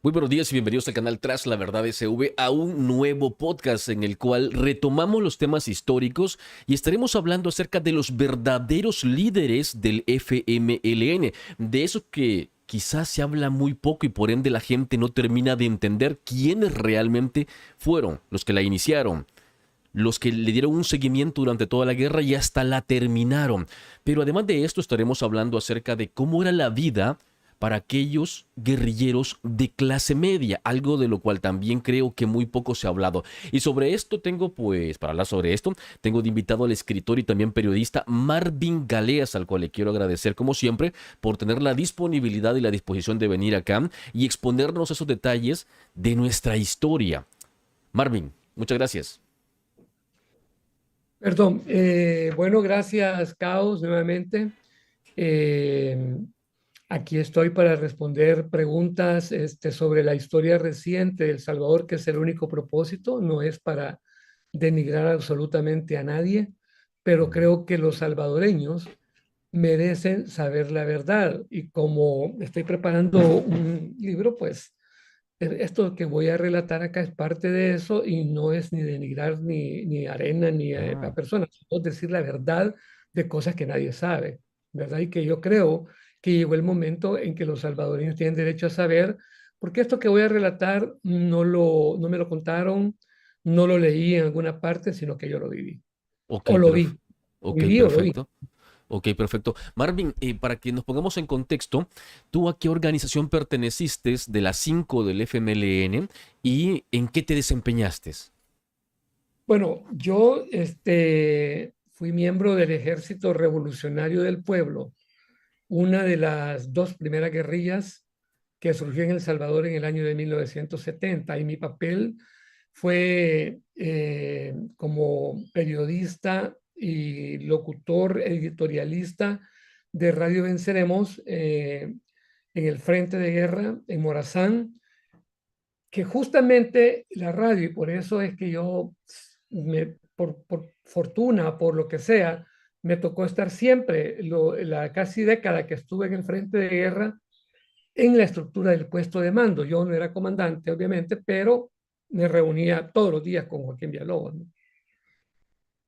Muy buenos días y bienvenidos al canal Tras la Verdad SV, a un nuevo podcast en el cual retomamos los temas históricos y estaremos hablando acerca de los verdaderos líderes del FMLN, de eso que quizás se habla muy poco y por ende la gente no termina de entender quiénes realmente fueron los que la iniciaron, los que le dieron un seguimiento durante toda la guerra y hasta la terminaron. Pero además de esto estaremos hablando acerca de cómo era la vida para aquellos guerrilleros de clase media, algo de lo cual también creo que muy poco se ha hablado. Y sobre esto tengo, pues, para hablar sobre esto, tengo de invitado al escritor y también periodista Marvin Galeas, al cual le quiero agradecer, como siempre, por tener la disponibilidad y la disposición de venir acá y exponernos esos detalles de nuestra historia. Marvin, muchas gracias. Perdón, bueno, gracias, Caos, nuevamente. Eh, Aquí estoy para responder preguntas sobre la historia reciente de El Salvador, que es el único propósito, no es para denigrar absolutamente a nadie, pero creo que los salvadoreños merecen saber la verdad. Y como estoy preparando un libro, pues esto que voy a relatar acá es parte de eso y no es ni denigrar ni arena ni a Ah, personas, sino decir la verdad de cosas que nadie sabe, ¿verdad? Y que yo creo que llegó el momento en que los salvadoreños tienen derecho a saber, porque esto que voy a relatar no me lo contaron, no lo leí en alguna parte, sino que yo lo viví, ok, o lo vi, ok, viví o lo vi. perfecto. Ok, perfecto. Marvin, para que nos pongamos en contexto, ¿tú a qué organización perteneciste de las 5 del FMLN y en qué te desempeñaste? Bueno, yo fui miembro del Ejército Revolucionario del Pueblo, una de las dos primeras guerrillas que surgió en El Salvador en el año de 1970, y mi papel fue como periodista y locutor editorialista de Radio Venceremos en el frente de guerra en Morazán, que justamente la radio, y por eso es que yo, por fortuna, por lo que sea, me tocó estar siempre, la casi década que estuve en el frente de guerra, en la estructura del puesto de mando. Yo no era comandante, obviamente, pero me reunía todos los días con Joaquín Villalobos, ¿no?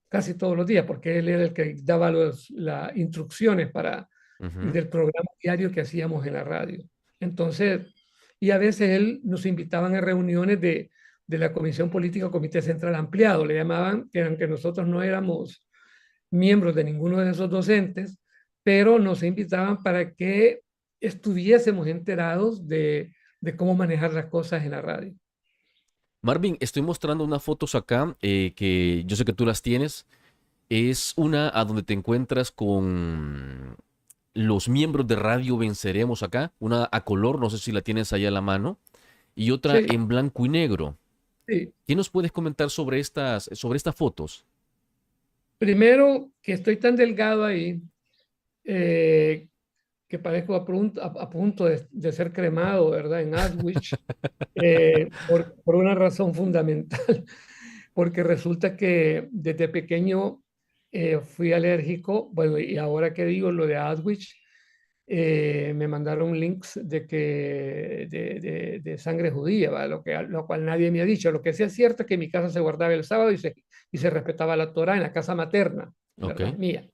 Casi todos los días, porque él era el que daba las instrucciones Ujú. del programa diario que hacíamos en la radio. Entonces, y a veces él nos invitaban a reuniones de la Comisión Política o Comité Central Ampliado, le llamaban, que aunque nosotros no éramos miembros de ninguno de esos docentes, pero nos invitaban para que estuviésemos enterados de cómo manejar las cosas en la radio. Marvin, estoy mostrando unas fotos acá que yo sé que tú las tienes. Es una a donde te encuentras con los miembros de Radio Venceremos acá, una a color, no sé si la tienes ahí a la mano, y otra Sí, en blanco y negro. sí. ¿Qué nos puedes comentar sobre estas fotos? Primero, que estoy tan delgado ahí, eh, que parezco a punto de ser cremado, ¿verdad? En Auschwitz, por una razón fundamental, porque resulta que desde pequeño fui alérgico, bueno, y ahora que digo lo de Auschwitz, me mandaron links de sangre judía, ¿va? Lo cual nadie me ha dicho. Lo que sí es cierto es que en mi casa se guardaba el sábado y se respetaba la Torah en la casa materna, Ok. ¿verdad? Mía,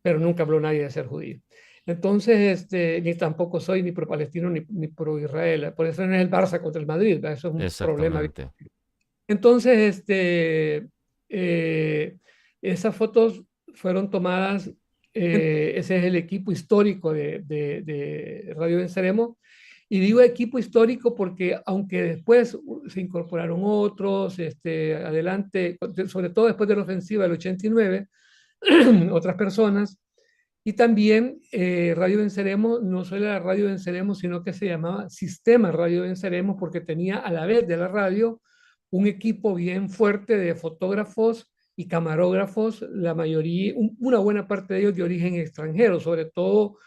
pero nunca habló nadie de ser judío. Entonces, ni tampoco soy ni pro palestino ni pro Israel. Por eso no es el Barça contra el Madrid, ¿verdad? Eso es un problema. Exactamente. Entonces, eh, esas fotos fueron tomadas, ese es el equipo histórico de Radio Venceremos. Y digo equipo histórico porque aunque después se incorporaron otros, adelante, sobre todo después de la ofensiva del 89, otras personas, y también Radio Venceremos, no solo era Radio Venceremos, sino que se llamaba Sistema Radio Venceremos porque tenía a la vez de la radio un equipo bien fuerte de fotógrafos y camarógrafos, la mayoría, una buena parte de ellos de origen extranjero, sobre todo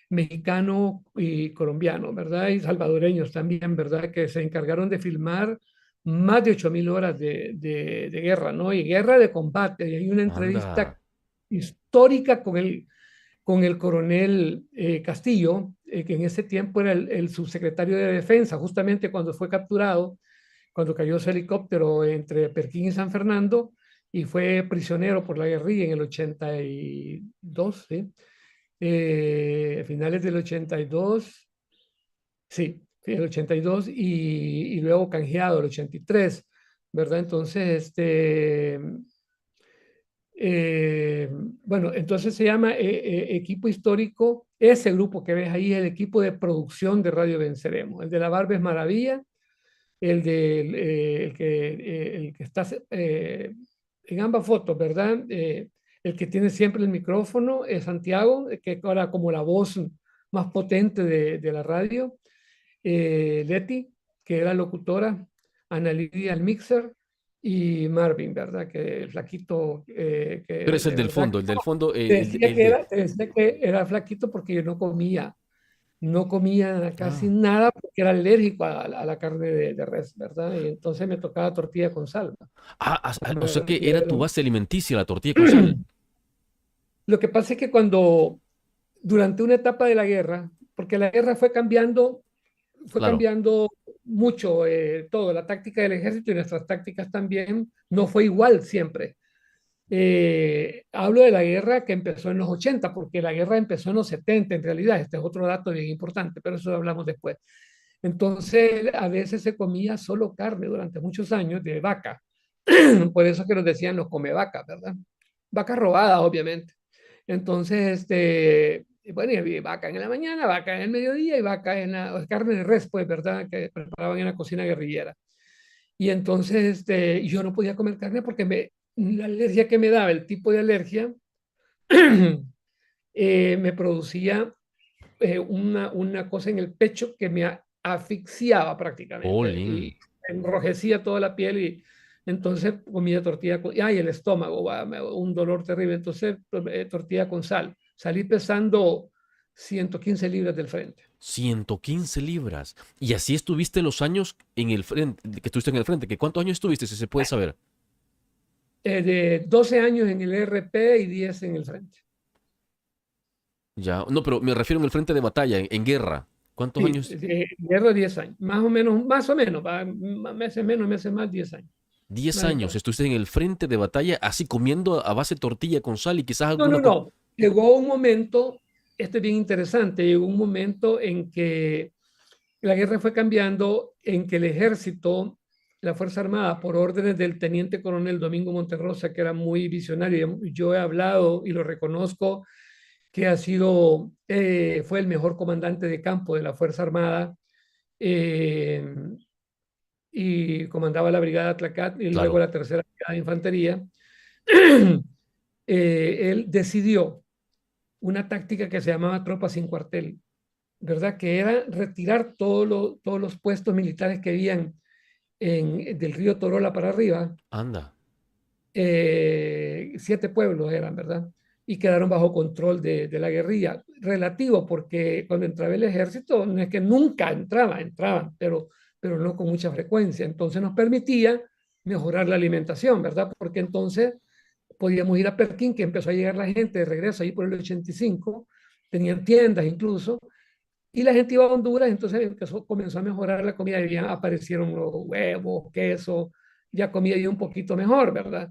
mexicano y colombiano, ¿verdad? Y salvadoreños también, ¿verdad? Que se encargaron de filmar más de 8.000 horas de guerra, ¿no? Y guerra de combate. Y hay una entrevista Anda. histórica con el coronel Castillo, que en ese tiempo era el subsecretario de Defensa, justamente cuando fue capturado, cuando cayó su helicóptero entre Perquín y San Fernando, y fue prisionero por la guerrilla en el 82, ¿sí? Finales del 82, sí, el 82 y luego canjeado el 83, ¿verdad? Entonces, bueno, entonces se llama Equipo Histórico. Ese grupo que ves ahí es el equipo de producción de Radio Venceremos. El de la Barba es Maravilla, el que está en ambas fotos, ¿verdad? El que tiene siempre el micrófono es Santiago, que ahora como la voz más potente de la radio. Leti, que era locutora, Ana Lidia el mixer y Marvin, ¿verdad? Que el flaquito, Tú que eres de verdad el del fondo, te decía que era flaquito porque yo no comía casi Ah, nada porque era alérgico a la carne de res, ¿verdad? Y entonces me tocaba tortilla con sal, ¿no? o sea que era tu Lo base alimenticia la tortilla con sal. lo que pasa es que cuando, durante una etapa de la guerra, porque la guerra fue Claro. cambiando mucho todo, la táctica del ejército y nuestras tácticas también, no fue igual siempre. Hablo de la guerra que empezó en los 80 porque la guerra empezó en los 70 en realidad, este es otro dato bien importante, pero eso lo hablamos después. Entonces, a veces se comía solo carne durante muchos años de vaca, por eso que nos decían los come vacas, ¿verdad? Vacas robadas, obviamente. Entonces, bueno, y había vaca en la mañana, vaca en el mediodía y vaca en la carne de res, pues, ¿verdad? Que preparaban en la cocina guerrillera. Y entonces yo no podía comer carne porque la alergia que me daba, el tipo de alergia, me producía una cosa en el pecho que me asfixiaba prácticamente Olin. y enrojecía toda la piel y entonces comía tortilla con, ay, el estómago, un dolor terrible, entonces tortilla con sal. Salí pesando 115 libras del frente. 115 libras. Y así estuviste los años en el frente, que estuviste en el frente. ¿Que cuántos años estuviste, si se puede saber? De 12 años en el RP y 10 en el frente. Ya. No, pero me refiero en el frente de batalla, en guerra. ¿Cuántos Sí, años? guerra 10 años, más o menos, meses menos, meses más, 10 años. 10 Más años después. estuviste en el frente de batalla, así comiendo a base de tortilla con sal y quizás No, alguna... no, no. Llegó un momento, esto es bien interesante, llegó un momento en que la guerra fue cambiando, en que el ejército, la Fuerza Armada, por órdenes del teniente coronel Domingo Monterrosa, que era muy visionario, yo he hablado y lo reconozco, que fue el mejor comandante de campo de la Fuerza Armada, eh, y comandaba la Brigada Tlacat y luego Claro. la Tercera Brigada de Infantería. Él decidió una táctica que se llamaba tropa sin cuartel, ¿verdad? Que era retirar todos los puestos militares que habían del río Torola para arriba. Anda. 7 pueblos eran, ¿verdad? Y quedaron bajo control de la guerrilla. Relativo, porque cuando entraba el ejército, no es que nunca entraban, pero no con mucha frecuencia. Entonces nos permitía mejorar la alimentación, ¿verdad? Porque entonces podíamos ir a Perquín, que empezó a llegar la gente de regreso ahí por el 85, tenían tiendas incluso, y la gente iba a Honduras, entonces comenzó a mejorar la comida, y ya aparecieron los huevos, queso, ya comía yo un poquito mejor, ¿verdad?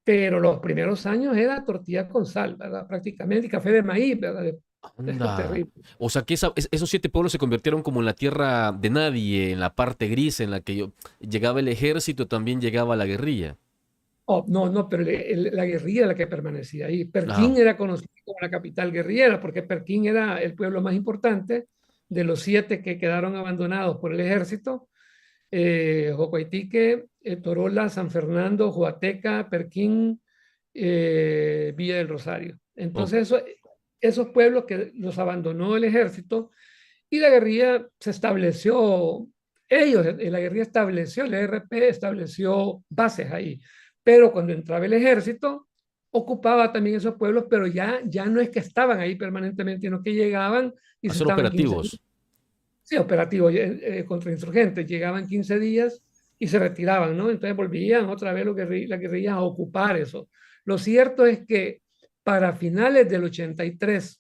Pero los primeros años era tortilla con sal, ¿verdad? Prácticamente, y café de maíz, ¿verdad? Anda. Terrible. O sea que esos 7 pueblos se convirtieron como en la tierra de nadie, en la parte gris en la que llegaba el ejército, también llegaba la guerrilla. Oh, no, no, pero la guerrilla era la que permanecía ahí. Ah, Perquín era conocido como la capital guerrillera, porque Perquín era el pueblo más importante de los 7 que quedaron abandonados por el ejército. Jocoitique, Torola, San Fernando, Joateca, Perquín, Villa del Rosario. ok. Entonces, esos pueblos que los abandonó el ejército y la guerrilla se estableció, la guerrilla estableció, el ERP estableció bases ahí. Pero cuando entraba el ejército, ocupaba también esos pueblos, pero ya no es que estaban ahí permanentemente, sino que llegaban y se Hacer estaban 15 operativos. sí, operativo contra insurgentes. Llegaban 15 días y se retiraban, ¿no? Entonces volvían otra vez las guerrillas a ocupar eso. Lo cierto es que para finales del 83,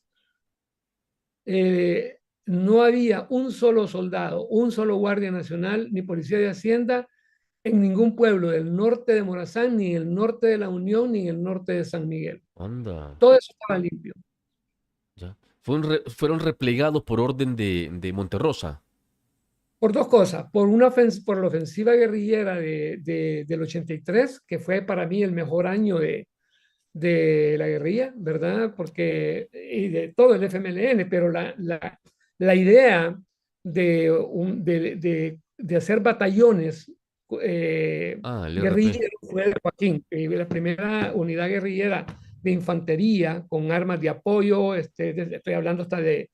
eh, no había un solo soldado, un solo guardia nacional, ni policía de Hacienda en ningún pueblo del norte de Morazán, ni en el norte de La Unión, ni en el norte de San Miguel. Anda, Todo eso estaba limpio. ya. Fueron replegados por orden de Monterrosa. Por dos cosas, por la ofensiva guerrillera del 83, que fue para mí el mejor año de la guerrilla, ¿verdad? Porque, y de todo el FMLN, pero la idea de hacer batallones El RP. guerrilleros fue de Joaquín, la primera unidad guerrillera de infantería con armas de apoyo, estoy hablando hasta de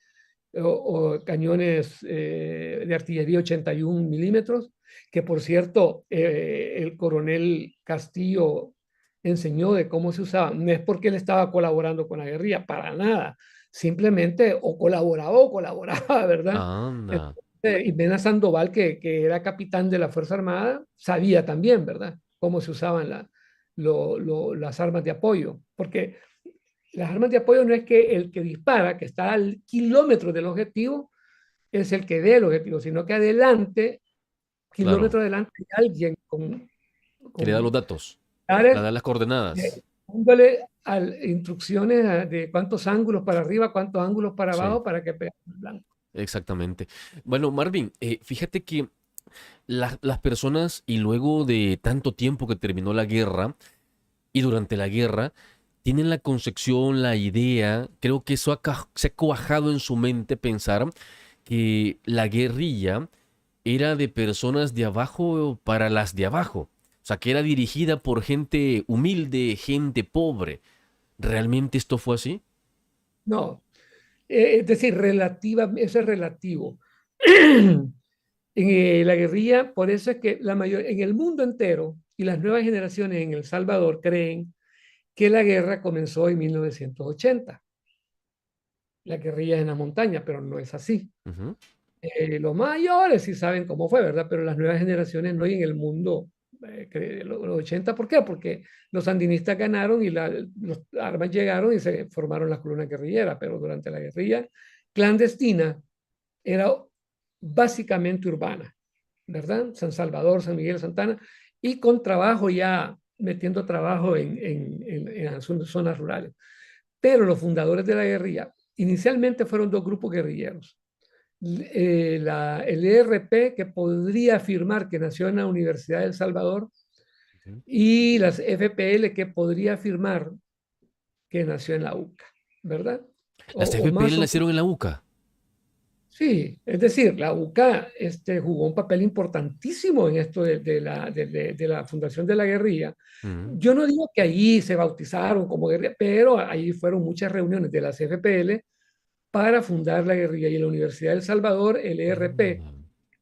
o cañones de artillería 81 milímetros, que por cierto, el coronel Castillo enseñó de cómo se usaban. No es porque él estaba colaborando con la guerrilla, para nada. Simplemente o colaboraba, ¿verdad? Anda. Y Mena Sandoval, que era capitán de la Fuerza Armada, sabía también, ¿verdad? Cómo se usaban las armas de apoyo. Porque las armas de apoyo no es que el que dispara, que está al kilómetro del objetivo, es el que ve el objetivo, sino que adelante, Claro. kilómetro adelante, hay alguien Que le da los con datos. Le radar, da las coordenadas. dándole instrucciones de cuántos ángulos para arriba, cuántos ángulos para Sí, abajo para que pegue el blanco. exactamente. Bueno, Marvin, fíjate que las personas, y luego de tanto tiempo que terminó la guerra, y durante la guerra, tienen la concepción, la idea, creo que eso se ha cuajado en su mente pensar que la guerrilla era de personas de abajo para las de abajo. O sea, que era dirigida por gente humilde, gente pobre. ¿Realmente esto fue así? No, es decir, eso es relativo. En la guerrilla, por eso es que en el mundo entero y las nuevas generaciones en El Salvador creen que la guerra comenzó en 1980, la guerrilla en la montaña, pero no es así. Ujú. Los mayores sí saben cómo fue, ¿verdad? Pero las nuevas generaciones no, y en el mundo, los 80, ¿por qué? Porque los sandinistas ganaron y los armas llegaron y se formaron las columnas guerrilleras, pero durante la guerrilla clandestina era básicamente urbana, ¿verdad? San Salvador, San Miguel, Santana, y con trabajo ya metiendo trabajo en zonas rurales. Pero los fundadores de la guerrilla inicialmente fueron dos grupos guerrilleros. El ERP, que podría afirmar que nació en la Universidad de El Salvador, Ujú. y las FPL, que podría afirmar que nació en la UCA, ¿verdad? Las O FPL más o nacieron en la UCA. Sí, es decir, la UCA jugó un papel importantísimo en esto de la fundación de la guerrilla. Ujú. Yo no digo que allí se bautizaron como guerrilla, pero ahí fueron muchas reuniones de las FPL para fundar la guerrilla, y en la Universidad de El Salvador el ERP. Ah,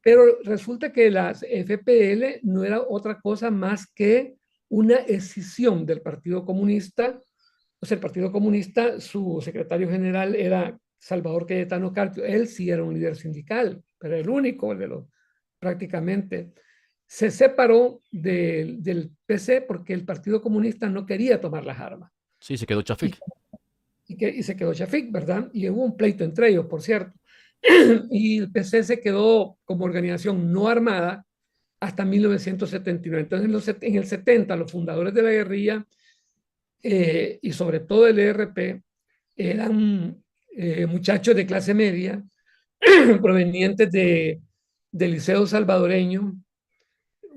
Pero resulta que las FPL no era otra cosa más que una escisión del Partido Comunista. O sea, el Partido Comunista, su secretario general era Salvador Cayetano Carpio. Él sí era un líder sindical, pero el único de los, prácticamente. Se separó del PC porque el Partido Comunista no quería tomar las armas. sí, se quedó Y, Chafik. y se quedó Chafik, ¿verdad? Y hubo un pleito entre ellos, por cierto. Y el PC se quedó como organización no armada hasta 1979. Entonces, en el 70, los fundadores de la guerrilla, y sobre todo el ERP, eran muchachos de clase media provenientes del Liceo Salvadoreño,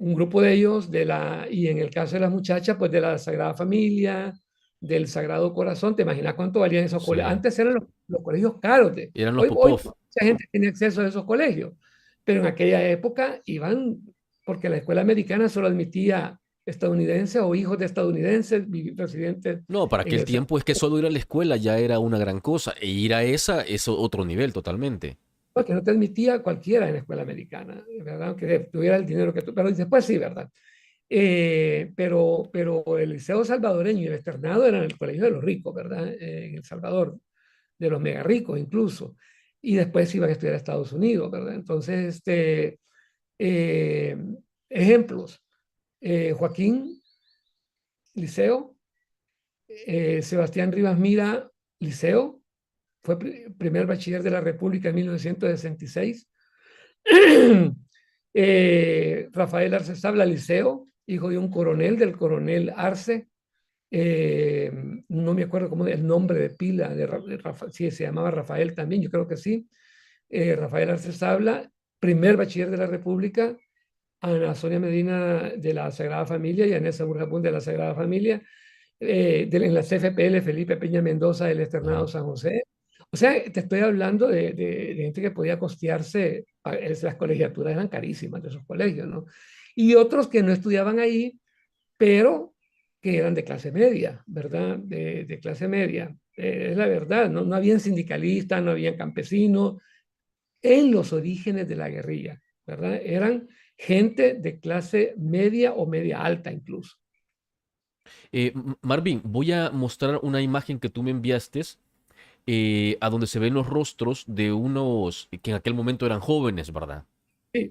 un grupo de ellos, y en el caso de las muchachas, pues de la Sagrada Familia, del Sagrado Corazón. ¿Te imaginas cuánto valían esos colegios? Sí, Antes eran los colegios caros. eran los Hoy Popov. mucha gente tiene acceso a esos colegios, pero en aquella época iban, porque la escuela americana solo admitía estadounidenses o hijos de estadounidenses residentes No, para en aquel el tiempo es que solo ir a la escuela ya era una gran cosa. E ir a esa es otro nivel totalmente. que no te admitía cualquiera en la escuela americana, ¿verdad? Aunque tuviera el dinero que tú, pero después sí, ¿verdad? Pero el Liceo Salvadoreño y el externado eran el colegio de los ricos, ¿verdad? En El Salvador, de los mega ricos incluso. Y después iban a estudiar a Estados Unidos, ¿verdad? Entonces, eh, ejemplos. Joaquín, Liceo. Sebastián Rivas Mira, Liceo. fue primer bachiller de la República en 1966. Rafael Arce Sabla Liceo, hijo de un coronel, del coronel Arce. No me acuerdo cómo el nombre de pila de Rafael, sí, se llamaba Rafael también, yo creo que sí. Rafael Arce Sabla, primer bachiller de la República. Ana Sonia Medina de la Sagrada Familia y Anesa Burjapún de la Sagrada Familia, en la CFPL Felipe Peña Mendoza del Externado Ajá. San José. O sea, te estoy hablando de gente que podía costearse, las colegiaturas eran carísimas de esos colegios, ¿no? Y otros que no estudiaban ahí, pero que eran de clase media, ¿verdad? De clase media. Es la verdad, ¿no? No habían sindicalistas, no habían campesinos en los orígenes de la guerrilla, ¿verdad? Eran gente de clase media o media alta incluso. Marvin, voy a mostrar una imagen que tú me enviaste a donde se ven los rostros de unos que en aquel momento eran jóvenes, ¿verdad? Sí,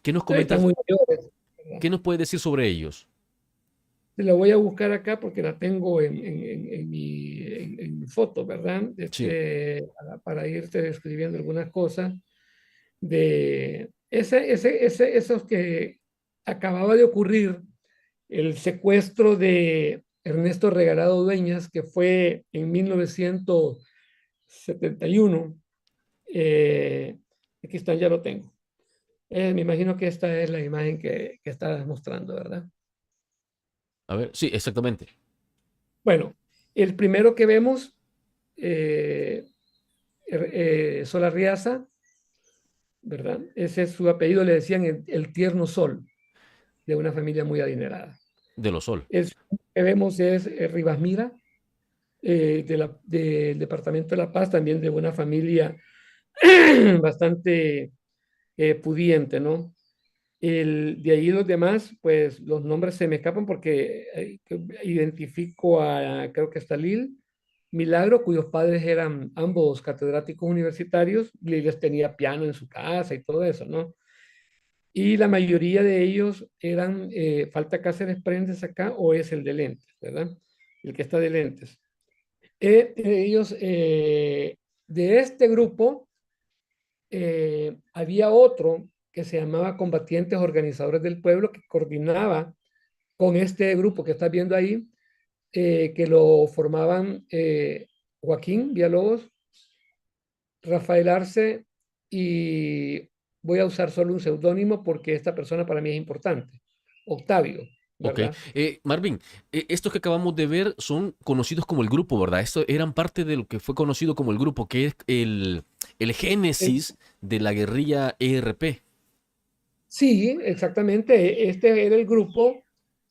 ¿Qué nos están comentas? muy mayores, ¿verdad? ¿Qué nos puedes decir sobre ellos? Te la voy a buscar acá porque la tengo en mi foto, ¿verdad? Sí, Para irte describiendo algunas cosas de esos que acababa de ocurrir, el secuestro de Ernesto Regalado Dueñas, que fue en 1971. Aquí está, ya lo tengo. Me imagino que esta es la imagen que estás mostrando, ¿verdad? a ver, sí, exactamente. Bueno, el primero que vemos, eh, Solarriaza, ¿verdad? Ese es su apellido, le decían el tierno sol, de una familia muy adinerada. De los Sol. El segundo que vemos es Rivas Mira, del departamento de La Paz, también de una familia bastante pudiente, ¿no? De ahí los demás, pues los nombres se me escapan porque identifico creo que está Lil Milagro, cuyos padres eran ambos catedráticos universitarios. Lil tenía piano en su casa y todo eso, ¿no? Y la mayoría de ellos eran, falta Cáceres Prendes acá, o es el de lentes, ¿verdad? El que está de lentes. Ellos, de este grupo, había otro que se llamaba Combatientes Organizadores del Pueblo, que coordinaba con este grupo que estás viendo ahí, que lo formaban Joaquín Villalobos, Rafael Arce, y voy a usar solo un seudónimo porque esta persona para mí es importante, Octavio, Ok. ¿verdad? Marvin, estos que acabamos de ver son conocidos como el grupo, ¿verdad? Estos eran parte de lo que fue conocido como el grupo, que es el Eh, génesis de la guerrilla ERP. Sí, exactamente. Este era el grupo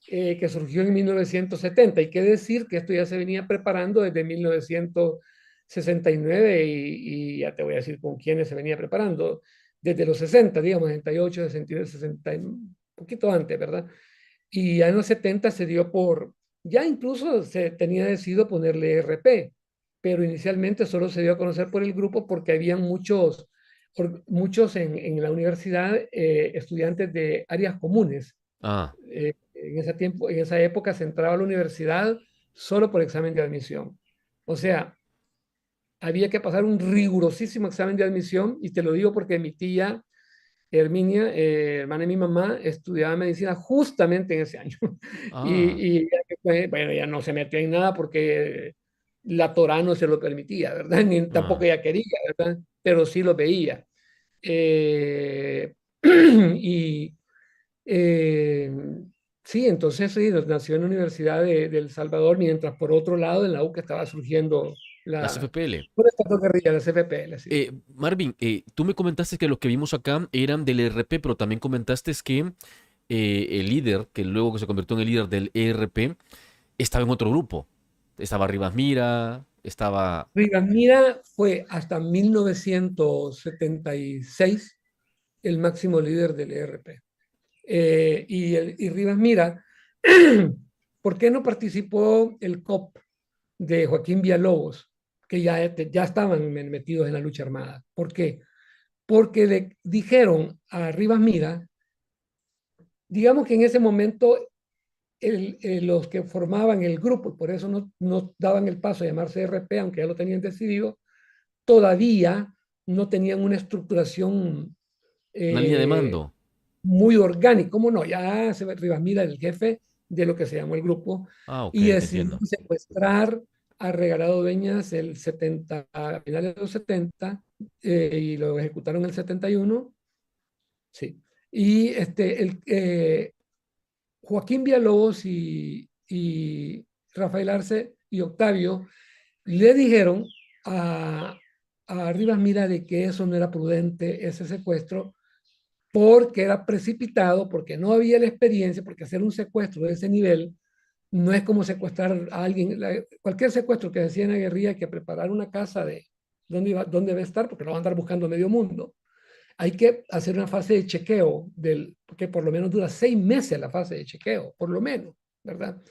que surgió en 1970. Y qué decir que esto ya se venía preparando desde 1969 y ya te voy a decir con quiénes se venía preparando. Desde los 60, digamos, 68, 69, 60, un poquito antes, ¿verdad? Y ya en los 70 se dio ya incluso se tenía decidido ponerle RP, pero inicialmente solo se dio a conocer por el grupo porque habían muchos en la universidad, estudiantes de áreas comunes. Ah, En esa época se entraba a la universidad solo por examen de admisión. O sea, había que pasar un rigurosísimo examen de admisión, y te lo digo porque mi tía Herminia, hermana de mi mamá, estudiaba medicina justamente en ese año. ah, Bueno, ya no se metió en nada porque la Torá no se lo permitía, ¿verdad? Ni tampoco ah. ella quería, ¿verdad? Pero sí lo veía. Eh, y eh, sí, entonces sí, nació en la Universidad de El Salvador, mientras por otro lado en la UCA estaba surgiendo Las la, FPL. por estas dos guerrillas, la CFPL, sí. Marvin, tú me comentaste que los que vimos acá eran del ERP, pero también comentaste que el líder, que luego que se convirtió en el líder del ERP, estaba en otro grupo. Estaba Rivas Mira, estaba... Rivas Mira fue hasta 1976 el máximo líder del ERP. Y Rivas Mira, ¿por qué no participó el COP de Joaquín Villalobos, que ya estaban metidos en la lucha armada? ¿Por qué? Porque le dijeron a Rivas Mira, digamos que en ese momento los que formaban el grupo, y por eso no daban el paso a llamarse RP, aunque ya lo tenían decidido, todavía no tenían una estructuración Una línea de eh, mando. muy orgánica. ¿Cómo no? Ya se ve Rivasmila, el jefe de lo que se llamó el grupo, Ah, ok, y te decidió entiendo. secuestrar a Regalado Dueñas el 70, a finales de los 70, y lo ejecutaron el 71. Sí. Y Joaquín Villalobos y Rafael Arce y Octavio le dijeron a Rivas Mira de que eso no era prudente, ese secuestro, porque era precipitado, porque no había la experiencia, porque hacer un secuestro de ese nivel no es como secuestrar a alguien. Cualquier secuestro que se hacía en la guerrilla hay que preparar una casa de dónde va a estar, porque lo van a andar buscando medio mundo. Hay que hacer una fase de chequeo, que por lo menos dura 6 meses la fase de chequeo, por lo menos, ¿verdad?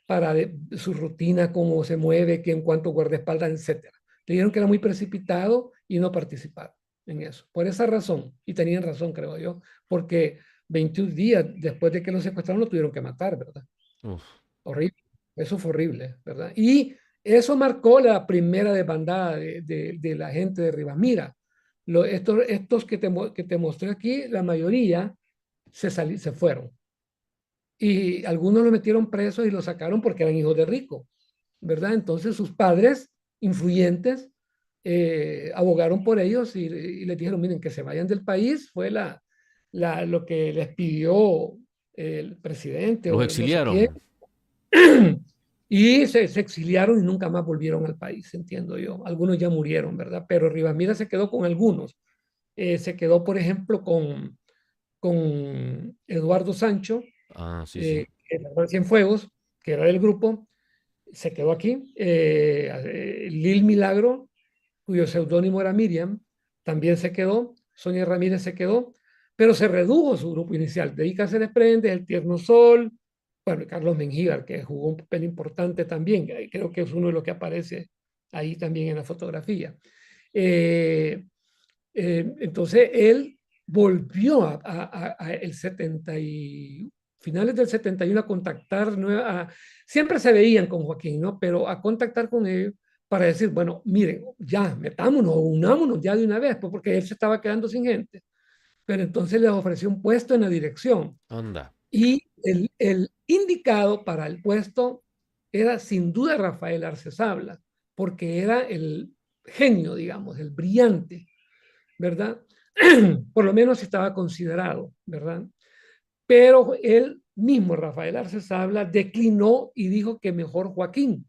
Para su rutina, cómo se mueve, en cuanto guardaespaldas, etcétera. Le dijeron que era muy precipitado y no participaron en eso. Por esa razón, y tenían razón, creo yo, porque 21 días después de que lo secuestraron lo tuvieron que matar, ¿verdad? Uf. Horrible. Eso fue horrible, ¿verdad? Y eso marcó la primera desbandada de la gente de Rivasmira. Estos que te mostré aquí, la mayoría se fueron. Y algunos los metieron presos y los sacaron porque eran hijos de rico, ¿verdad? Entonces sus padres, influyentes, abogaron por ellos y les dijeron, miren, que se vayan del país. Fue lo que les pidió el presidente Los o no sé quién. exiliaron. Y se exiliaron y nunca más volvieron al país, entiendo yo. Algunos ya murieron, ¿verdad? Pero Rivamira se quedó con algunos. Se quedó, por ejemplo, con Eduardo Sancho, Ah, sí, sí. que era de Cienfuegos, que era del grupo. Se quedó aquí. Lil Milagro, cuyo seudónimo era Miriam, también se quedó. Sonia Ramírez se quedó, pero se redujo su grupo inicial. De ahí que se desprende El Tierno Sol, bueno, Carlos Mengíbar, que jugó un papel importante también, creo que es uno de los que aparece ahí también en la fotografía. Eh, entonces él volvió a el 70 y finales del 71 a contactar, siempre se veían con Joaquín, ¿no? Pero a contactar con ellos para decir, bueno, miren, ya, metámonos, unámonos ya de una vez, pues, porque él se estaba quedando sin gente. Pero entonces les ofreció un puesto en la dirección. Anda. Y el indicado para el puesto era sin duda Rafael Arce Sabla, porque era el genio, digamos, el brillante, ¿verdad? Por lo menos estaba considerado, ¿verdad? Pero él mismo, Rafael Arce Sabla, declinó y dijo que mejor Joaquín,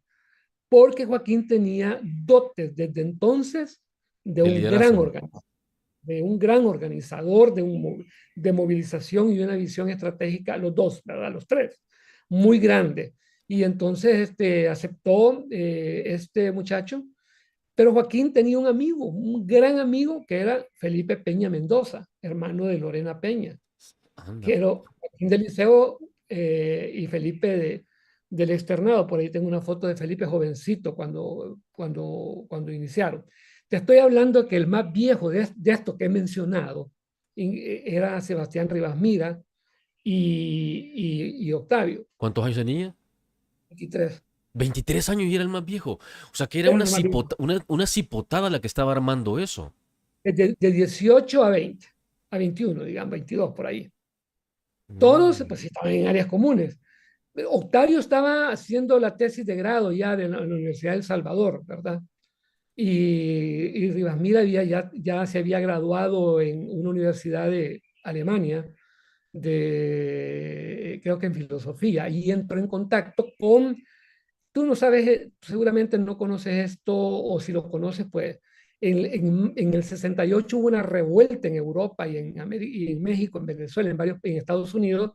porque Joaquín tenía dotes desde entonces de De un gran liderazgo. organizador, de un gran organizador, de movilización y de una visión estratégica, los dos, ¿verdad? Los tres, muy grande. Y entonces aceptó este muchacho, pero Joaquín tenía un amigo, un gran amigo, que era Felipe Peña Mendoza, hermano de Lorena Peña, Anda. que era Joaquín del Liceo y Felipe del Externado. Por ahí tengo una foto de Felipe jovencito cuando iniciaron. Te estoy hablando que el más viejo de esto que he mencionado era Sebastián Rivas Mira y Octavio, ¿Cuántos años tenía? 23. 23 años y era el más viejo. O sea que era Era el más viejo. una cipotada la que estaba armando eso. De 18 a 20, a 21, digamos, 22 por ahí. Todos Mm. pues estaban en áreas comunes. Octavio estaba haciendo la tesis de grado ya de la Universidad del Salvador, ¿verdad? Y Rivas Mira ya se había graduado en una universidad de Alemania, creo que en filosofía, y entró en contacto tú no sabes, seguramente no conoces esto, o si lo conoces, pues en el 68 hubo una revuelta en Europa y en México, en Venezuela, en Estados Unidos,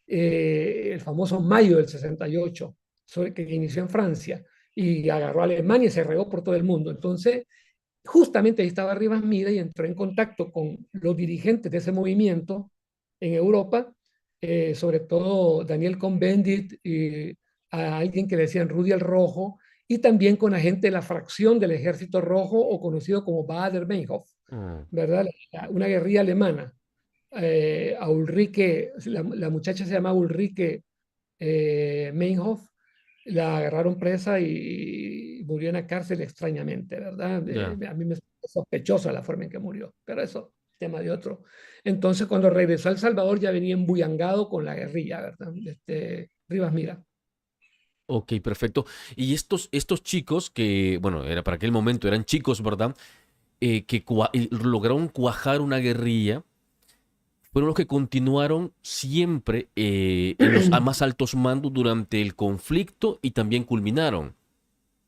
el famoso mayo del 68, que inició en Francia y agarró a Alemania y se regó por todo el mundo. Entonces, justamente ahí estaba Rivas Mira y entró en contacto con los dirigentes de ese movimiento en Europa, sobre todo Daniel Cohn-Bendit y a alguien que le decían Rudy el Rojo, y también con la gente de la fracción del Ejército Rojo, o conocido como Baader-Meinhof, Mm. ¿verdad? Una guerrilla alemana. A Ulrike, la muchacha se llama Ulrike Meinhof, la agarraron presa y murió en la cárcel extrañamente, ¿verdad? Ya. A mí me es sospechosa la forma en que murió, pero eso, tema de otro. Entonces, cuando regresó a El Salvador, ya venía embuyangado con la guerrilla, ¿verdad? Rivas Mira. Ok, perfecto. Y estos chicos que, bueno, era para aquel momento, eran chicos, ¿verdad? Que lograron cuajar una guerrilla, fueron los que continuaron siempre en los más altos mandos durante el conflicto y también culminaron.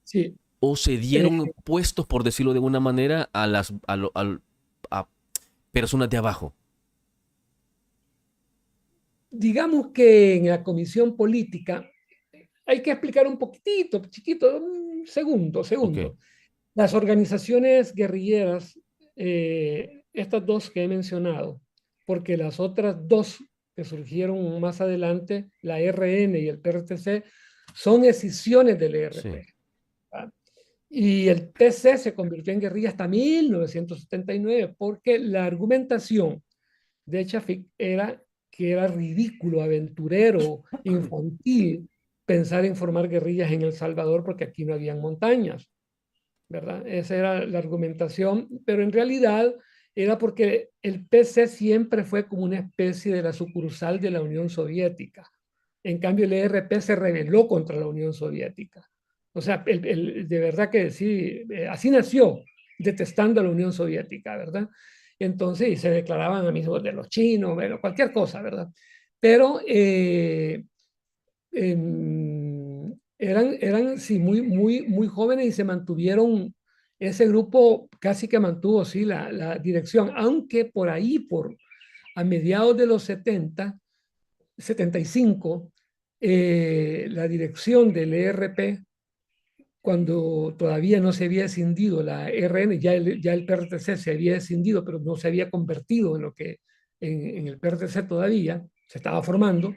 Sí, O se eh, dieron puestos, por decirlo de alguna manera, a personas de abajo. digamos que en la comisión política hay que explicar un poquitito, chiquito, un segundo, Ok, segundo. Las organizaciones guerrilleras, estas dos que he mencionado, porque las otras dos que surgieron más adelante, la RN y el PRTC, son escisiones del sí. ERP. ¿Va? Y el PC se convirtió en guerrilla hasta 1979 porque la argumentación de Chafik era que era ridículo, aventurero, infantil pensar en formar guerrillas en El Salvador porque aquí no habían montañas, ¿verdad? Esa era la argumentación, pero en realidad era porque el PC siempre fue como una especie de la sucursal de la Unión Soviética. En cambio, el ERP se rebeló contra la Unión Soviética. O sea, de verdad que sí, así nació, detestando a la Unión Soviética, ¿verdad? Entonces, y se declaraban amigos de los chinos, bueno, cualquier cosa, ¿verdad? Pero eran sí, muy jóvenes y se mantuvieron, ese grupo casi que mantuvo, sí, la dirección, aunque por ahí, a mediados de los 75, la dirección del ERP, cuando todavía no se había escindido la RN, ya el PRTC se había escindido, pero no se había convertido en lo que en el PRTC todavía, se estaba formando,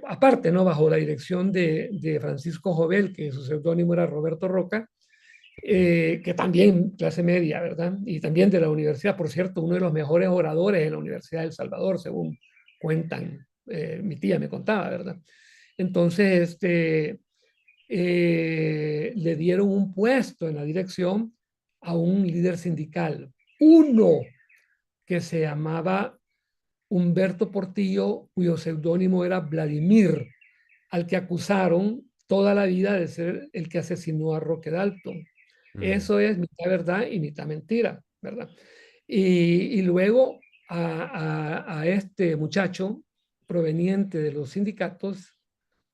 aparte, ¿no? Bajo la dirección de Francisco Jovel, que su seudónimo era Roberto Roca, que también clase media, ¿verdad? Y también de la universidad, por cierto, uno de los mejores oradores de la Universidad de El Salvador, según cuentan, mi tía me contaba, ¿verdad? Entonces, le dieron un puesto en la dirección a un líder sindical, uno que se llamaba Humberto Portillo, cuyo seudónimo era Vladimir, al que acusaron toda la vida de ser el que asesinó a Roque Dalton. Mm. Eso es mitad verdad y mitad mentira, ¿verdad? Y luego a este muchacho proveniente de los sindicatos,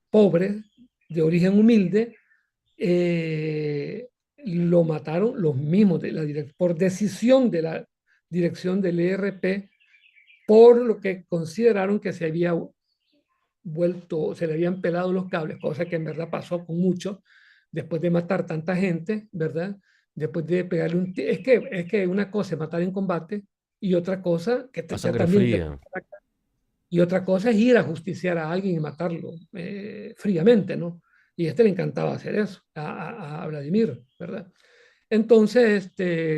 pobres, de origen humilde, lo mataron los mismos por decisión de la dirección del ERP, por lo que consideraron que se había vuelto, se le habían pelado los cables, cosa que en verdad pasó con muchos, después de matar tanta gente, ¿verdad? Después de pegarle es que una cosa es matar en combate y otra cosa, A ya sangre también, fría. y otra cosa es ir a justiciar a alguien y matarlo fríamente, ¿no? Y a este le encantaba hacer eso, a Vladimir, ¿verdad? Entonces,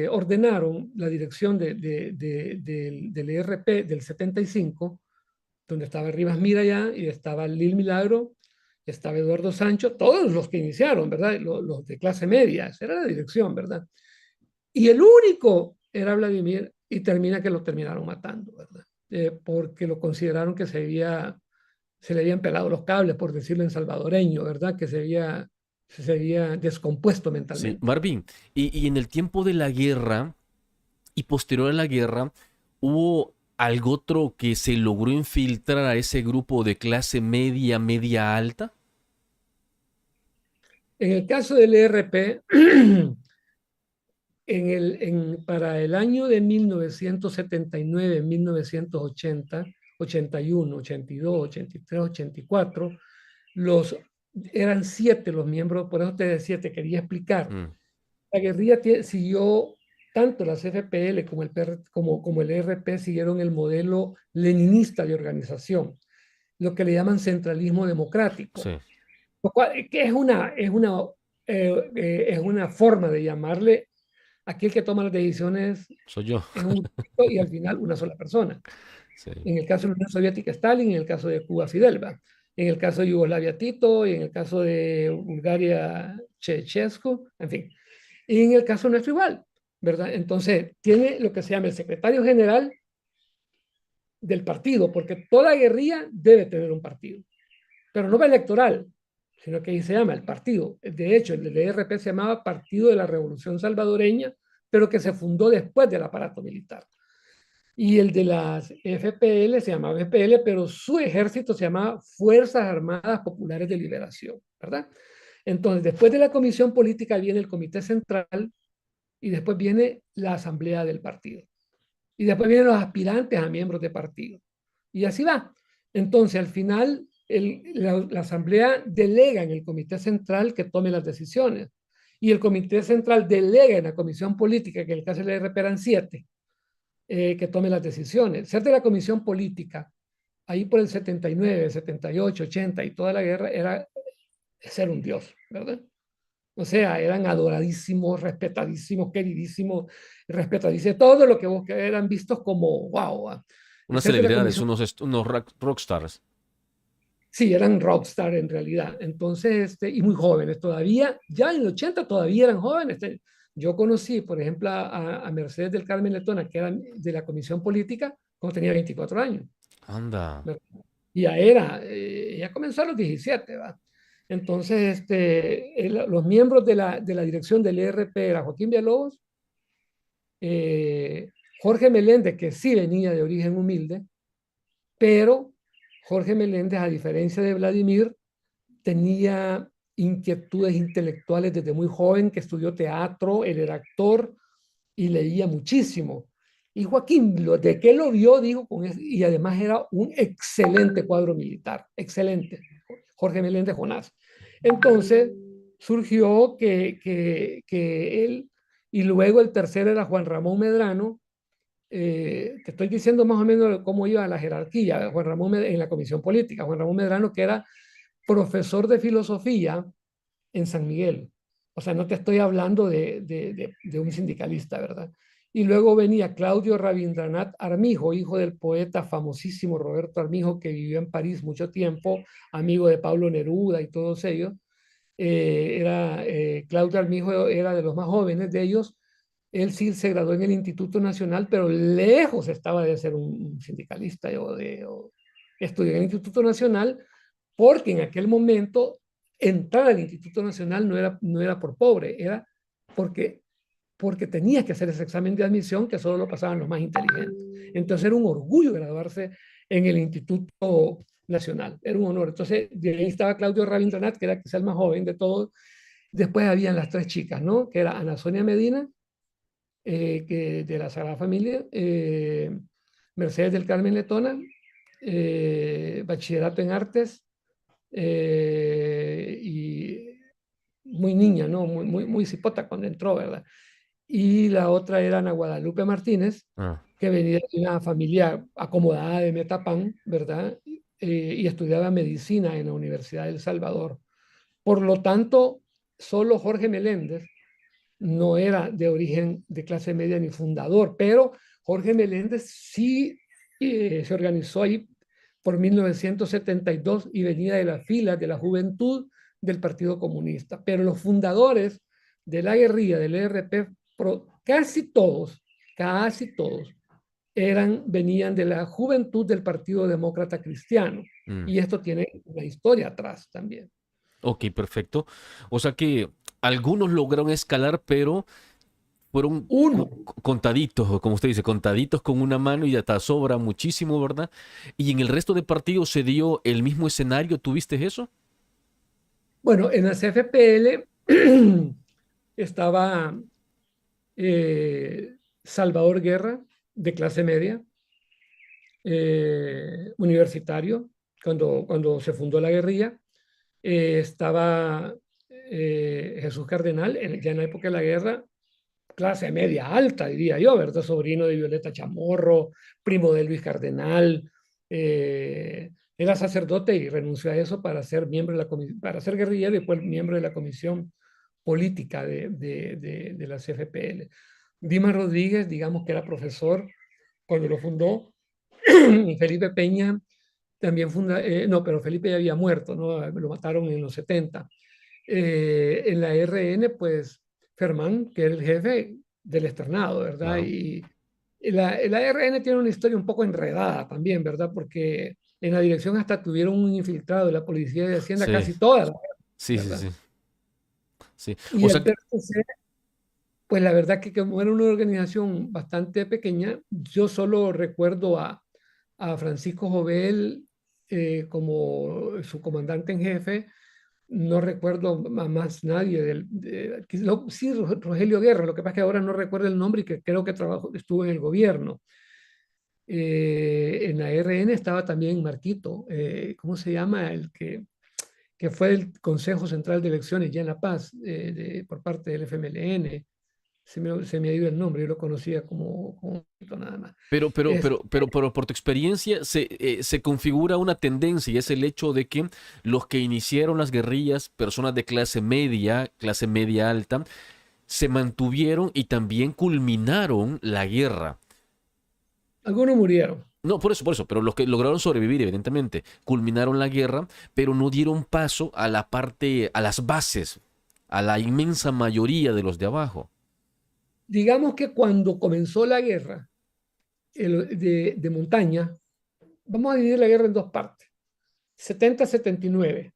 ordenaron la dirección del ERP del 75, donde estaba Rivas Mira ya, y estaba Lil Milagro, estaba Eduardo Sancho, todos los que iniciaron, ¿verdad? Los de clase media, esa era la dirección, ¿verdad? Y el único era Vladimir, y termina que lo terminaron matando, ¿verdad? Porque lo consideraron que se le habían pelado los cables, por decirlo en salvadoreño, ¿verdad? Que se había descompuesto Sí, mentalmente. Marvin, y en el tiempo de la guerra y posterior a la guerra, ¿hubo algo otro que se logró infiltrar a ese grupo de clase media, media alta? En el caso del ERP, para el año de 1979, 1980, 81, 82, 83, 84, los, eran 7 los miembros, por eso te decía, te quería explicar. Mm, La guerrilla siguió, tanto las FPL como como el ERP siguieron el modelo leninista de organización, lo que le llaman centralismo democrático, sí, lo cual, que es una forma de llamarle aquel que toma las decisiones soy yo. en un grupito y al final una sola persona. Sí. En el caso de la Unión Soviética, Stalin, en el caso de Cuba, Fidel. ¿Va? en el caso de Yugoslavia Tito, y en el caso de Bulgaria Ceausescu, en fin. Y en el caso nuestro igual, ¿verdad? Entonces, tiene lo que se llama el secretario general del partido, porque toda guerrilla debe tener un partido, pero no electoral, sino que ahí se llama el partido. De hecho, el ERP se llamaba Partido de la Revolución Salvadoreña, pero que se fundó después del aparato militar. Y el de las FPL se llamaba FPL, pero su ejército se llamaba Fuerzas Armadas Populares de Liberación, ¿verdad? Entonces, después de la comisión política viene el comité central y después viene la asamblea del partido. Y después vienen los aspirantes a miembros de partido. Y así va. Entonces, al final, la asamblea delega en el comité central que tome las decisiones. Y el comité central delega en la comisión política, que en el caso de la RP eran 7, que tome las decisiones. Ser de la comisión política, ahí por el 79, 78, 80 y toda la guerra, era ser un dios, ¿verdad? O sea, eran adoradísimos, respetadísimos, queridísimos, respetadísimos, todo lo que vos que eran vistos como wow. Y Unas ser de la celebridades, comisión, unos rockstars. sí, eran rockstar en realidad. Entonces, y muy jóvenes todavía, ya en el 80 todavía eran jóvenes. Yo conocí, por ejemplo, a Mercedes del Carmen Letona, que era de la comisión política, cuando tenía 24 años. Anda. ¿Verdad? Ya comenzó a los 17, ¿va? Entonces, los miembros de la dirección del ERP era Joaquín Villalobos, eh, Jorge Meléndez, que sí venía de origen humilde, pero Jorge Meléndez, a diferencia de Vladimir, tenía inquietudes intelectuales desde muy joven, que estudió teatro, él era actor y leía muchísimo. Y Joaquín, de que lo vio, dijo, y además era un excelente cuadro militar, excelente, Jorge Meléndez Jonás. Entonces surgió que él, y luego el tercero era Juan Ramón Medrano. Te estoy diciendo más o menos cómo iba la jerarquía, Juan Ramón en la comisión política, Juan Ramón Medrano, que era profesor de filosofía en San Miguel. O sea, no te estoy hablando de un sindicalista, ¿verdad? Y luego venía Claudio Rabindranath Armijo, hijo del poeta famosísimo Roberto Armijo, que vivió en París mucho tiempo, amigo de Pablo Neruda y todos ellos. Claudio Armijo era de los más jóvenes de ellos. Él sí se graduó en el Instituto Nacional, pero lejos estaba de ser un sindicalista o estudió en el Instituto Nacional porque en aquel momento entrar al Instituto Nacional no era por pobre, era porque, porque tenías que hacer ese examen de admisión que solo lo pasaban los más inteligentes. Entonces era un orgullo graduarse en el Instituto Nacional, era un honor. Entonces de ahí estaba Claudio Rabindranath, que era quizá el más joven de todos. Después habían las tres chicas, ¿no? Que era Ana Sonia Medina, que de la Sagrada Familia, Mercedes del Carmen Letona, bachillerato en artes, y muy niña, ¿no? Muy cipota cuando entró, ¿verdad? Y la otra era Ana Guadalupe Martínez, Ah. que venía de una familia acomodada de Metapán, ¿verdad? Y estudiaba medicina en la Universidad de El Salvador. Por lo tanto, solo Jorge Meléndez no era de origen de clase media ni fundador, pero Jorge Meléndez sí se organizó ahí por 1972 y venía de las filas de la juventud del Partido Comunista. Pero los fundadores de la guerrilla del ERP, casi todos, venían de la juventud del Partido Demócrata Cristiano. Mm. Y esto tiene una historia atrás también. Ok, perfecto. O sea que algunos lograron escalar, pero fueron Uno, contaditos, o como usted dice, contaditos con una mano y hasta sobra muchísimo, ¿verdad? Y en el resto de partidos se dio el mismo escenario, ¿tuviste eso? bueno, en la CFPL estaba Salvador Guerra, de clase media, universitario, cuando se fundó la guerrilla. Estaba Jesús Cardenal, ya en la época de la guerra, clase media alta, diría yo, ¿verdad? Sobrino de Violeta Chamorro, primo de Luis Cardenal. Era sacerdote y renunció a eso para ser miembro de para ser guerrillero y después miembro de la comisión política de la CFPL. Dimas Rodríguez, digamos que era profesor cuando lo fundó, y Felipe Peña también no, pero Felipe ya había muerto, ¿no? Lo mataron en los 70. En la RN, pues Fermán, que era el jefe del externado, ¿verdad? Claro. Y la RN tiene una historia un poco enredada también, ¿verdad? Porque en la dirección hasta tuvieron un infiltrado de la policía de Hacienda Sí, casi toda, sí, sí, ¿verdad? sí. Sí. Y O el sea que, PRTC, pues la verdad que como era una organización bastante pequeña, yo solo recuerdo a Francisco Jovel como su comandante en jefe. No recuerdo a más nadie sí, Rogelio Guerra, lo que pasa es que ahora no recuerdo el nombre y que creo que estuvo en el gobierno. En la RN estaba también Marquito, ¿cómo se llama? Que fue el Consejo Central de Elecciones ya en La Paz, por parte del FMLN. Se me ha ido el nombre, yo lo conocía como Marquito nada más. Es, pero por tu experiencia se configura una tendencia y es el hecho de que los que iniciaron las guerrillas, personas de clase media alta, se mantuvieron y también culminaron la guerra. Algunos murieron. No, por eso, pero los que lograron sobrevivir, evidentemente, culminaron la guerra, pero no dieron paso a la parte, a las bases, a la inmensa mayoría de los de abajo. Digamos que cuando comenzó la guerra de montaña, vamos a dividir la guerra en dos partes. 70-79,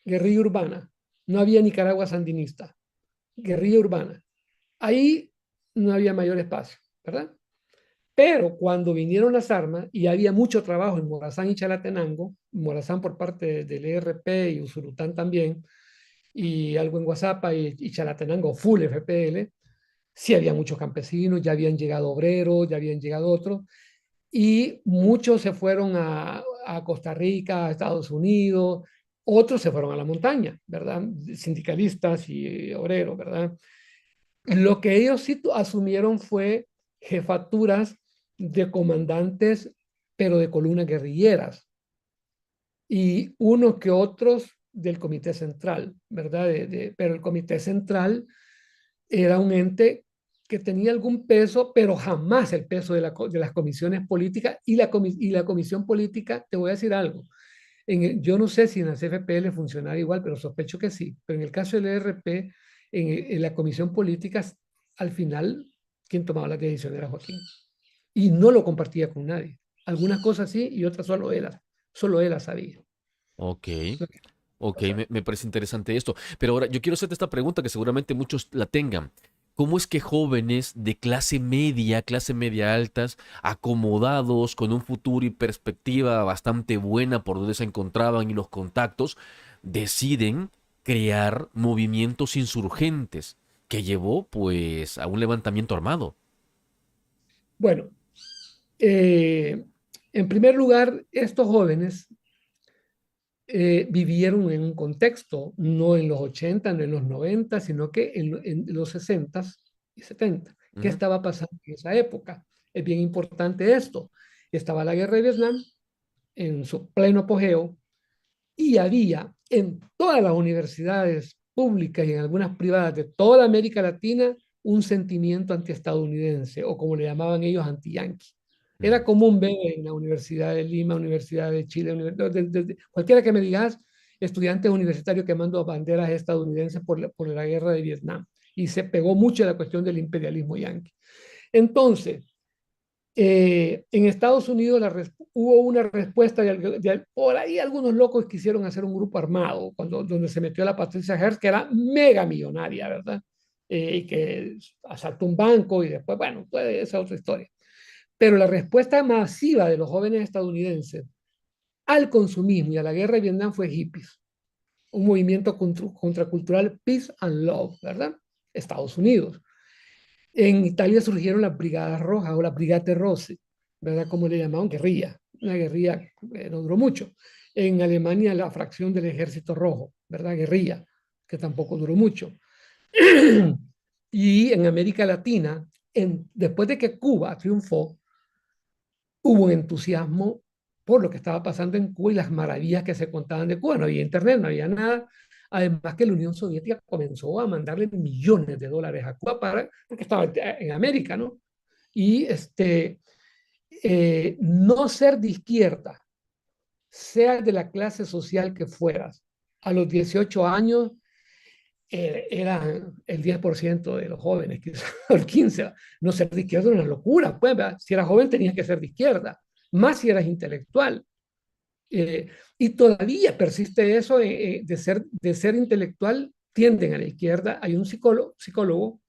guerrilla urbana. No había Nicaragua sandinista, guerrilla urbana. Ahí no había mayor espacio, ¿verdad? Pero cuando vinieron las armas y había mucho trabajo en Morazán y Chalatenango, Morazán por parte del ERP y Usurután también, y algo en Guazapa y Chalatenango full FPL, sí había muchos campesinos, ya habían llegado obreros, ya habían llegado otros, y muchos se fueron a Costa Rica, a Estados Unidos, otros se fueron a la montaña, ¿verdad? Sindicalistas y obreros, ¿verdad? Lo que ellos sí asumieron fue jefaturas de comandantes, pero de columnas guerrilleras, y unos que otros del Comité Central, ¿verdad? Pero el Comité Central era un ente que tenía algún peso, pero jamás el peso de las comisiones políticas y la comisión política, te voy a decir algo, yo no sé si en la CFPL funcionaba igual, pero sospecho que sí, pero en el caso del ERP, en la comisión política, al final, quien tomaba las decisiones era Joaquín y no lo compartía con nadie. Algunas cosas sí y otras solo él las sabía. Ok, Lo que ok, pasaba. me parece interesante esto. Pero ahora yo quiero hacerte esta pregunta que seguramente muchos la tengan. ¿Cómo es que jóvenes de clase media altas, acomodados, con un futuro y perspectiva bastante buena por donde se encontraban y los contactos, deciden crear movimientos insurgentes que llevó pues a un levantamiento armado? Bueno, eh, en primer lugar, estos jóvenes vivieron en un contexto, no en los 80 no en los 90 sino que en los 60 y 70. ¿Qué Ujú. estaba pasando en esa época? Es bien importante esto. Estaba la guerra de Vietnam en su pleno apogeo y había en todas las universidades públicas y en algunas privadas de toda América Latina un sentimiento antiestadounidense o como le llamaban ellos anti-yanqui. Era Mm. común ver en la Universidad de Lima, Universidad de Chile, cualquiera que me digas, estudiantes universitarios quemando banderas estadounidenses por la guerra de Vietnam. Y se pegó mucho la cuestión del imperialismo yanqui. Entonces, en Estados Unidos hubo una respuesta por ahí algunos locos quisieron hacer un grupo armado donde se metió la Patricia Hearst, que era mega millonaria, ¿verdad? Y que asaltó un banco y después, bueno, pues esa es otra historia. Pero la respuesta masiva de los jóvenes estadounidenses al consumismo y a la guerra de Vietnam fue hippies, un movimiento contracultural Peace and Love, ¿verdad? Estados Unidos. En Italia surgieron las Brigadas Rojas o las Brigate Rosse, ¿verdad? Como le llamaban, guerrilla. Una guerrilla no duró mucho. En Alemania la fracción del Ejército Rojo, ¿verdad? Guerrilla, que tampoco duró mucho. Y en América Latina, después de que Cuba triunfó, hubo un entusiasmo por lo que estaba pasando en Cuba y las maravillas que se contaban de Cuba. No había internet, no había nada. Además que la Unión Soviética comenzó a mandarle millones de dólares a Cuba porque estaba en América, ¿no? Y no ser de izquierda sea de la clase social que fueras. A los 18 años era el 10% de los jóvenes, quizás el 15%. No ser de izquierda era una locura. Pues, ¿verdad? Si eras joven tenías que ser de izquierda, más si eras intelectual. Eh, y todavía persiste eso de ser intelectual, tienden a la izquierda. Hay un psicólogo,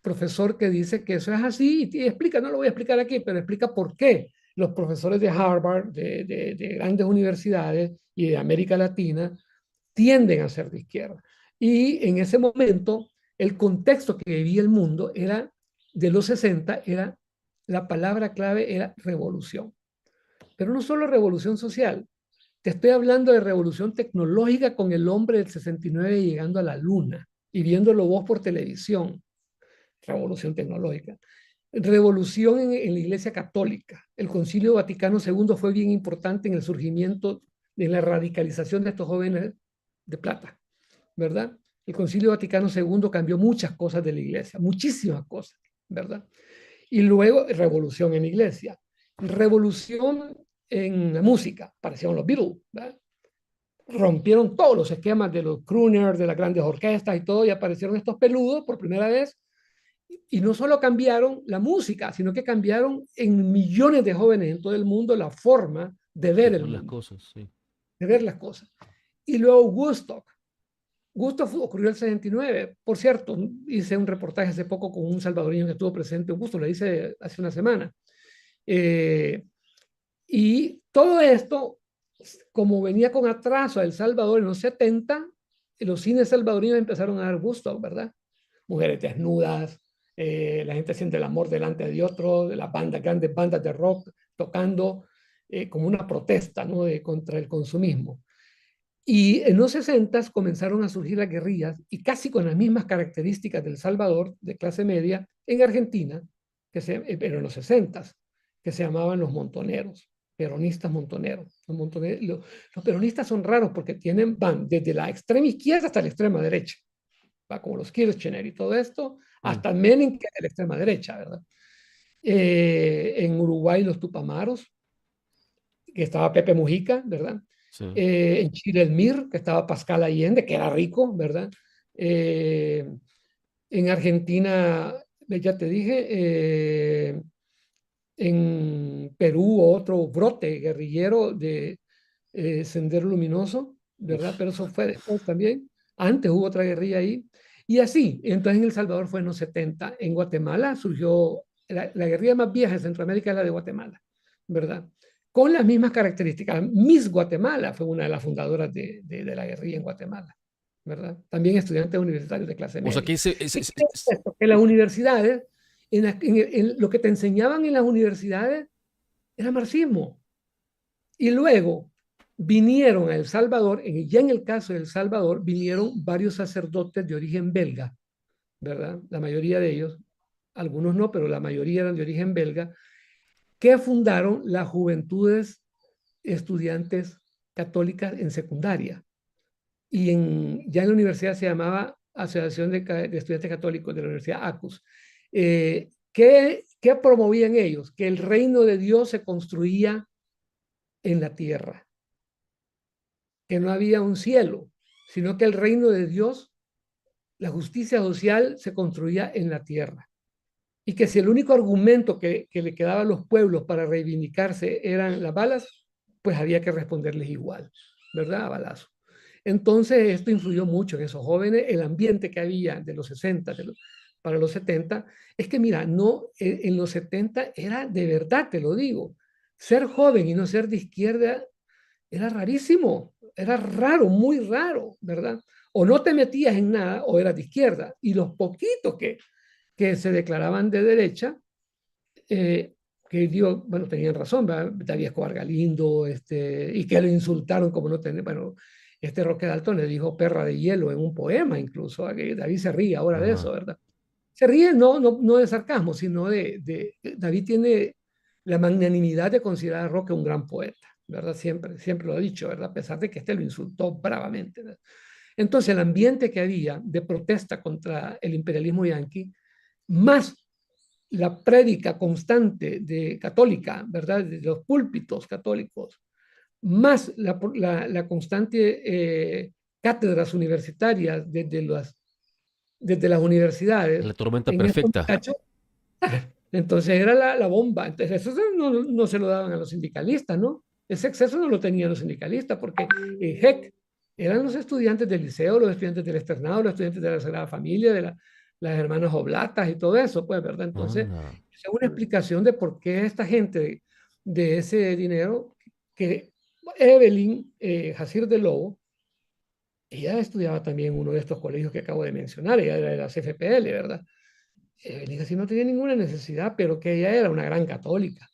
profesor, que dice que eso es así y explica, no lo voy a explicar aquí, pero explica por qué los profesores de Harvard, de grandes universidades y de América Latina tienden a ser de izquierda. Y en ese momento, el contexto que vivía el mundo era de los 60, era la palabra clave era revolución. Pero no solo revolución social, te estoy hablando de revolución tecnológica con el hombre del 69 llegando a la luna y viéndolo vos por televisión. Revolución tecnológica. Revolución en la Iglesia Católica. El Concilio Vaticano II fue bien importante en el surgimiento, en la radicalización de estos jóvenes de plata, ¿verdad? El Concilio Vaticano II cambió muchas cosas de la Iglesia, muchísimas cosas, ¿verdad? Y luego revolución en la Iglesia. Revolución en la música, aparecieron los Beatles, ¿verdad? Rompieron todos los esquemas de los crooners, de las grandes orquestas y todo, y aparecieron estos peludos por primera vez. Y no solo cambiaron la música, sino que cambiaron en millones de jóvenes en todo el mundo la forma de ver el Las mundo, cosas, sí. de ver las cosas. Y luego Woodstock. Woodstock ocurrió en el 69. Por cierto, hice un reportaje hace poco con un salvadoreño que estuvo presente en Woodstock, lo hice hace una semana. Y todo esto, como venía con atraso a El Salvador en los 70, los cines salvadoreños empezaron a dar Woodstock, ¿verdad? Mujeres desnudas, la gente siente el amor delante de otro, de las bandas, grandes bandas de rock tocando como una protesta, ¿no? Contra el consumismo. Y en los 60 comenzaron a surgir las guerrillas y casi con las mismas características del Salvador, de clase media, en Argentina, pero en los 60, que se llamaban los montoneros, peronistas montoneros. Los peronistas son raros porque van desde la extrema izquierda hasta la extrema derecha, ¿va? Como los Kirchner y todo esto, Mm, hasta Menem, que es de la extrema derecha, ¿verdad? En Uruguay los Tupamaros, que estaba Pepe Mujica, ¿verdad? sí. En Chile el MIR, que estaba Pascal Allende, que era rico, ¿verdad? Eh, en Argentina, ya te dije, en Perú otro brote guerrillero de Sendero Luminoso, ¿verdad? Uf. Pero eso fue después también. Antes hubo otra guerrilla ahí. Y así, entonces en El Salvador fue en los 70. En Guatemala surgió, la guerrilla más vieja de Centroamérica es la de Guatemala, ¿verdad? Con las mismas características. Miss Guatemala fue una de las fundadoras de la guerrilla en Guatemala, ¿verdad? También estudiantes universitarios de clase O sea media. que ¿Y qué es esto? Que las universidades, lo que te enseñaban en las universidades era marxismo. Y luego vinieron a El Salvador, ya en el caso de El Salvador, vinieron varios sacerdotes de origen belga, ¿verdad? La mayoría de ellos, algunos no, pero la mayoría eran de origen belga, que fundaron las juventudes estudiantes católicas en secundaria. Y ya en la universidad se llamaba Asociación de Estudiantes Católicos de la Universidad ACUS. ¿Qué promovían ellos? Que el reino de Dios se construía en la tierra, que no había un cielo, sino que el reino de Dios, la justicia social, se construía en la tierra. Y que si el único argumento que le quedaba a los pueblos para reivindicarse eran las balas, pues había que responderles igual, ¿verdad? A balazo. Entonces, esto influyó mucho en esos jóvenes, el ambiente que había de los 60 para los 70, es que mira, no, en los 70 era de verdad, te lo digo, ser joven y no ser de izquierda era rarísimo, era raro, muy raro, ¿verdad? O no te metías en nada o eras de izquierda. Y los poquitos que se declaraban de derecha, que digo, bueno, tenían razón, ¿verdad? David Escobar Galindo, y que lo insultaron como no tener, bueno, Roque Dalton le dijo perra de hielo en un poema incluso, a que David se ríe ahora de eso, Ajá. ¿verdad? Se ríe no de sarcasmo, sino David tiene la magnanimidad de considerar a Roque un gran poeta, ¿verdad? Siempre lo ha dicho, ¿verdad? A pesar de que lo insultó bravamente, ¿verdad? Entonces, el ambiente que había de protesta contra el imperialismo yanqui, más la prédica constante de católica, ¿verdad? De los púlpitos católicos, más la constante cátedras universitarias desde las universidades La tormenta en estos perfecta. muchachos, entonces era la bomba. Entonces eso no se lo daban a los sindicalistas, ¿no? Ese acceso no lo tenían los sindicalistas porque, heck, eran los estudiantes del liceo, los estudiantes del externado, los estudiantes de la Sagrada Familia, las hermanas oblatas y todo eso, pues, ¿verdad? Entonces, Anda. esa es una explicación de por qué esta gente de ese dinero, que Evelyn Jacir de Lobo, ella estudiaba también en uno de estos colegios que acabo de mencionar, ella era de la CFPL, ¿verdad? Evelyn Jacir no tenía ninguna necesidad, pero que ella era una gran católica,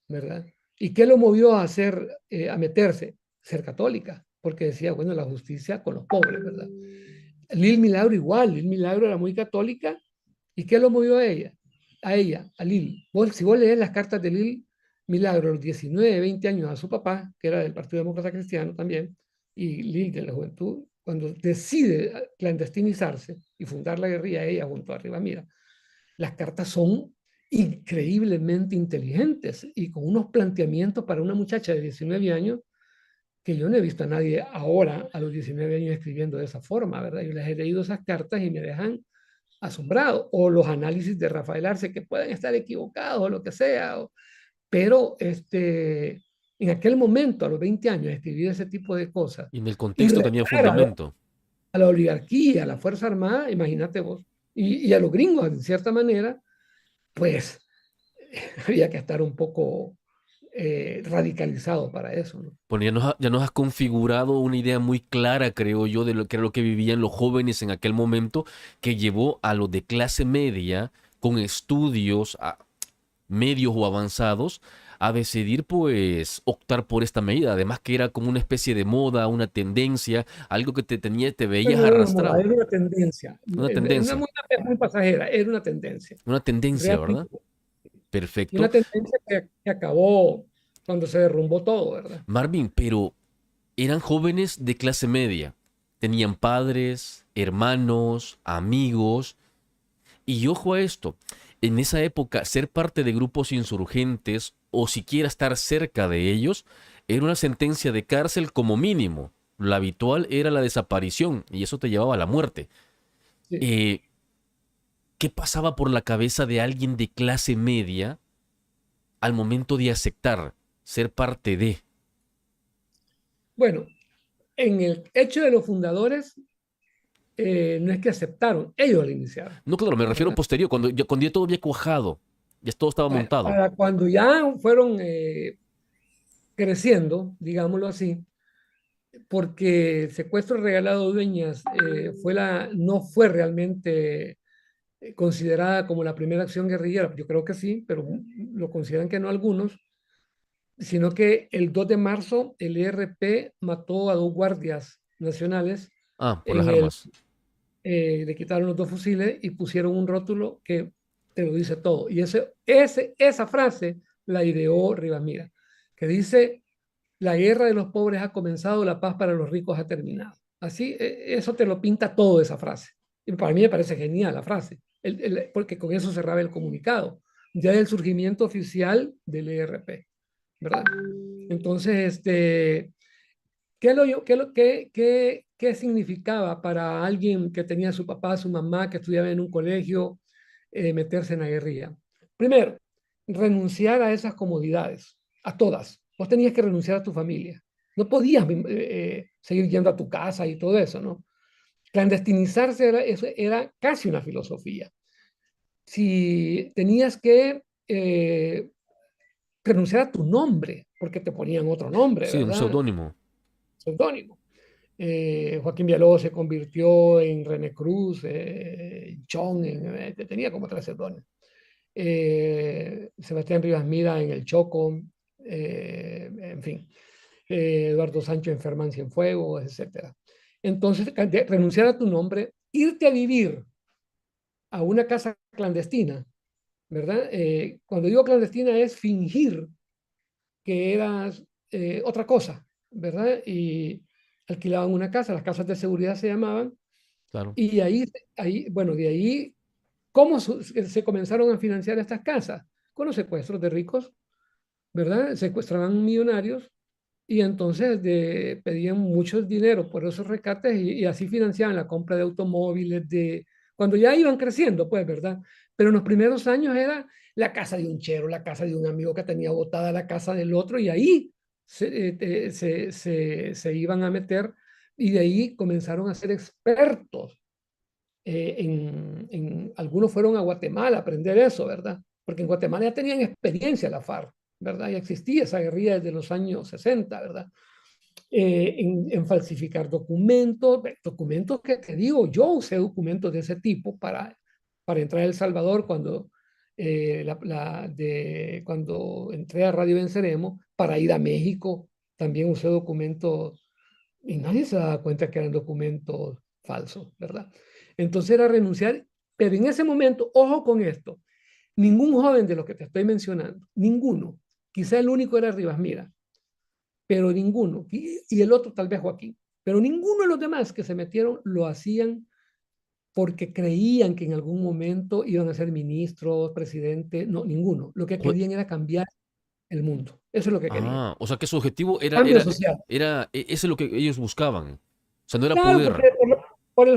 ¿verdad? ¿Y qué lo movió a hacer, a meterse? Ser católica, porque decía, bueno, la justicia con los pobres, ¿verdad? Lil Milagro igual, Lil Milagro era muy católica. ¿Y qué lo movió a ella? A Lil. Si vos lees las cartas de Lil Milagro, a los 19, 20 años, a su papá, que era del Partido Demócrata Cristiano también, y Lil de la Juventud, cuando decide clandestinizarse y fundar la guerrilla ella junto a Rivamira, las cartas son increíblemente inteligentes y con unos planteamientos para una muchacha de 19 años que yo no he visto a nadie ahora, a los 19 años, escribiendo de esa forma, ¿verdad? Yo les he leído esas cartas y me dejan asombrado, o los análisis de Rafael Arce que pueden estar equivocados o lo que sea, pero en aquel momento, a los 20 años, escribir ese tipo de cosas Y en el y contexto tenía retar fundamento. a la oligarquía, a la Fuerza Armada, imagínate vos, y a los gringos, en cierta manera, pues había que estar un poco radicalizado para eso, ¿no? Bueno, ya nos has configurado una idea muy clara, creo yo, de lo que era lo que vivían los jóvenes en aquel momento, que llevó a los de clase media, con estudios medios o avanzados, a decidir, pues, optar por esta medida. Además que era como una especie de moda, una tendencia, algo que te tenía, te veías Bueno, era una moda, arrastrado. era una tendencia, Una una tendencia. moda muy pasajera, era Una tendencia, ¿verdad? realmente, y Perfecto. una tendencia que acabó cuando se derrumbó todo, ¿verdad? Marvin, pero eran jóvenes de clase media. Tenían padres, hermanos, amigos. Y ojo a esto, en esa época ser parte de grupos insurgentes o siquiera estar cerca de ellos era una sentencia de cárcel como mínimo. Lo habitual era la desaparición y eso te llevaba a la muerte. Sí. Eh, ¿Qué pasaba por la cabeza de alguien de clase media al momento de aceptar ser parte de? Bueno, en el hecho de los fundadores, no es que aceptaron, ellos lo iniciaron, No, claro, me refiero ¿verdad? posterior, cuando ya todo había cuajado, ya todo estaba montado. Para cuando ya fueron creciendo, digámoslo así, porque Secuestro Regalado Dueñas no fue realmente considerada como la primera acción guerrillera, yo creo que sí, pero lo consideran que no algunos, sino que el 2 de marzo el ERP mató a dos guardias nacionales, Ah, por las en el, armas. le quitaron los dos fusiles y pusieron un rótulo que te lo dice todo. Y esa frase la ideó Rivamira, que dice, la guerra de los pobres ha comenzado, la paz para los ricos ha terminado. Así, eso te lo pinta todo esa frase. Y para mí me parece genial la frase, porque con eso cerraba el comunicado, ya del surgimiento oficial del ERP, ¿verdad? Entonces, ¿qué significaba para alguien que tenía a su papá, su mamá, que estudiaba en un colegio, meterse en la guerrilla? Primero, renunciar a esas comodidades, a todas. Vos tenías que renunciar a tu familia. No podías seguir yendo a tu casa y todo eso, ¿no? Clandestinizarse era casi una filosofía. Si tenías que renunciar a tu nombre, porque te ponían otro nombre, Sí, un ¿verdad? seudónimo. Seudónimo. Joaquín Villalobos se convirtió en René Cruz, Chong, tenía como tres seudónimos. Sebastián Rivas Mira en El Choco, en fin, Eduardo Sancho en Ferman Cienfuegos, etcétera. Entonces, renunciar a tu nombre, irte a vivir a una casa clandestina, ¿verdad? Cuando digo clandestina es fingir que eras otra cosa, ¿verdad? Y alquilaban una casa, las casas de seguridad se llamaban, Claro. y bueno, de ahí, ¿cómo se comenzaron a financiar estas casas? Con los secuestros de ricos, ¿verdad? Secuestraban millonarios y entonces pedían mucho dinero por esos rescates y así financiaban la compra de automóviles, cuando ya iban creciendo, pues, ¿verdad? Pero en los primeros años era la casa de un chero, la casa de un amigo que tenía botada la casa del otro y ahí se iban a meter y de ahí comenzaron a ser expertos. Algunos fueron a Guatemala a aprender eso, ¿verdad? Porque en Guatemala ya tenían experiencia la FARC, ¿verdad? Ya existía esa guerrilla desde los años 60, ¿verdad? En falsificar documentos, documentos que te digo, yo usé documentos de ese tipo para entrar a El Salvador cuando entré a Radio Venceremos, para ir a México, también usé documentos y nadie se daba cuenta que eran documentos falsos, ¿verdad? Entonces era renunciar, pero en ese momento, ojo con esto, ningún joven de los que te estoy mencionando, ninguno, quizá el único era Rivas Mira, pero ninguno, y el otro tal vez Joaquín, pero ninguno de los demás que se metieron lo hacían porque creían que en algún momento iban a ser ministros, presidente, no, ninguno. Lo que Jue- querían era cambiar el mundo. Eso es lo que querían. O sea que su objetivo Cambio social. ese es lo que ellos buscaban. O sea, no era Claro, poder. porque por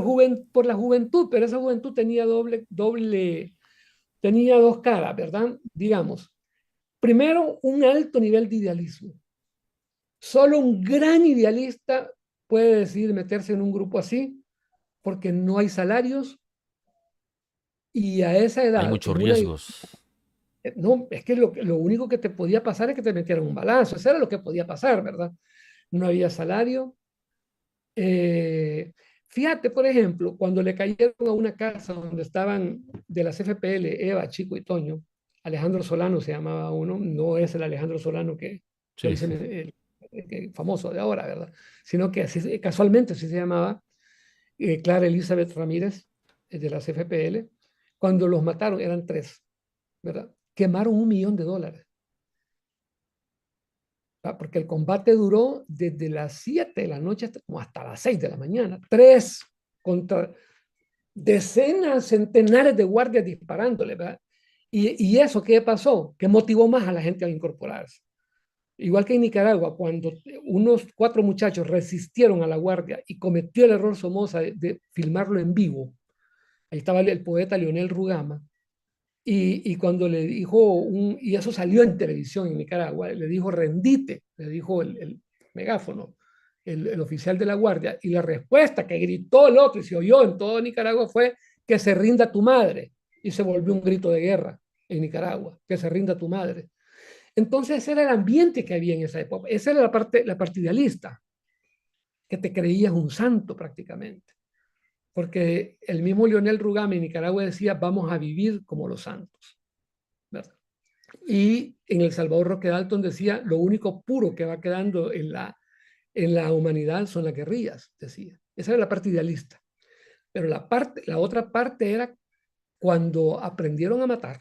la juventud, pero esa juventud tenía tenía dos caras, ¿verdad? Digamos, primero, un alto nivel de idealismo. Solo un gran idealista puede decidir meterse en un grupo así, porque no hay salarios y a esa Hay edad, muchos riesgos. no, es que lo único que te podía pasar es que te metieran un balazo, eso era lo que podía pasar, ¿verdad? No había salario. Eh, Fíjate, por ejemplo, cuando le cayeron a una casa donde estaban de las FPL, Eva, Chico y Toño, Alejandro Solano se llamaba uno, no es el Alejandro Solano que Sí. dicen el famoso de ahora, ¿verdad? Sino que así, casualmente así se llamaba Clara Elizabeth Ramírez, de las FPL. Cuando los mataron, eran tres, ¿verdad? Quemaron $1 millón. Porque el combate duró desde las 7 de la noche como hasta las 6 de la mañana. Tres contra decenas, centenares de guardias disparándole, ¿verdad? Y eso, ¿qué pasó? Que motivó más a la gente a incorporarse. Igual que en Nicaragua, cuando unos 4 muchachos resistieron a la guardia y cometió el error Somoza de filmarlo en vivo, ahí estaba el poeta Leonel Rugama, y cuando le dijo, y eso salió en televisión en Nicaragua, le dijo rendite, le dijo el megáfono, el oficial de la guardia, y la respuesta que gritó el otro y se oyó en todo Nicaragua fue que se rinda tu madre, y se volvió un grito de guerra en Nicaragua, que se rinda tu madre. Entonces ese era el ambiente que había en esa época, esa era la parte idealista, que te creías un santo prácticamente, porque el mismo Leonel Rugame en Nicaragua decía, vamos a vivir como los santos, ¿verdad? Y en El Salvador Roque Dalton decía, lo único puro que va quedando en la humanidad son las guerrillas, decía. Esa era la parte idealista. Pero la otra parte era cuando aprendieron a matar,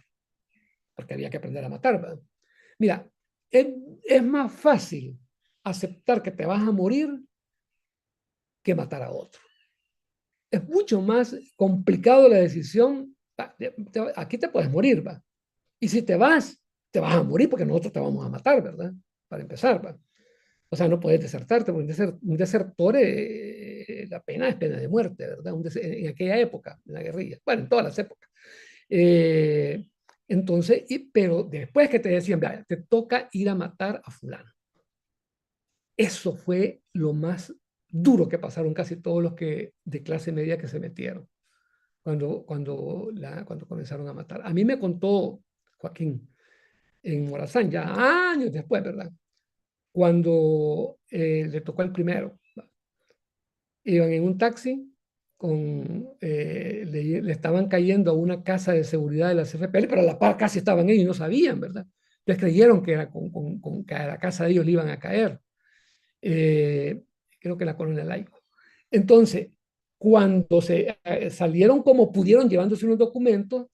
porque había que aprender a matar, ¿verdad? Mira, es, es más fácil aceptar que te vas a morir que matar a otro. Es mucho más complicado la decisión. Aquí te puedes morir, ¿va? Y si te vas a morir porque nosotros te vamos a matar, ¿verdad? Para empezar, ¿va? O sea, no puedes desertarte, porque un desertor, la pena es pena de muerte, ¿verdad? En aquella época, en la guerrilla, bueno, en todas las épocas. Eh, entonces, pero después que te decían, vaya, te toca ir a matar a fulano. Eso fue lo más duro que pasaron casi todos los que de clase media que se metieron cuando comenzaron a matar. A mí me contó Joaquín en Morazán, ya años después, ¿verdad? Cuando le tocó el primero. Iban en un taxi, le estaban cayendo a una casa de seguridad de la CFPL, pero a la par casi estaban ellos y no sabían, ¿verdad? Entonces creyeron que, era que a la casa de ellos le iban a caer. Eh, Creo que la colonia Laico. Entonces, cuando salieron como pudieron llevándose unos documentos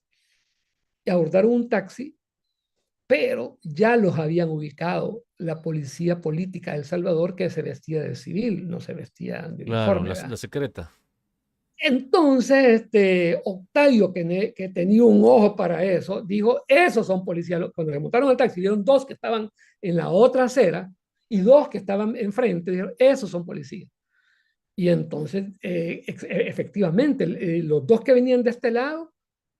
y abordaron un taxi, pero ya los habían ubicado la policía política de El Salvador que se vestía de civil, no se vestía de Claro, uniforme, la ¿verdad? secreta. Entonces, Octavio, que tenía un ojo para eso, dijo, esos son policías. Cuando le montaron al taxi, vieron dos que estaban en la otra acera y dos que estaban enfrente dijeron, esos son policías. Y entonces, efectivamente, los dos que venían de este lado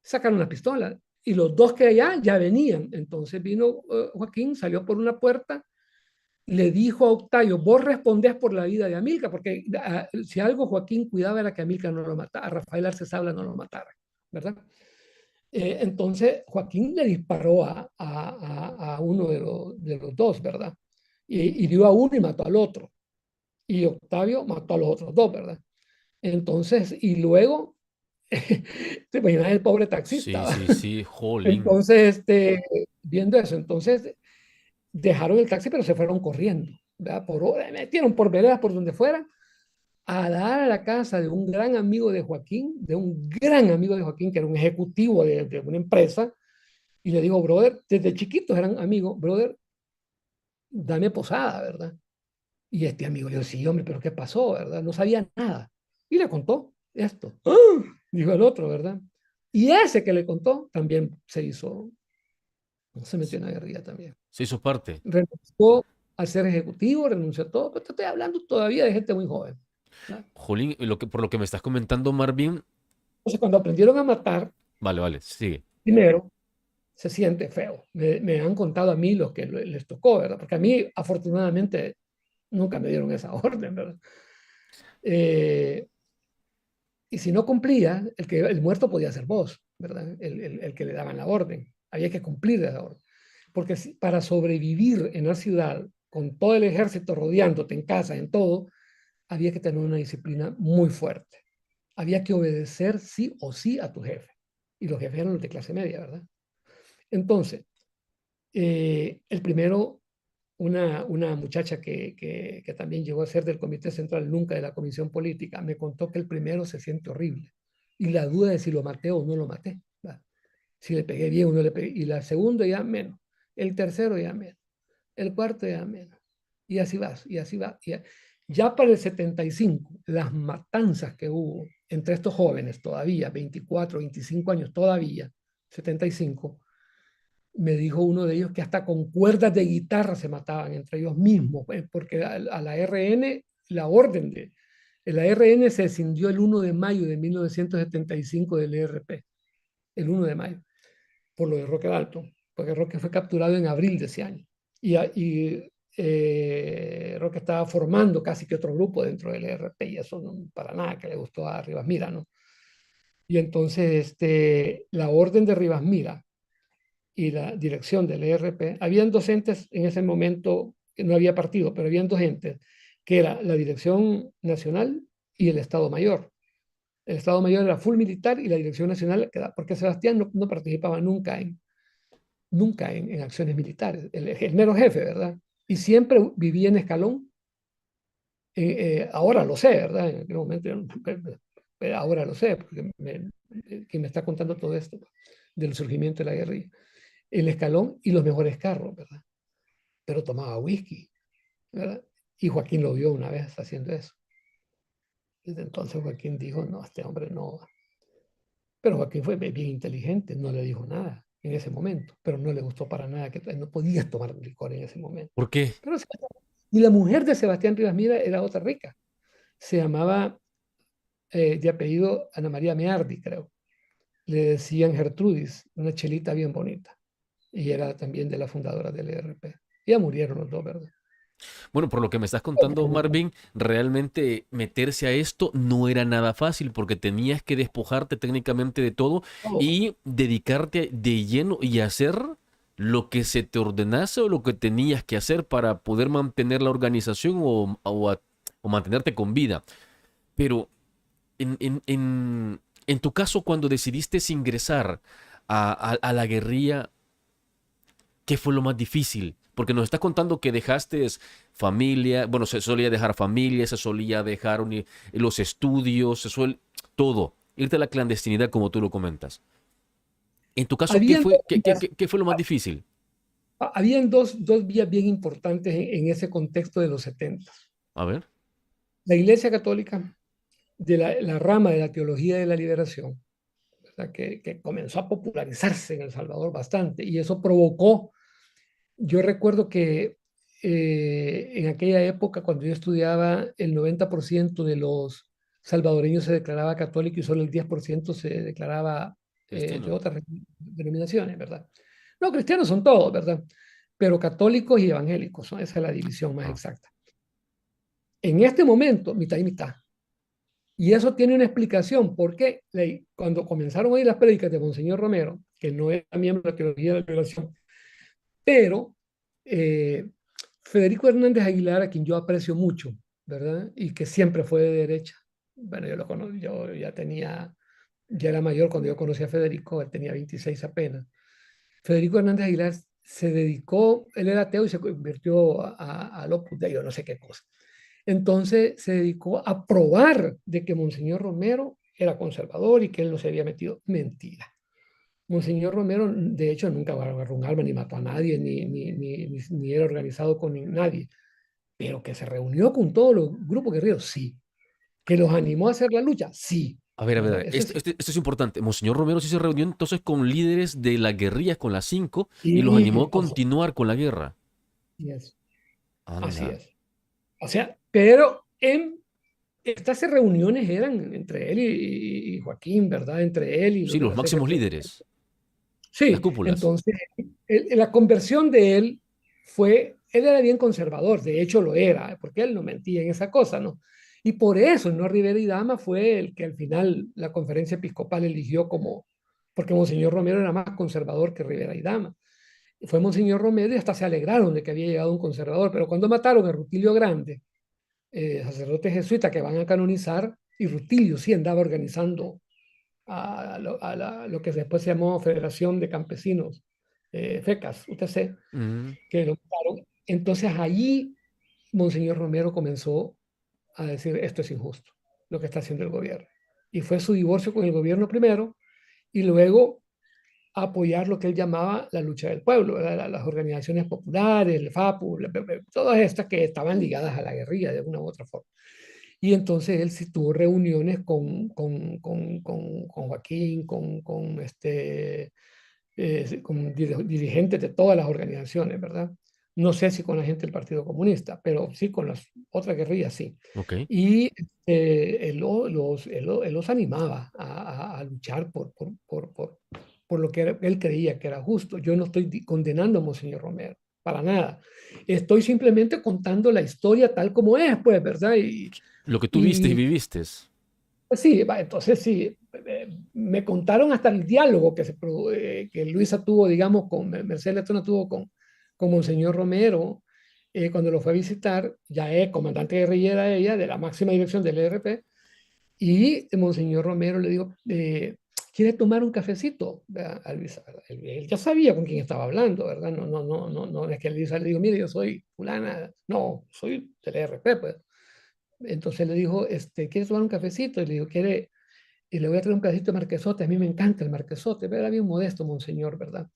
sacaron la pistola y los dos que allá ya venían. Entonces vino Joaquín, salió por una puerta, le dijo a Octavio, vos respondés por la vida de Amílcar, porque si algo Joaquín cuidaba era que Amílcar no lo matara, a Rafael Arce Sabla no lo matara, ¿verdad? Entonces Joaquín le disparó a uno de los dos, ¿verdad? Y dio a uno y mató al otro. Y Octavio mató a los otros dos, ¿verdad? Entonces, y luego, te imaginas el pobre taxista, Sí, ¿va? sí, sí, jolín. Entonces, viendo eso, entonces dejaron el taxi, pero se fueron corriendo, ¿verdad? Metieron por veredas, por donde fuera, a dar a la casa de un gran amigo de Joaquín, de un gran amigo de Joaquín, que era un ejecutivo de una empresa, y le digo, brother, desde chiquitos eran amigos, brother, dame posada, ¿verdad? Y este amigo le dijo, sí, hombre, pero ¿qué pasó, verdad? No sabía nada. Y le contó esto. ¡Ah! Dijo el otro, ¿verdad? Y ese que le contó también se metió en la guerrilla también. Se hizo parte. Renunció a ser ejecutivo, renunció a todo, pero te estoy hablando todavía de gente muy joven, ¿verdad? Jolín, por lo que me estás comentando, Marvin. Entonces, cuando aprendieron a matar, Vale, vale, sigue. primero, se siente feo. Me han contado a mí los que les tocó, ¿verdad? Porque a mí, afortunadamente, nunca me dieron esa orden, ¿verdad? Eh, Y si no cumplía, el muerto podía ser vos, ¿verdad? El que le daban la orden. Había que cumplir esa orden. Porque para sobrevivir en la ciudad, con todo el ejército rodeándote en casa, en todo, había que tener una disciplina muy fuerte. Había que obedecer sí o sí a tu jefe. Y los jefes eran los de clase media, ¿verdad? Entonces, el primero, una muchacha que también llegó a ser del Comité Central, nunca de la Comisión Política, me contó que el primero se siente horrible y la duda de si lo maté o no lo maté, ¿va? Si le pegué bien o no le pegué. Y la segunda ya menos, el tercero ya menos, el cuarto ya menos. Y así vas, y así va. Ya para el 75, las matanzas que hubo entre estos jóvenes todavía, 24, 25 años todavía, 75, me dijo uno de ellos que hasta con cuerdas de guitarra se mataban entre ellos mismos, porque a la RN, la orden de la RN se escindió el 1 de mayo de 1975 del ERP, el 1 de mayo, por lo de Roque Dalton, porque Roque fue capturado en abril de ese año. Roque estaba formando casi que otro grupo dentro del ERP y eso no, para nada que le gustó a Rivas Mira, ¿no? Y entonces la orden de Rivas Mira y la dirección del ERP, habían docentes en ese momento, que no había partido, pero habían docentes, que era la dirección nacional y el Estado Mayor. El Estado Mayor era full militar y la dirección nacional, porque Sebastián no participaba nunca en acciones militares, el mero jefe, ¿verdad? Y siempre vivía en escalón. Ahora lo sé, ¿verdad? En aquel momento, pero ahora lo sé, porque quien me está contando todo esto del surgimiento de la guerrilla. El escalón y los mejores carros, ¿verdad? Pero tomaba whisky, ¿verdad? Y Joaquín lo vio una vez haciendo eso. Desde entonces Joaquín dijo, no, este hombre no. Pero Joaquín fue bien inteligente, no le dijo nada en ese momento, pero no le gustó para nada que no podías tomar licor en ese momento. ¿Por qué? Pero, y la mujer de Sebastián Rivas Mira era otra rica. Se llamaba de apellido Ana María Meardi, creo. Le decían Gertrudis, una chelita bien bonita. Y era también de la fundadora del ERP. Ya murieron los dos, ¿verdad? Bueno, por lo que me estás contando, Marvin, realmente meterse a esto no era nada fácil porque tenías que despojarte técnicamente de todo Oh, y dedicarte de lleno y hacer lo que se te ordenase o lo que tenías que hacer para poder mantener la organización o mantenerte con vida. Pero en tu caso, cuando decidiste ingresar a la guerrilla, ¿qué fue lo más difícil? Porque nos estás contando que dejaste familia, bueno, se solía dejar familia, se solía dejar los estudios, todo, irte a la clandestinidad como tú lo comentas. En tu caso, ¿qué habían fue, dos qué, qué- vías, qué- qué fue lo más difícil? habían dos vías bien importantes en ese contexto de los 70. A ver. La Iglesia Católica, de la rama de la teología de la liberación, ¿verdad? Que comenzó a popularizarse en El Salvador bastante, y eso provocó, yo recuerdo que en aquella época, cuando yo estudiaba, el 90% de los salvadoreños se declaraba católico y solo el 10% se declaraba de Cristiano. otras denominaciones, ¿verdad? No, cristianos son todos, ¿verdad? Pero católicos y evangélicos, esa es la división más Ah, exacta. En este momento, mitad y mitad. Y eso tiene una explicación, porque cuando comenzaron a oír las prédicas de Monseñor Romero, que no era miembro de la teología de la liberación, pero eh, Federico Hernández Aguilar, a quien yo aprecio mucho, ¿verdad? Y que siempre fue de derecha. Bueno, yo lo conocí, yo ya era mayor cuando yo conocí a Federico, él tenía 26 apenas. Federico Hernández Aguilar se dedicó, él era ateo y se convirtió al Opus Dei, yo no sé qué cosa. Entonces se dedicó a probar de que Monseñor Romero era conservador y que él no se había metido. Mentira. Monseñor Romero, de hecho, nunca agarró un arma, ni mató a nadie, ni era organizado con nadie, pero que se reunió con todos los grupos guerrilleros, sí. Que los animó a hacer la lucha, sí. a ver, ¿Verdad? Eso esto, sí. esto es importante. Monseñor Romero sí se reunió entonces con líderes de las guerrillas, con las cinco, y los animó Y, a continuar con la guerra. así es, así Anda. es. O sea, pero estas reuniones eran entre él y Joaquín, ¿verdad? Entre él y Sí, los de los la máximos CGT. líderes, las Sí, cúpulas. entonces la conversión de él él era bien conservador, de hecho lo era, porque él no mentía en esa cosa, ¿no? Y por eso, ¿no? Rivera y Dama fue el que al final la conferencia episcopal eligió porque Monseñor Romero era más conservador que Rivera y Dama. Fue Monseñor Romero y hasta se alegraron de que había llegado un conservador, pero cuando mataron a Rutilio Grande, sacerdote jesuita que van a canonizar, y Rutilio sí andaba organizando lo que después se llamó Federación de Campesinos, FECAS, UTC, Mm, que lo mataron. Entonces allí Monseñor Romero comenzó a decir, esto es injusto, lo que está haciendo el gobierno. Y fue su divorcio con el gobierno primero, y luego apoyar lo que él llamaba la lucha del pueblo, las organizaciones populares, el FAPU, todas estas que estaban ligadas a la guerrilla de una u otra forma. Y entonces él sí tuvo reuniones con Joaquín, con dirigentes de todas las organizaciones, ¿verdad? No sé si con la gente del Partido Comunista, pero sí con las otras guerrillas, sí. ok. Y él los animaba a luchar por lo que él creía que era justo. Yo no estoy condenando a Monseñor Romero, para nada. Estoy simplemente contando la historia tal como es, pues, ¿verdad? Lo que tú viste y Y viviste. pues sí, entonces sí, me contaron hasta el diálogo que Luisa tuvo, digamos, Mercedes Letona tuvo con Monseñor Romero cuando lo fue a visitar, ya es comandante guerrillera ella, de la máxima dirección del ERP, y Monseñor Romero le dijo, ¿quiere tomar un cafecito? A Luisa, ¿verdad? Él ya sabía con quién estaba hablando, ¿verdad? No es que Luisa le dijo, mire, yo soy fulana, no, soy del ERP, pues. Entonces le dijo, ¿quieres tomar un cafecito? Y le dijo, ¿quiere? Y le voy a traer un pedacito de marquesote. A mí me encanta el marquesote, pero era bien modesto, monseñor, ¿verdad?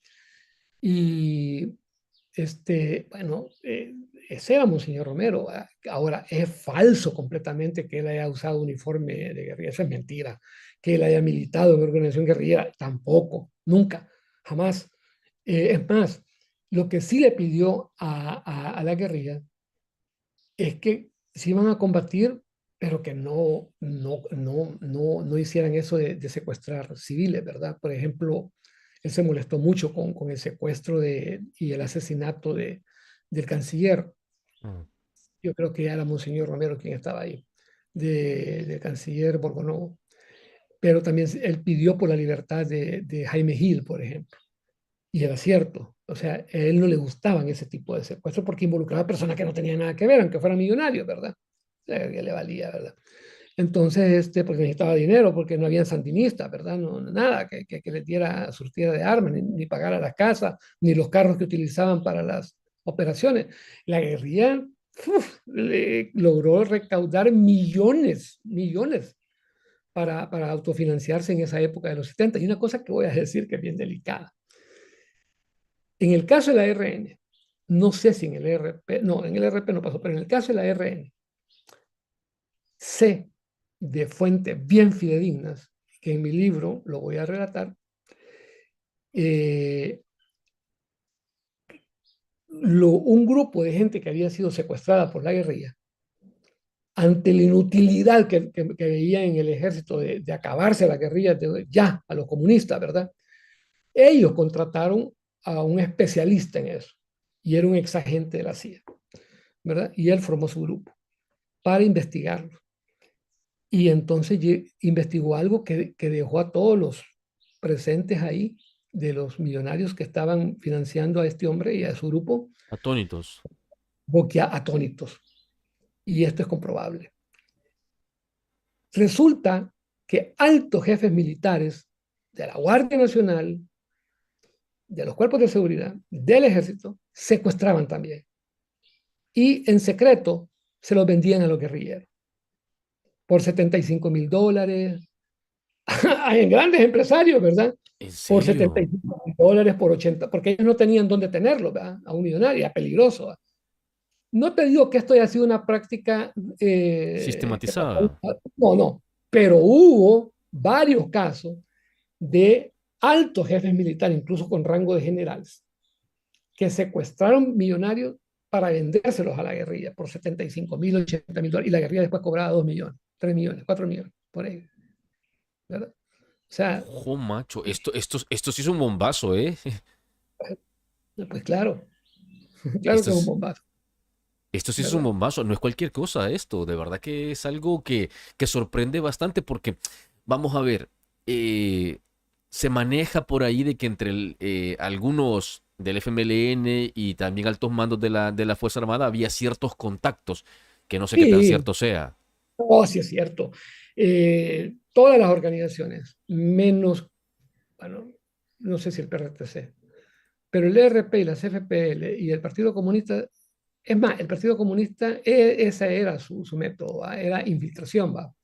Y, bueno, ese era Monseñor Romero. Ahora, es falso completamente que él haya usado uniforme de guerrilla. Eso es mentira. Que él haya militado en organización guerrillera, tampoco, nunca, jamás. Es más, lo que sí le pidió a la guerrilla es que se iban a combatir, pero que no hicieran eso de secuestrar civiles, ¿verdad? Por ejemplo, él se molestó mucho con el secuestro y el asesinato del canciller. Mm, Yo creo que era Monseñor Romero quien estaba ahí, del canciller Borgonovo. Pero también él pidió por la libertad de Jaime Gil, por ejemplo. Y era cierto. O sea, a él no le gustaban ese tipo de secuestros porque involucraba a personas que no tenían nada que ver, aunque fueran millonarios, ¿verdad? Que le valía, ¿verdad? Entonces, porque necesitaba dinero, porque no habían sandinistas, ¿verdad? Nada que les diera surtida de armas, ni pagara las casas, ni los carros que utilizaban para las operaciones. La guerrilla logró recaudar millones, millones para autofinanciarse en esa época de los 70. Y una cosa que voy a decir que es bien delicada. En el caso de la RN, no sé si en el RP, no, en el RP no pasó, pero en el caso de la RN, sé de fuentes bien fidedignas, que en mi libro lo voy a relatar, eh, un grupo de gente que había sido secuestrada por la guerrilla, ante la inutilidad que veía en el ejército de acabarse la guerrilla ya a los comunistas, ¿verdad? Ellos contrataron a un especialista en eso y era un exagente de la CIA, ¿verdad? Y él formó su grupo para investigarlo. Y entonces investigó algo que dejó a todos los presentes ahí, de los millonarios que estaban financiando a este hombre y a su grupo, Atónitos. atónitos. Y esto es comprobable. Resulta que altos jefes militares de la Guardia Nacional, de los cuerpos de seguridad, del ejército, secuestraban también. Y en secreto se los vendían a los guerrilleros por $75,000. Hay grandes empresarios, ¿verdad? ¿En Por serio? $75,000, por 80, porque ellos no tenían dónde tenerlo, ¿verdad? A un millonario, era peligroso. ¿Verdad? No te digo que esto haya sido una práctica que pasó. Sistematizada. No, no, pero hubo varios casos de altos jefes militares, incluso con rango de generales, que secuestraron millonarios para vendérselos a la guerrilla por $75,000, $80,000, y la guerrilla después cobraba 2 millones, 3 millones, 4 millones, por ahí, ¿verdad? O sea, Ojo, macho. Esto sí es un bombazo, ¿eh? pues claro, claro Esto que es un es, bombazo, esto sí es un ¿verdad? bombazo. No es cualquier cosa esto. De verdad que es algo que sorprende bastante porque, vamos a ver, eh, se maneja por ahí de que entre algunos del FMLN y también altos mandos de la Fuerza Armada había ciertos contactos, que no sé qué tan Sí, cierto sea. oh, sí es cierto. Todas las organizaciones, menos, bueno, no sé si el PRTC, pero el ERP y la CFPL y el Partido Comunista, es más, el Partido Comunista, ese era su método, ¿va? Era infiltración, ¿va?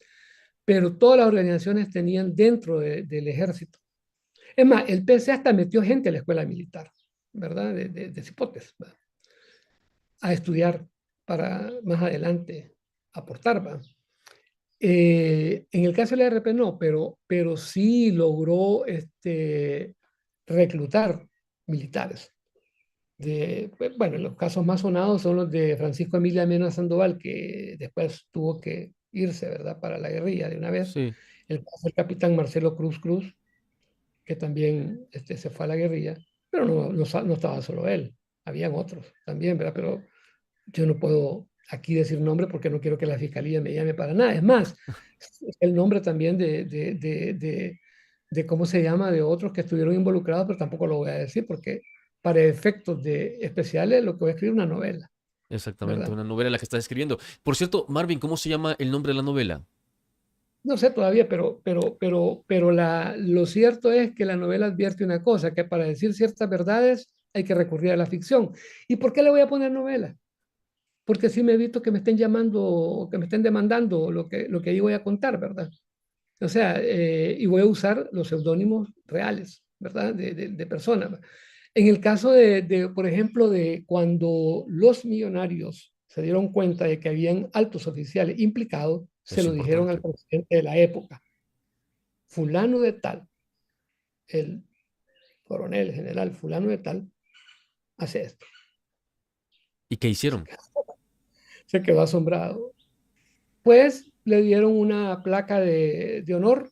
Pero todas las organizaciones tenían dentro del ejército. Es más, el PC hasta metió gente a la escuela militar, ¿verdad? De cipotes, ¿va? A estudiar para más adelante aportar, ¿va? En el caso de la RP no, pero sí logró reclutar militares. Bueno, los casos más sonados son los de Francisco Emilia Mena Sandoval, que después tuvo que irse, ¿verdad?, para la guerrilla de una vez. Sí. El caso del capitán Marcelo Cruz Cruz, que también se fue a la guerrilla, pero no estaba solo él, habían otros también, ¿verdad? Pero yo no puedo aquí decir nombre porque no quiero que la fiscalía me llame para nada. Es más, el nombre también de cómo se llama, de otros que estuvieron involucrados, pero tampoco lo voy a decir porque para efectos de especiales lo que voy a escribir es una novela, Exactamente, ¿verdad? una novela la que estás escribiendo. Por cierto, Marvin, ¿cómo se llama el nombre de la novela? No sé todavía, pero lo cierto es que la novela advierte una cosa, que para decir ciertas verdades hay que recurrir a la ficción. ¿Y por qué le voy a poner novela? Porque sí me evito que me estén llamando, que me estén demandando lo que ahí voy a contar, ¿verdad? O sea, y voy a usar los seudónimos reales, ¿verdad? De personas. En el caso por ejemplo, de cuando los millonarios se dieron cuenta de que habían altos oficiales implicados, se Es lo dijeron al importante. presidente de la época, fulano de tal, el coronel, el general fulano de tal, hace esto. ¿Y qué Se hicieron? quedó, se quedó asombrado. Pues le dieron una placa de honor,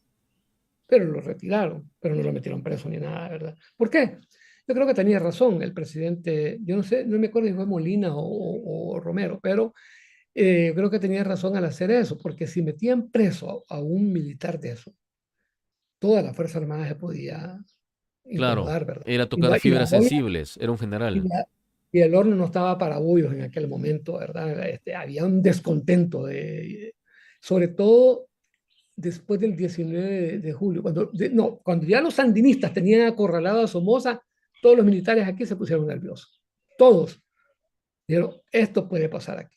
pero lo retiraron, pero no lo metieron preso ni nada, ¿verdad? ¿Por qué? Yo creo que tenía razón el presidente, yo no sé, no me acuerdo si fue Molina o Romero, pero creo que tenía razón al hacer eso, porque si metían preso a un militar de eso, toda la Fuerza Armada se podía Claro, incomodar, ¿verdad? era Y, tocar y la fibras olla sensibles, era un y, general. y el horno no estaba para bollos en aquel momento, ¿verdad? Había un descontento sobre todo después del 19 de julio, no, cuando ya los sandinistas tenían acorralado a Somoza, todos los militares aquí se pusieron nerviosos. Todos. Dijeron, esto puede pasar aquí.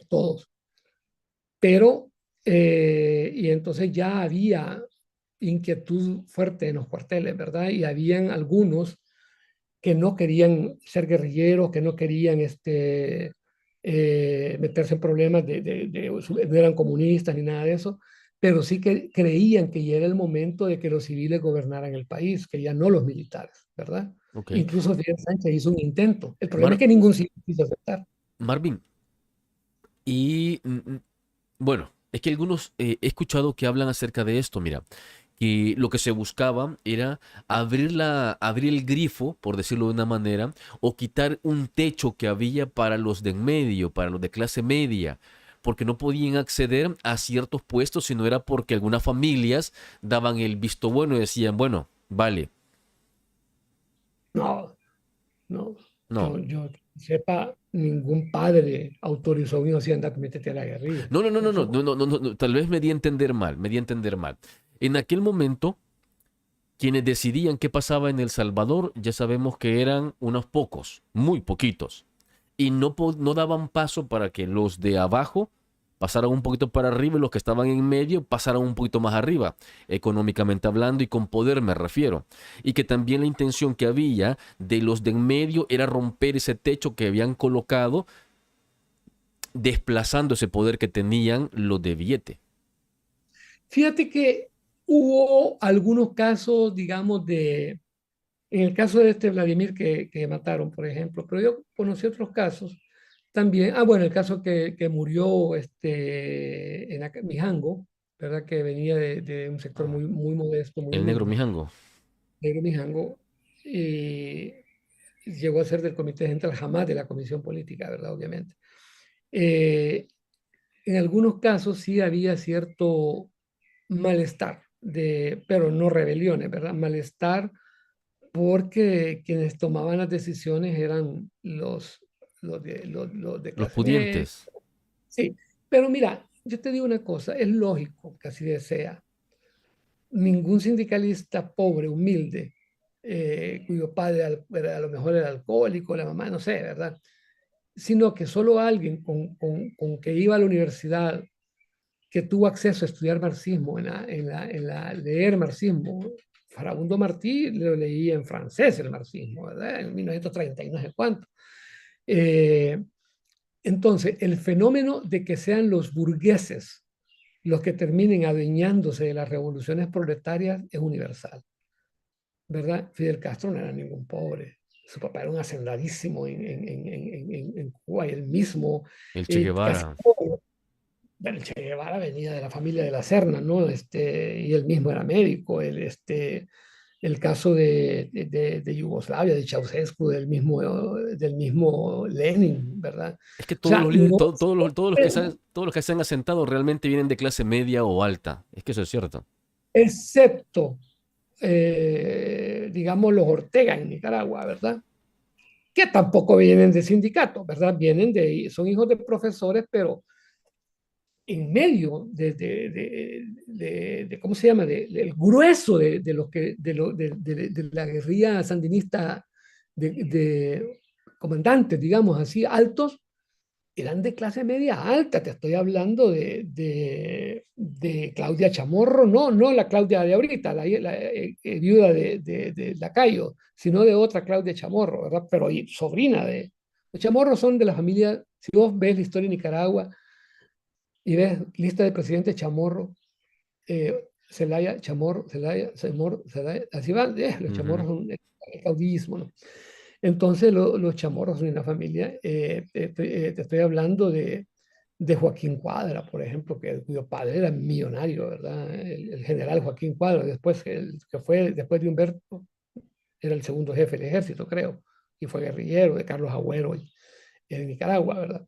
Todos. Pero, y entonces ya había inquietud fuerte en los cuarteles, ¿verdad? Y habían algunos que no querían ser guerrilleros, que no querían meterse en problemas no eran comunistas ni nada de eso, pero sí que creían que ya era el momento de que los civiles gobernaran el país, que ya no los militares, ¿verdad? Ok. Incluso Fidel Sánchez hizo un intento. El problema es Mar- que ningún sitio quiso aceptar. Marvin, y bueno, es que algunos he escuchado que hablan acerca de esto, mira, que lo que se buscaba era abrir el grifo, por decirlo de una manera, o quitar un techo que había para los de en medio, para los de clase media, porque no podían acceder a ciertos puestos, sino era porque algunas familias daban el visto bueno y decían, bueno, vale, No, no, no. yo sepa, ningún padre autorizó a un hijo así andar, métete a la guerrilla. No, no, no, no, no, Eso, no, no, no, no, tal vez me di a entender mal, me di a entender mal. En aquel momento, quienes decidían qué pasaba en El Salvador, ya sabemos que eran unos pocos, muy poquitos, y no daban paso para que los de abajo pasaran un poquito para arriba y los que estaban en medio pasaran un poquito más arriba, económicamente hablando y con poder me refiero. Y que también la intención que había de los de en medio era romper ese techo que habían colocado, desplazando ese poder que tenían los de billete. fíjate que hubo algunos casos, digamos, en el caso de este Vladimir que mataron, por ejemplo, pero yo conocí otros casos también. Ah, bueno, el caso que murió Mijango, ¿verdad? Que venía de un sector muy, muy modesto, muy El negro humilde, Mijango. negro Mijango, y llegó a ser del Comité Central jamás de la Comisión Política, ¿verdad? Obviamente. Eh, en algunos casos sí había cierto malestar, pero no rebeliones, ¿verdad? Malestar porque quienes tomaban las decisiones eran los de Los clase media. pudientes. Sí, pero mira, yo te digo una cosa, es lógico que así sea. Ningún sindicalista pobre, humilde, cuyo padre a lo mejor era alcohólico, la mamá, no sé, ¿verdad? Sino que solo alguien con que iba a la universidad, que tuvo acceso a estudiar marxismo, leer marxismo. Farabundo Martí lo leía en francés el marxismo, ¿verdad? En 1930 y no sé cuánto. Eh, entonces, el fenómeno de que sean los burgueses los que terminen adueñándose de las revoluciones proletarias es universal, ¿verdad? Fidel Castro no era ningún pobre. Su papá era un hacendadísimo en Cuba y él mismo, El Che casi Guevara. todo. Bueno, el Che Guevara venía de la familia de la Serna, ¿no? Y él mismo era médico. El caso de Yugoslavia, de Ceausescu, del mismo Lenin, ¿verdad? Es que O sea, no, todos los que se han asentado realmente vienen de clase media o alta. Es que eso es cierto. excepto, digamos, los Ortega en Nicaragua, ¿verdad? Que tampoco vienen de sindicatos, ¿verdad? Son hijos de profesores, pero en medio ¿cómo se llama? Del grueso de los que, de la guerrilla sandinista, de comandantes, digamos así, altos, eran de clase media alta. Te estoy hablando de Claudia Chamorro, no la Claudia de ahorita, la viuda de Lacayo, sino de otra Claudia Chamorro, ¿verdad? Pero sobrina de... Los Chamorros son de la familia, si vos ves la historia de Nicaragua, y ves lista de presidente Chamorro, Zelaya, Chamorro, Zelaya, Chamorro, Zelaya, así van, los Ujú. chamorros son el caudillismo, ¿no? Entonces los chamorros son una familia, te estoy hablando de Joaquín Cuadra, por ejemplo, cuyo padre era millonario, ¿verdad? El general Joaquín Cuadra, que fue después de Humberto, era el segundo jefe del ejército, creo, y fue guerrillero de Carlos Agüero en Nicaragua, ¿verdad?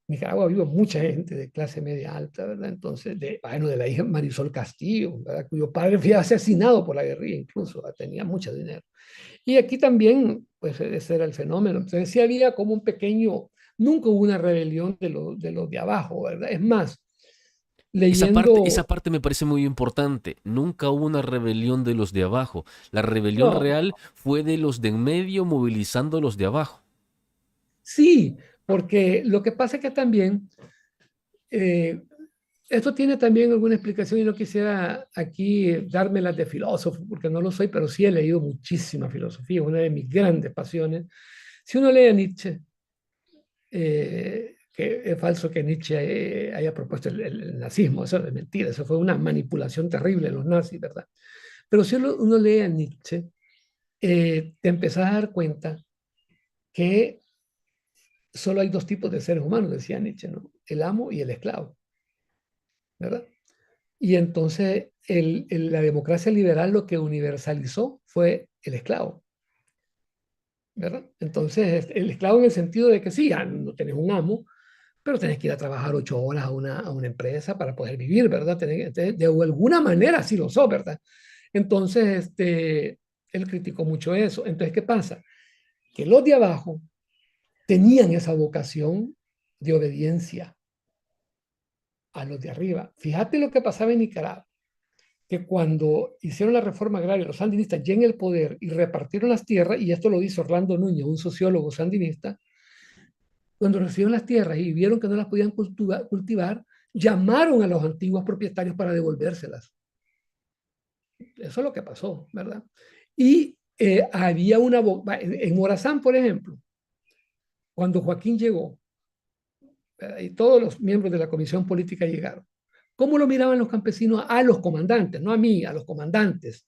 Nicaragua vive mucha gente de clase media alta, ¿verdad? Entonces, bueno, de la hija Marisol Castillo, ¿verdad? Cuyo padre fue asesinado por la guerrilla incluso, ¿verdad? Tenía mucho dinero. Y aquí también, pues ese era el fenómeno. Entonces, sí había como un pequeño, nunca hubo una rebelión de los de abajo, ¿verdad? Es más, Esa leyendo, parte me parece muy importante. Nunca hubo una rebelión de los de abajo. La rebelión no, real fue de los de en medio movilizando a los de abajo. sí, porque lo que pasa es que también, eh, esto tiene también alguna explicación y no quisiera aquí dármelas de filósofo, porque no lo soy, pero sí he leído muchísima filosofía, una de mis grandes pasiones. Si uno lee a Nietzsche, que es falso que Nietzsche haya propuesto el nazismo, eso es mentira, eso fue una manipulación terrible de los nazis, ¿verdad? Pero si uno lee a Nietzsche, te empezás a dar cuenta que solo hay dos tipos de seres humanos, decía Nietzsche, ¿no? El amo y el esclavo, ¿verdad? Y entonces la democracia liberal lo que universalizó fue el esclavo, ¿verdad? Entonces, el esclavo en el sentido de que sí, ya no tenés un amo, pero tenés que ir a trabajar 8 horas a una empresa para poder vivir, ¿verdad? De alguna manera sí lo sos, ¿verdad? Entonces, él criticó mucho eso. Entonces, ¿qué pasa? Que los de abajo tenían esa vocación de obediencia a los de arriba. Fíjate lo que pasaba en Nicaragua, que cuando hicieron la reforma agraria, los sandinistas ya en el poder y repartieron las tierras, y esto lo dice Orlando Núñez, un sociólogo sandinista, cuando recibieron las tierras y vieron que no las podían cultivar, llamaron a los antiguos propietarios para devolvérselas. Eso es lo que pasó, ¿verdad? Y había en Morazán, por ejemplo, cuando Joaquín llegó, ¿verdad? Y todos los miembros de la comisión política llegaron. ¿Cómo lo miraban los campesinos a los comandantes? No a mí, a los comandantes,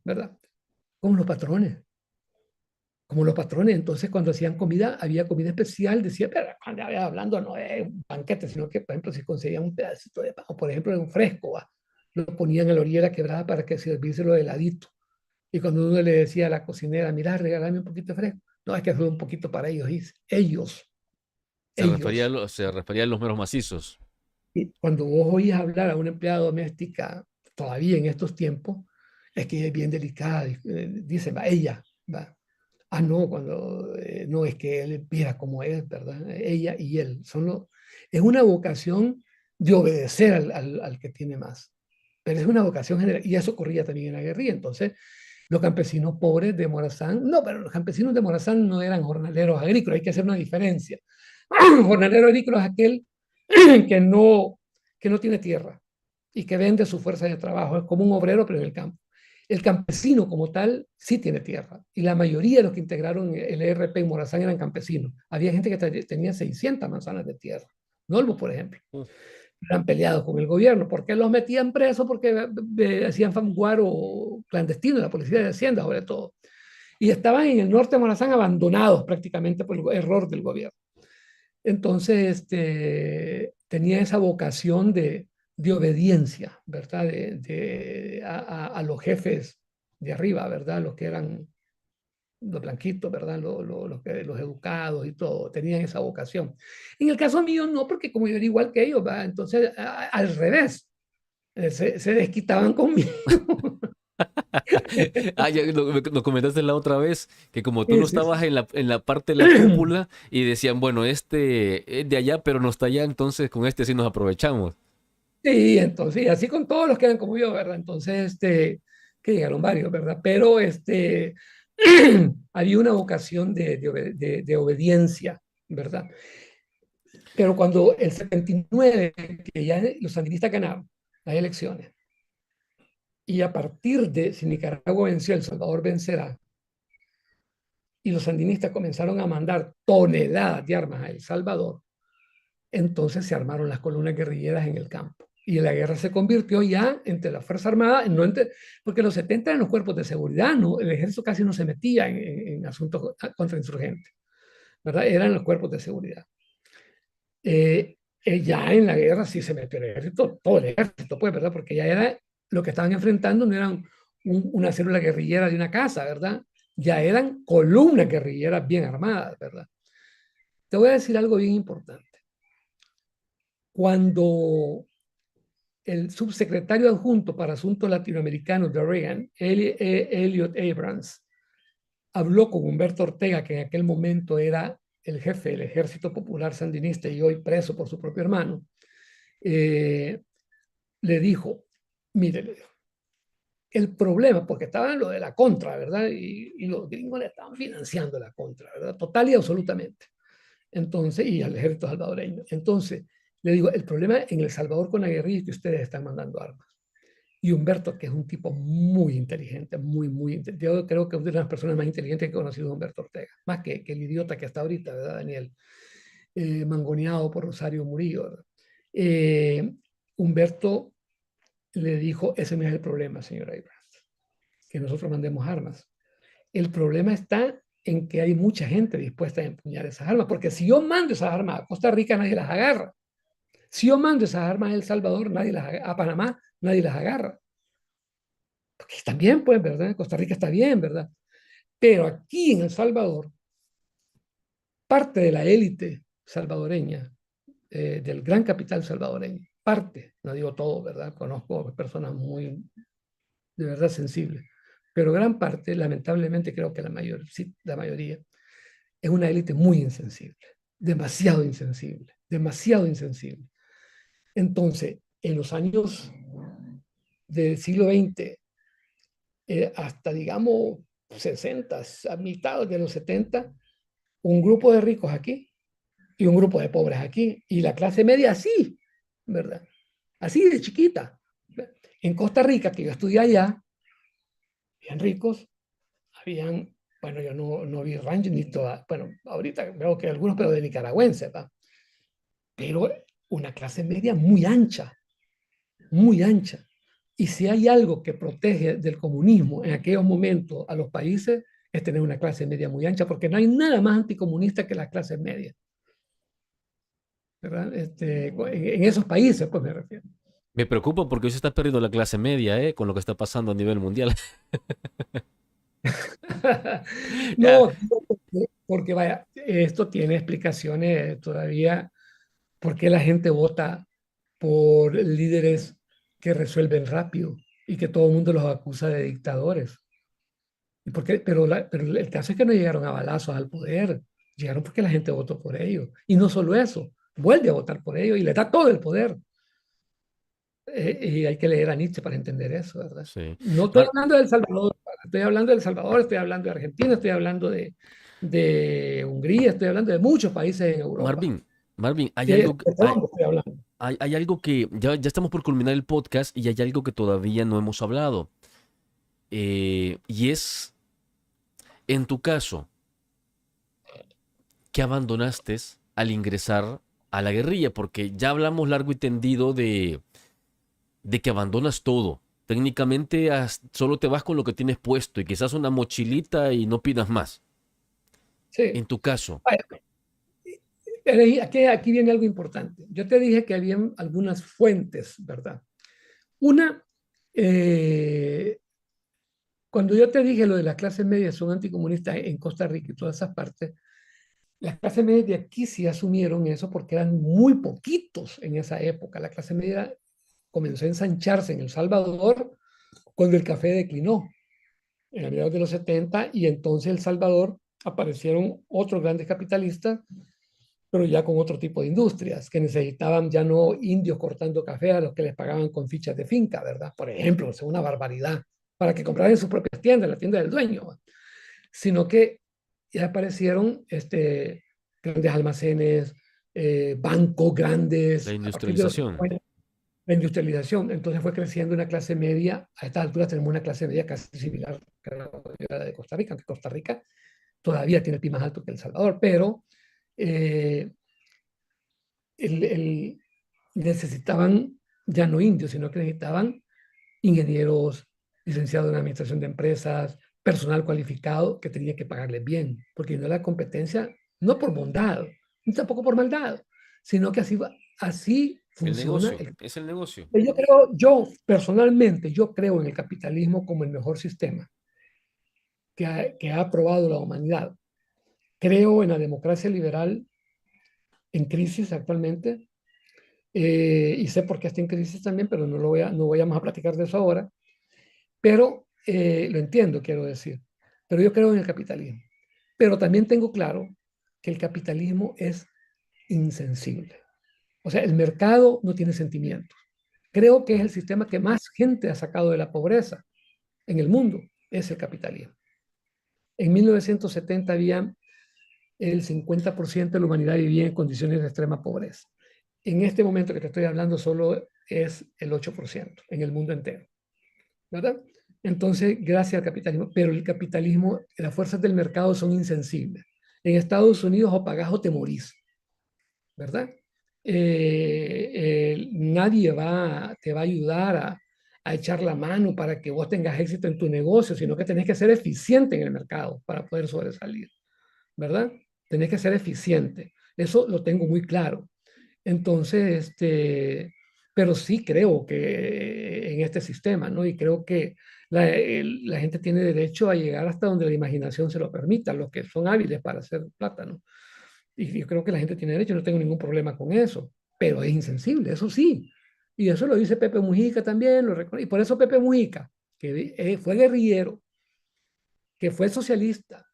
¿verdad? Como los patrones. Como los patrones. Entonces, cuando hacían comida, había comida especial. Decía, pero cuando hablando no es un banquete, sino que, por ejemplo, si conseguían un pedacito de pan, o por ejemplo, un fresco, ¿va? Lo ponían en la orilla de la quebrada para que servírselo de heladito. Y cuando uno le decía a la cocinera, mira, regálame un poquito de fresco. No, es que fue un poquito para ellos. Dice, ellos. Se refería a los meros macizos. Y cuando vos oís hablar a una empleada doméstica, todavía en estos tiempos, es que es bien delicada. Dice, va, ella, va. Ah, no, cuando no es que él viera cómo es, ¿verdad? Ella y él. Es una vocación de obedecer al que tiene más. Pero es una vocación general. Y eso ocurría también en la guerrilla. Entonces, los campesinos pobres de Morazán, no, pero los campesinos de Morazán no eran jornaleros agrícolas, hay que hacer una diferencia. Jornalero agrícola es aquel que no, que no tiene tierra y que vende su fuerza de trabajo, es como un obrero, pero en el campo. El campesino como tal sí tiene tierra y la mayoría de los que integraron el ERP en Morazán eran campesinos. Había gente que tenía 600 manzanas de tierra. Nolbo, por ejemplo, eran peleados con el gobierno. ¿Por qué los metían presos? Porque hacían fanguaro clandestino, la policía de Hacienda sobre todo. Y estaban en el norte de Morazán abandonados prácticamente por el error del gobierno. Entonces, tenía esa vocación de obediencia, ¿verdad? A los jefes de arriba, ¿verdad? Los que eran los blanquitos, ¿verdad? Los educados y todo, tenían esa vocación. En el caso mío, no, porque como yo era igual que ellos, ¿verdad? Entonces, al revés, se desquitaban conmigo. Ah, ya lo comentaste la otra vez, que como tú no Sí, sí, sí. estabas en la parte de la cúpula y decían, bueno, este es de allá, pero no está allá, entonces con este sí nos aprovechamos. Sí, entonces, y así con todos los que eran como yo, ¿verdad? Entonces, que llegaron varios, ¿verdad? Pero había una vocación de obediencia, ¿verdad? Pero cuando el 79, que ya los sandinistas ganaron las elecciones, y a partir de si Nicaragua venció, El Salvador vencerá, y los sandinistas comenzaron a mandar toneladas de armas a El Salvador, entonces se armaron las columnas guerrilleras en el campo. Y la guerra se convirtió ya entre la Fuerza Armada, no porque los 70 eran los cuerpos de seguridad, ¿no? El ejército casi no se metía en asuntos contra insurgentes, ¿verdad? Eran los cuerpos de seguridad. Ya en la guerra sí se metió el ejército, todo el ejército, pues, ¿verdad? Porque ya era lo que estaban enfrentando, no eran una célula guerrillera de una casa, ¿verdad? Ya eran columnas guerrilleras bien armadas, ¿verdad? Te voy a decir algo bien importante. Cuando el subsecretario adjunto para asuntos latinoamericanos de Reagan, Elliot Abrams, habló con Humberto Ortega, que en aquel momento era el jefe del Ejército Popular Sandinista y hoy preso por su propio hermano, le dijo, mire, el problema, porque estaba en lo de la contra, ¿verdad? Y los gringos le estaban financiando la contra, ¿verdad? Total y absolutamente. Entonces, y al ejército salvadoreño. Entonces, le digo, el problema en El Salvador con la guerrilla es que ustedes están mandando armas. Y Humberto, que es un tipo muy inteligente, muy inteligente. Yo creo que es una de las personas más inteligentes que he conocido es Humberto Ortega, más que el idiota que está ahorita, ¿verdad, Daniel? Mangoneado por Rosario Murillo, ¿verdad? Humberto le dijo, ese no es el problema, señor Abrams, que nosotros mandemos armas. El problema está en que hay mucha gente dispuesta a empuñar esas armas, porque si yo mando esas armas a Costa Rica, nadie las agarra. Si yo mando esas armas a El Salvador, a Panamá, nadie las agarra. Porque están bien, pues, ¿verdad? Costa Rica está bien, ¿verdad? Pero aquí en El Salvador, parte de la élite salvadoreña, del gran capital salvadoreño, parte, no digo todo, ¿verdad? Conozco personas muy, de verdad, sensibles, pero gran parte, lamentablemente creo que sí, la mayoría, es una élite muy insensible, demasiado insensible, demasiado insensible. Entonces, en los años del siglo XX, hasta, digamos, 60, a mitad de los 70, un grupo de ricos aquí y un grupo de pobres aquí, y la clase media así, ¿verdad? Así de chiquita. En Costa Rica, que yo estudié allá, bien ricos, habían, bueno, yo no vi rancho ni toda, bueno, ahorita veo que algunos, pero de nicaragüenses, ¿verdad? Pero una clase media muy ancha, muy ancha. Y si hay algo que protege del comunismo en aquellos momentos a los países, es tener una clase media muy ancha, porque no hay nada más anticomunista que las clases medias, ¿verdad? En esos países, pues me refiero. Me preocupa porque hoy se está perdiendo la clase media, con lo que está pasando a nivel mundial. Ya. No, porque vaya, esto tiene explicaciones todavía, por qué la gente vota por líderes que resuelven rápido y que todo el mundo los acusa de dictadores. ¿Y por qué? Pero el caso es que no llegaron a balazos al poder, llegaron porque la gente votó por ellos. Y no solo eso, vuelve a votar por ellos y le da todo el poder. Y hay que leer a Nietzsche para entender eso, ¿verdad? Sí. No estoy Mar- hablando de El Salvador, estoy hablando de El Salvador, estoy hablando de Argentina, estoy hablando de Hungría, estoy hablando de muchos países en Europa. Marvin, hay De algo, Colombia estoy hablando. hay algo que ya estamos por culminar el podcast y hay algo que todavía no hemos hablado. Y es, en tu caso, que abandonaste al ingresar a la guerrilla, porque ya hablamos largo y tendido de que abandonas todo. Técnicamente solo te vas con lo que tienes puesto y quizás una mochilita y no pidas más. Sí. En tu caso, Vaya, aquí viene algo importante. Yo te dije que había algunas fuentes, ¿verdad? Una, eh, cuando yo te dije lo de las clases medias son anticomunistas en Costa Rica y todas esas partes, las clases medias de aquí sí asumieron eso porque eran muy poquitos en esa época. La clase media comenzó a ensancharse en El Salvador cuando el café declinó en la mediados de los 70 y entonces El Salvador aparecieron otros grandes capitalistas, pero ya con otro tipo de industrias que necesitaban ya no indios cortando café a los que les pagaban con fichas de finca, ¿verdad? Por ejemplo, es una barbaridad, para que compraran en sus propias tiendas, la tienda del dueño, ¿va? Sino que ya aparecieron grandes almacenes, bancos la grandes, a partir de los industrialización. 50, la industrialización. Entonces fue creciendo una clase media, a esta altura tenemos una clase media casi similar a la de Costa Rica, aunque Costa Rica todavía tiene el PIB más alto que El Salvador, pero eh, el, el, necesitaban ya no indios, sino que necesitaban ingenieros, licenciados en administración de empresas, personal cualificado que tenía que pagarles bien, porque no era competencia, no por bondad, ni tampoco por maldad, sino que así El funciona. negocio, es el negocio. Yo personalmente, yo creo en el capitalismo como el mejor sistema que ha aprobado la humanidad. Creo en la democracia liberal en crisis actualmente, y sé por qué está en crisis también, pero no vayamos a platicar de eso ahora, pero lo entiendo, quiero decir. Pero yo creo en el capitalismo. Pero también tengo claro que el capitalismo es insensible. O sea, el mercado no tiene sentimientos. Creo que es el sistema que más gente ha sacado de la pobreza en el mundo, es el capitalismo. En 1970 había el 50% de la humanidad vivía en condiciones de extrema pobreza. En este momento que te estoy hablando solo es el 8% en el mundo entero, ¿verdad? Entonces, gracias al capitalismo, pero el capitalismo, las fuerzas del mercado son insensibles. En Estados Unidos o pagás o te morís, ¿verdad? Nadie te va a ayudar a echar la mano para que vos tengas éxito en tu negocio, sino que tenés que ser eficiente en el mercado para poder sobresalir, ¿verdad? Tenés que ser eficiente. Eso lo tengo muy claro. Entonces, pero sí creo que en este sistema, ¿no? Y creo que la gente tiene derecho a llegar hasta donde la imaginación se lo permita, los que son hábiles para hacer plata, ¿no? Y yo creo que la gente tiene derecho, no tengo ningún problema con eso, pero es insensible, eso sí. Y eso lo dice Pepe Mujica también, y por eso Pepe Mujica, que fue guerrillero, que fue socialista,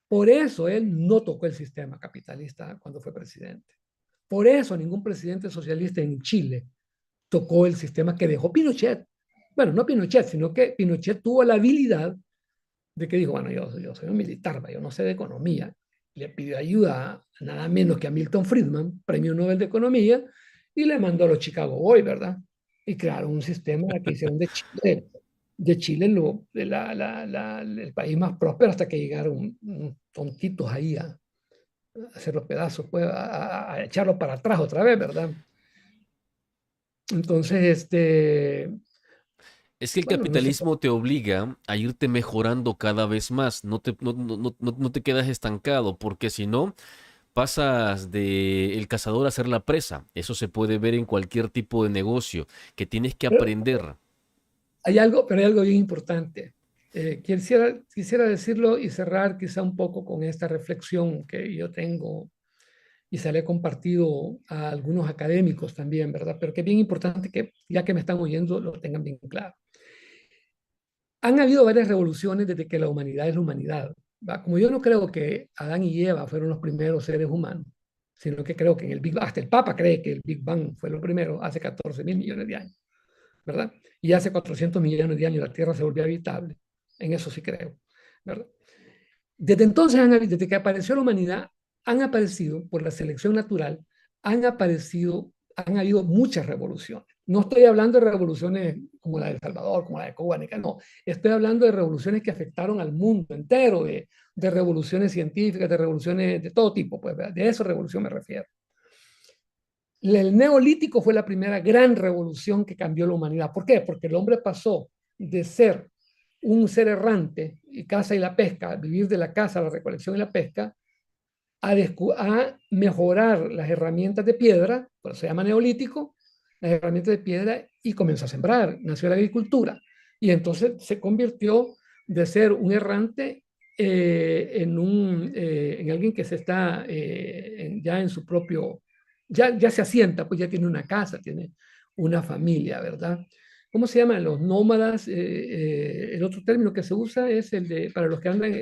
por eso él no tocó el sistema capitalista cuando fue presidente. Por eso ningún presidente socialista en Chile tocó el sistema que dejó Pinochet. Bueno, no Pinochet, sino que Pinochet tuvo la habilidad de que dijo, bueno, yo soy un militar, yo no sé de economía. Le pidió ayuda a nada menos que a Milton Friedman, premio Nobel de Economía, y le mandó a los Chicago Boys, ¿verdad? Y crearon un sistema que hicieron de Chile el país más próspero hasta que llegaron tontitos ahí a hacer los pedazos, pues, a echarlo para atrás otra vez, ¿verdad? Entonces, Es que el bueno, no sé. capitalismo te obliga a irte mejorando cada vez más, no te quedas estancado, porque si no, pasas de el cazador a ser la presa. Eso se puede ver en cualquier tipo de negocio, que tienes que Pero aprender. pero hay algo bien importante. Quisiera decirlo y cerrar quizá un poco con esta reflexión que yo tengo y se la he compartido a algunos académicos también, ¿verdad? Pero que es bien importante que, ya que me están oyendo, lo tengan bien claro. Han habido varias revoluciones desde que la humanidad es la humanidad. ¿Va? Como yo no creo que Adán y Eva fueron los primeros seres humanos, sino que creo que en el Big Bang, hasta el Papa cree que el Big Bang fue lo primero hace 14.000 millones de años, ¿verdad? Y hace 400 millones de años la Tierra se volvió habitable. En eso sí creo, ¿verdad? Desde entonces, desde que apareció la humanidad, han aparecido, por la selección natural, han habido muchas revoluciones. No estoy hablando de revoluciones como la de El Salvador, como la de Cuba, no. Estoy hablando de revoluciones que afectaron al mundo entero, de revoluciones científicas, de revoluciones de todo tipo, pues, ¿verdad? De esa revolución me refiero. El neolítico fue la primera gran revolución que cambió la humanidad. ¿Por qué? Porque el hombre pasó de ser un ser errante y caza y la pesca, vivir de la caza, la recolección y la pesca, a mejorar las herramientas de piedra, por eso se llama neolítico, las herramientas de piedra, y comenzó a sembrar, nació la agricultura. Y entonces se convirtió de ser un errante en alguien que se está ya en su propio, ya se asienta, pues ya tiene una casa, tiene una familia, ¿verdad? ¿Cómo se llaman los nómadas? El otro término que se usa es el de, para los que andan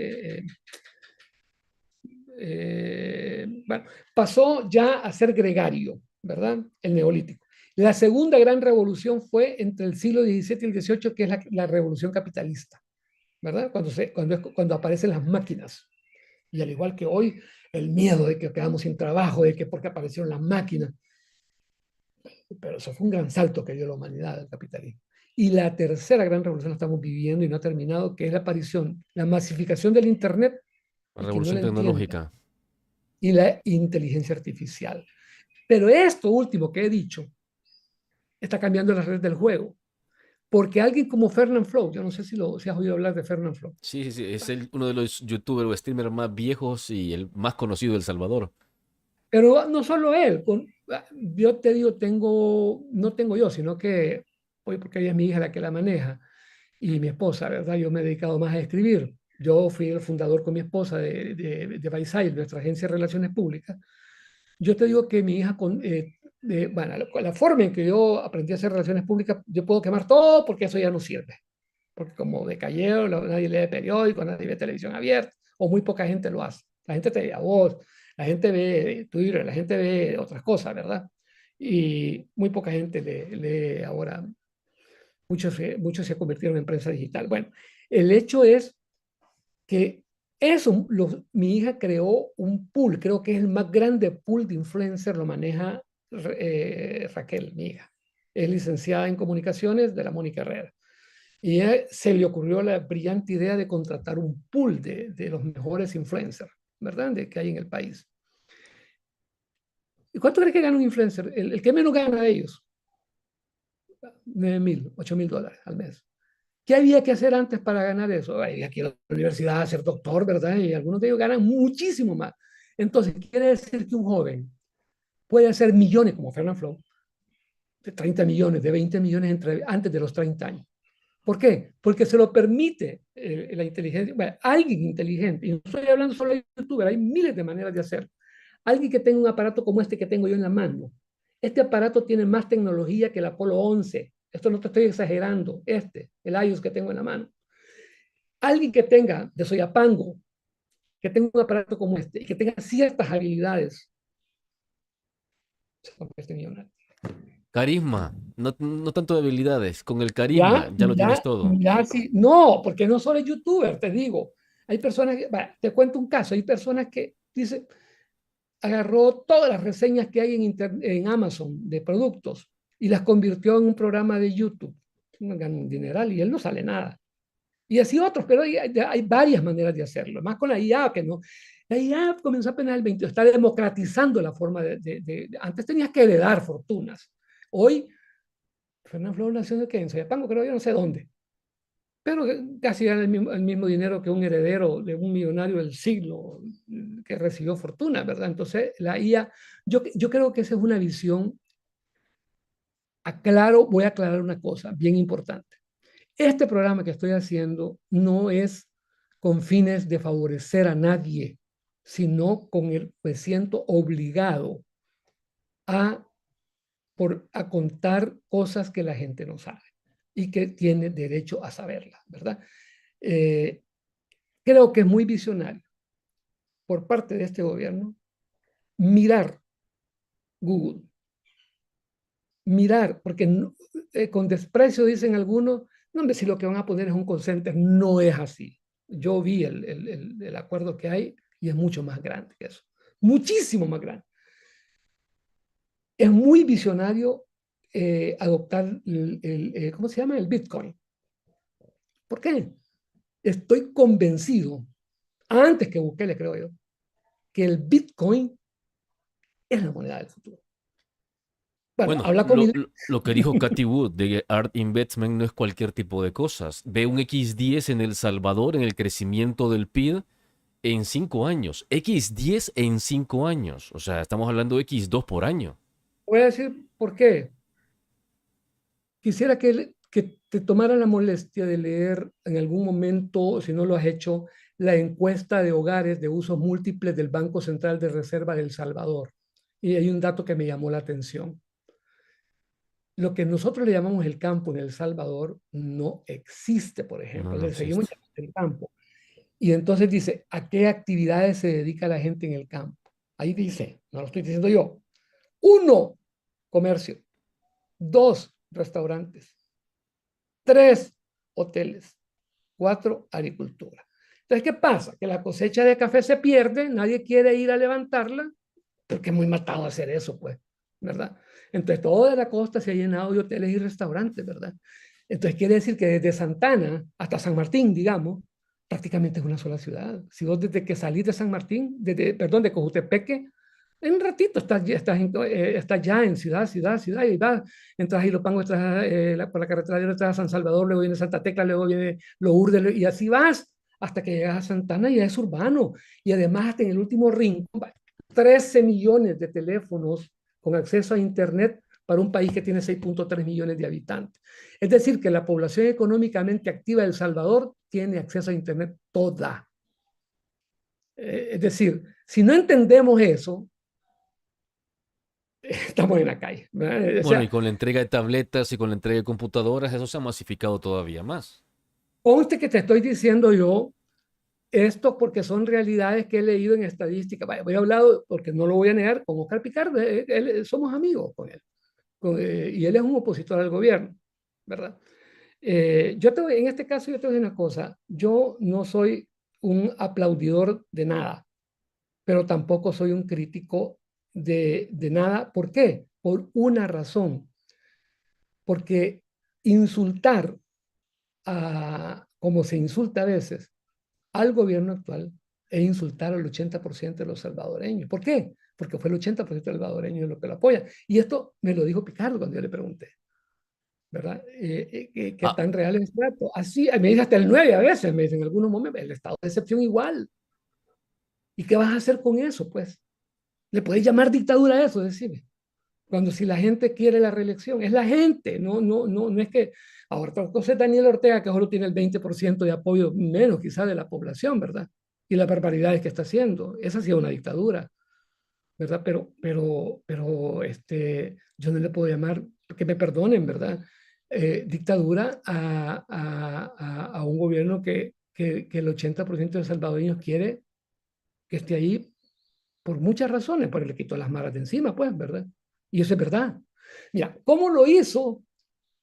bueno, pasó ya a ser gregario, ¿verdad? El neolítico. La segunda gran revolución fue entre el siglo XVII y el XVIII, que es la revolución capitalista, ¿verdad? Cuando aparecen las máquinas. Y al igual que hoy, el miedo de que quedamos sin trabajo, de que porque aparecieron las máquinas. Pero eso fue un gran salto que dio la humanidad al capitalismo. Y la tercera gran revolución la estamos viviendo y no ha terminado, que es la aparición, la masificación del Internet, La y que no revolución la entienda, tecnológica. y la inteligencia artificial. Pero esto último que he dicho está cambiando las redes del juego. Porque alguien como Fernand Flow, yo no sé si has oído hablar de Fernand Flow, Sí, sí, sí, es uno de los youtubers o streamers más viejos y el más conocido de El Salvador. pero no solo él, yo te digo, no tengo yo, sino que hoy porque ella es mi hija la que la maneja y mi esposa, ¿verdad? Yo me he dedicado más a escribir. Yo fui el fundador con mi esposa de Baisai, nuestra agencia de relaciones públicas. Yo te digo que mi hija, bueno, la forma en que yo aprendí a hacer relaciones públicas, yo puedo quemar todo porque eso ya no sirve. Porque como decayó, nadie lee periódicos, nadie ve televisión abierta, o muy poca gente lo hace. La gente te ve a vos, la gente ve Twitter, la gente ve otras cosas, ¿verdad? Y muy poca gente lee ahora, muchos se convirtieron en prensa digital. Bueno, el hecho es que mi hija creó un pool, creo que es el más grande pool de influencers, lo maneja Raquel, mi hija. Es licenciada en comunicaciones de la Mónica Herrera. Y se le ocurrió la brillante idea de contratar un pool de los mejores influencers, ¿verdad? Que hay en el país. ¿Y cuánto crees que gana un influencer? El que menos gana de ellos. 9.000, $8.000 al mes. ¿Qué había que hacer antes para ganar eso? Había que ir a la universidad a ser doctor, ¿verdad? Y algunos de ellos ganan muchísimo más. Entonces, quiere decir que un joven puede hacer millones, como Fernand Flow, de 30 millones, de 20 millones antes de los 30 años. ¿Por qué? Porque se lo permite la inteligencia. Bueno, alguien inteligente, y no estoy hablando solo de youtuber, hay miles de maneras de hacerlo. Alguien que tenga un aparato como este que tengo yo en la mano. Este aparato tiene más tecnología que el Apolo 11. Esto no te estoy exagerando. El iOS que tengo en la mano. Alguien que tenga de Soyapango, que tenga un aparato como este y que tenga ciertas habilidades, se convierte en millonario. Carisma, no, no tanto de habilidades, con el carisma Ya, ya lo tienes ya, todo. ya, sí. No, porque no solo es youtuber, te digo. Hay personas que, va, te cuento un caso, hay personas que dicen, agarró todas las reseñas que hay en Amazon de productos y las convirtió en un programa de YouTube. Gana un dineral y él no sale nada. Y así otros, pero hay varias maneras de hacerlo. Más con la IA, que no. La IA comenzó apenas el 20, está democratizando la forma antes tenías que heredar fortunas. Hoy, Fernando Flor nació de que en Soyapango, creo yo, no sé dónde. Pero casi gana el mismo dinero que un heredero de un millonario del siglo que recibió fortuna, ¿verdad? Entonces, la IA, yo creo que esa es una visión. Voy a aclarar una cosa bien importante. Este programa que estoy haciendo no es con fines de favorecer a nadie, sino me siento obligado a, a contar cosas que la gente no sabe y que tiene derecho a saberlas, ¿verdad? Eh, Creo que es muy visionario por parte de este gobierno mirar Google, mirar, porque con desprecio dicen algunos, no, hombre, si lo que van a poner es un call center, no es así. Yo vi el acuerdo que hay y es mucho más grande que eso, muchísimo más grande. Es muy visionario adoptar ¿cómo se llama? El Bitcoin. ¿Por qué? Estoy convencido, antes que Bukele, creo yo, que el Bitcoin es la moneda del futuro. Bueno, Bueno, habla con mi... lo que dijo Cathy Wood de Art Investment no es cualquier tipo de cosas. Ve un X10 en El Salvador en el crecimiento del PIB en 5 años. X10 en 5 años. O sea, estamos hablando de X2 por año. Voy a decir por qué. Quisiera que te tomara la molestia de leer en algún momento, si no lo has hecho, la encuesta de hogares de usos múltiples del Banco Central de Reserva de El Salvador. Y hay un dato que me llamó la atención. Lo que nosotros le llamamos el campo en El Salvador no existe, por No, ejemplo. no Le seguimos existe. llamando el campo. Y entonces dice, ¿a qué actividades se dedica la gente en el campo? Ahí dice, no lo estoy diciendo yo. Uno, comercio. Dos, restaurantes. Tres, hoteles. Cuatro, agricultura. Entonces, ¿qué pasa? Que la cosecha de café se pierde, nadie quiere ir a levantarla, porque es muy matado hacer eso, pues, ¿verdad? Entonces, toda la costa se ha llenado de hoteles y restaurantes, ¿verdad? Entonces, quiere decir que desde Santana hasta San Martín, digamos, prácticamente es una sola ciudad. Si vos desde que salís de San Martín, perdón, de Cojutepeque, en un ratito estás ya en ciudad, y vas, entras a Ilopango, entras por la carretera, entras a San Salvador, luego viene Santa Tecla, luego viene Lourdes, y así vas hasta que llegas a Santana y ya es urbano. Y además, hasta en el último rincón, 13 millones de teléfonos con acceso a Internet para un país que tiene 6.3 millones de habitantes. Es decir, que la población económicamente activa de El Salvador tiene acceso a Internet toda. Es decir, si no entendemos eso, estamos en la calle. O Bueno, y sea, con la entrega de tabletas y con la entrega de computadoras, eso se ha masificado todavía más. conste que te estoy diciendo yo esto porque son realidades que he leído en estadística. Vaya, voy a hablar, porque no lo voy a negar, con Oscar Picard, somos amigos con él. Y él es un opositor al gobierno, ¿verdad? En este caso, yo te voy a decir una cosa, yo no soy un aplaudidor de nada, pero tampoco soy un crítico de nada. ¿Por qué? Por una razón, porque insultar como se insulta a veces al gobierno actual es insultar al 80% de los salvadoreños. ¿Por qué? Porque fue el 80% de los salvadoreños lo que lo apoya. Y esto me lo dijo Picardo cuando yo le pregunté. ¿verdad? ¿Qué Ah, tan real es el trato? Así, me dice hasta el 9 a veces, me dice en algunos momentos, el estado de excepción igual. ¿Y qué vas a hacer con eso, pues? ¿Le puedes llamar dictadura a eso? Decime. Cuando si la gente quiere la reelección, es la gente, no es que... Ahora, otra cosa es Daniel Ortega, que solo tiene el 20% de apoyo, menos quizás de la población, ¿verdad? Y las barbaridades que está haciendo. Esa ha sido una dictadura, ¿verdad? Yo no le puedo llamar, que me perdonen, ¿verdad? Dictadura a un gobierno que el 80% de salvadoreños quiere que esté ahí por muchas razones, porque le quitó las malas de encima, pues, ¿verdad? Y eso es verdad. Mira, ¿cómo lo hizo?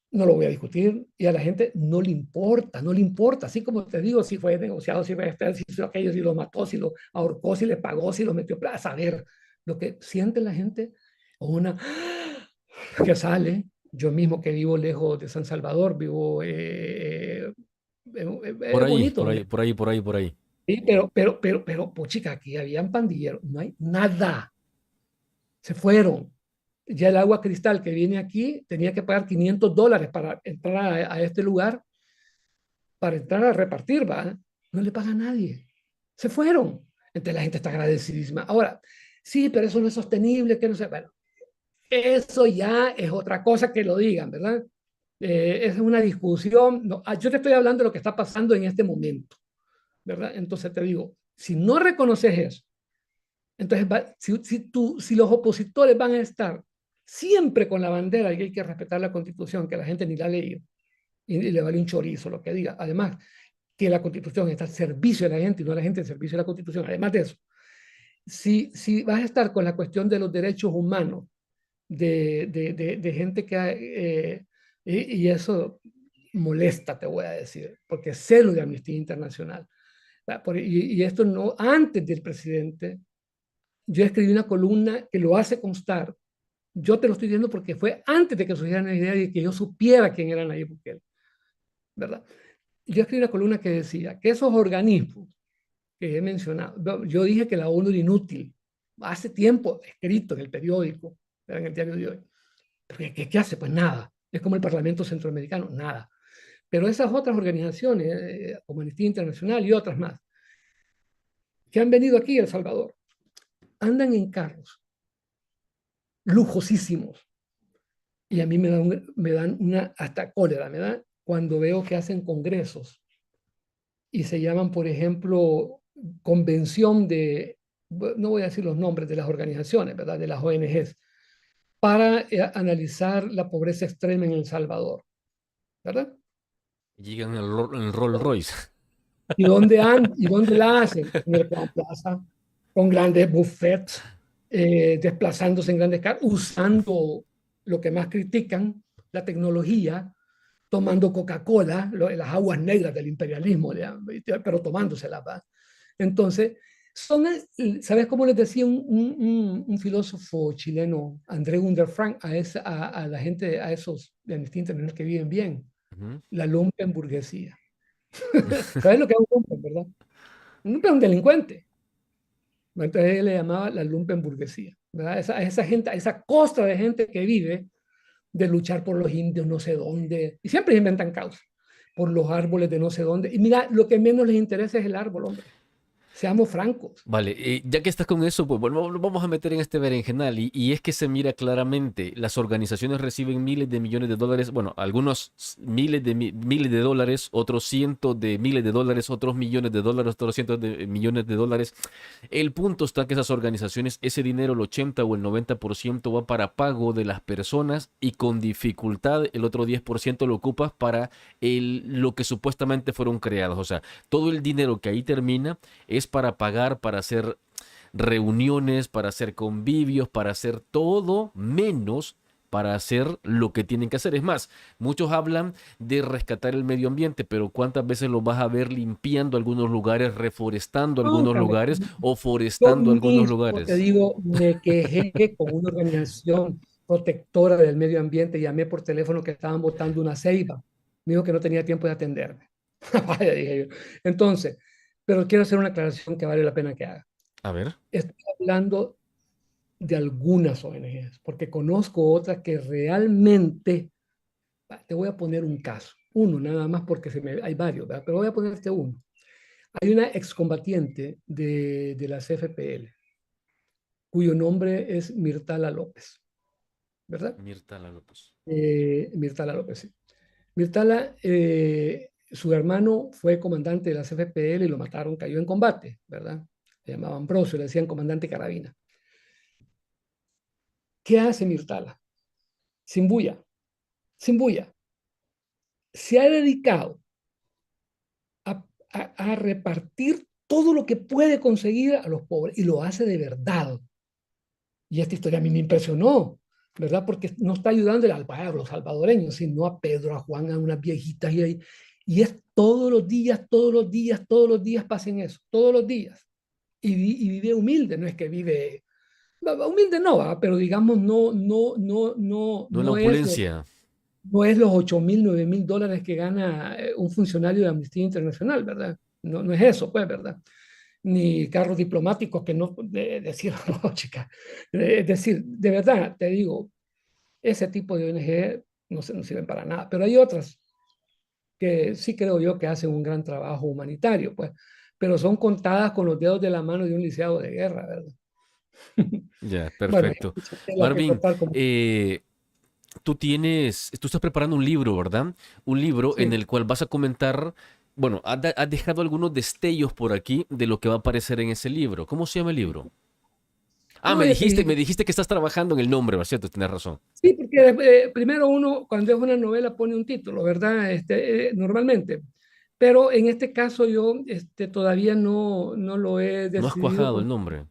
No lo voy a discutir y a la gente no le importa, no le importa. Así como te digo, si fue negociado, si fue este, si hizo aquello, si lo mató, si lo ahorcó, si le pagó, si lo metió a saber. Lo que siente la gente, o una que sale, yo mismo que vivo lejos de San Salvador, vivo, por es ahí, bonito por ahí, donde... por ahí, por ahí, por ahí. Sí, pues chica, aquí habían pandilleros, no hay nada, se fueron. Ya el agua cristal que viene aquí tenía que pagar $500 para entrar a este lugar, para entrar a repartir, ¿va? No le paga a nadie. Se fueron. Entonces la gente está agradecidísima. Ahora, sí, pero eso no es sostenible, que no sé. Bueno, eso ya es otra cosa que lo digan, ¿verdad? Es una discusión. No, yo te estoy hablando de lo que está pasando en este momento, ¿verdad? Entonces te digo, si no reconoces eso, entonces si los opositores van a estar siempre con la bandera y hay que respetar la Constitución, que la gente ni la ha leído, y le vale un chorizo lo que diga. Además, que la Constitución está al servicio de la gente y no la gente al servicio de la Constitución. Además de eso, si vas a estar con la cuestión de los derechos humanos, de gente que... y eso molesta, te voy a decir, porque sé lo de Amnistía Internacional. Y esto no, antes del presidente, yo escribí una columna que lo hace constar. Yo te lo estoy diciendo porque fue antes de que surgiera la idea de que yo supiera quién era Nayib Bukele, ¿verdad? Yo escribí una columna que decía que esos organismos que he mencionado, yo dije que la ONU era inútil, hace tiempo escrito en el periódico, en el diario de hoy. ¿Qué hace? Pues nada. Es como el Parlamento Centroamericano, nada. Pero esas otras organizaciones, como Amnistía Internacional y otras más, que han venido aquí a El Salvador, andan en carros lujosísimos. Y a mí me dan una, hasta cólera, me da cuando veo que hacen congresos y se llaman, por ejemplo, convención de, no voy a decir los nombres de las organizaciones, ¿verdad? De las ONGs, para analizar la pobreza extrema en El Salvador, ¿verdad? Llegan en el Rolls Royce. ¿Y dónde la hacen? En el Gran Plaza, con grandes buffets, desplazándose en grandes carros, usando lo que más critican, la tecnología, tomando Coca-Cola, las aguas negras del imperialismo, pero tomándoselas, ¿va? Entonces, ¿sabes cómo les decía un filósofo chileno, André Gunderfrank, a la gente, a esos de Amnistía Internacional que viven bien? Ujú. La lumpenburguesía. ¿Sabes lo que es un lumpen, verdad? Un lumpen es un delincuente. Entonces él le llamaba la lumpenburguesía, ¿verdad? Esa gente, esa costra de gente que vive de luchar por los indios no sé dónde, y siempre inventan causas, por los árboles de no sé dónde. Y mira, lo que menos les interesa es el árbol, hombre. Seamos francos. Vale, ya que estás con eso, pues bueno, vamos a meter en este berenjenal y es que se mira claramente, las organizaciones reciben miles de millones de dólares, bueno, algunos miles de dólares, otros cientos de miles de dólares, otros millones de dólares, otros cientos de millones de dólares. El punto está que esas organizaciones, ese dinero, el 80 o el 90% va para pago de las personas y con dificultad el otro 10% lo ocupas para lo que supuestamente fueron creados. O sea, todo el dinero que ahí termina es para pagar, para hacer reuniones, para hacer convivios, para hacer todo menos para hacer lo que tienen que hacer. Es más, muchos hablan de rescatar el medio ambiente, pero ¿cuántas veces lo vas a ver limpiando algunos lugares, reforestando algunos Nunca me... lugares o Yo forestando algunos mismo, te lugares? digo, me quejé con una organización protectora del medio ambiente, llamé por teléfono que estaban botando una ceiba. Me dijo que no tenía tiempo de atenderme. Vaya, dije yo. Entonces, pero quiero hacer una aclaración que vale la pena que haga. A ver. Estoy hablando de algunas ONGs, porque conozco otras que realmente Te voy a poner un caso, uno nada más porque hay varios, ¿verdad? Pero voy a ponerte uno. Hay una excombatiente de la CFPL, cuyo nombre es Mirtala López, ¿verdad? Mirta López. Mirtala López, sí. Mirtala, su hermano fue comandante de la CFPL y lo mataron, cayó en combate, ¿verdad? Le llamaban Ambrosio, le decían comandante carabina. ¿Qué hace Mirtala? Sin bulla, sin bulla. Se ha dedicado a, a repartir todo lo que puede conseguir a los pobres y lo hace de verdad. Y esta historia a mí me impresionó, ¿verdad? Porque no está ayudando al pueblo salvadoreño, sino a Pedro, a Juan, a unas viejitas y es todos los días, todos los días, todos los días pasen eso, todos los días. Y vive humilde, no es que vive, humilde no va, pero digamos No en la opulencia. no es los 8.000, 9.000 dólares que gana un funcionario de Amnistía Internacional, ¿verdad? No, no es eso, pues, ¿verdad? Ni carros diplomáticos que no, decir, no, chica, es decir, de verdad, te digo, ese tipo de ONG no sirven para nada, pero hay otras que sí creo yo que hacen un gran trabajo humanitario, pues, pero son contadas con los dedos de la mano de un lisiado de guerra, ¿verdad? Ya, Bueno, hay perfecto. mucha tela que Marvin, cortar como... tú estás preparando un libro, ¿verdad? Un libro en Sí. el cual vas a comentar, bueno, has dejado algunos destellos por aquí de lo que va a aparecer en ese libro. ¿Cómo se llama el libro? Ah, No, ya te me dije, dijiste que estás trabajando en el nombre, ¿verdad? ¿Cierto? Tienes razón. sí, porque primero uno cuando es una novela pone un título, ¿verdad? Normalmente. Pero en este caso yo todavía no lo he No has decidido cuajado el nombre.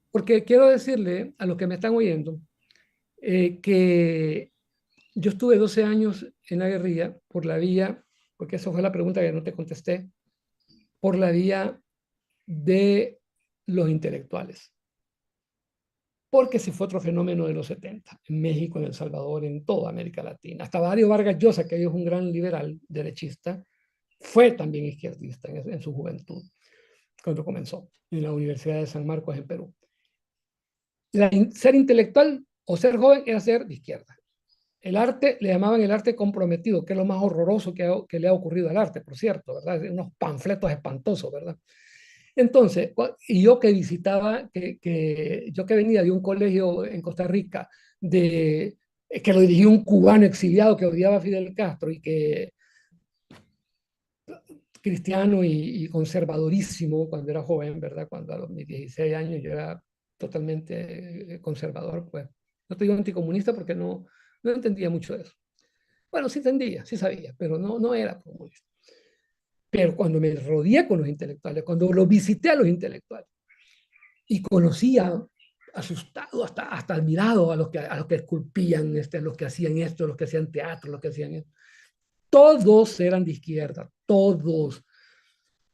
porque quiero decirle a los que me están oyendo que yo estuve 12 años en la guerrilla por la vía, porque esa fue la pregunta que no te contesté, por la vía de los intelectuales. Porque ese fue otro fenómeno de los 70 en México, en El Salvador, en toda América Latina. Hasta Mario Vargas Llosa, que es un gran liberal derechista, fue también izquierdista en su juventud, cuando comenzó en la Universidad de San Marcos en Perú. Ser intelectual o ser joven era ser de izquierda. El arte le llamaban el arte comprometido, que es lo más horroroso que le ha ocurrido al arte, por cierto, ¿verdad? Unos panfletos espantosos, ¿verdad? Entonces, y yo que visitaba, yo que venía de un colegio en Costa Rica, que lo dirigió un cubano exiliado que odiaba a Fidel Castro y que cristiano y conservadorísimo cuando era joven, ¿verdad? Cuando a los mis 16 años yo era totalmente conservador, pues no te digo anticomunista porque no entendía mucho de eso. Bueno, sí entendía, sí sabía, pero no era comunista. Pero cuando me rodeé con los intelectuales, cuando los visité a los intelectuales y conocía asustado, hasta admirado a los que esculpían, a los que hacían esto, a los que hacían teatro, a los que hacían esto, todos eran de izquierda, todos.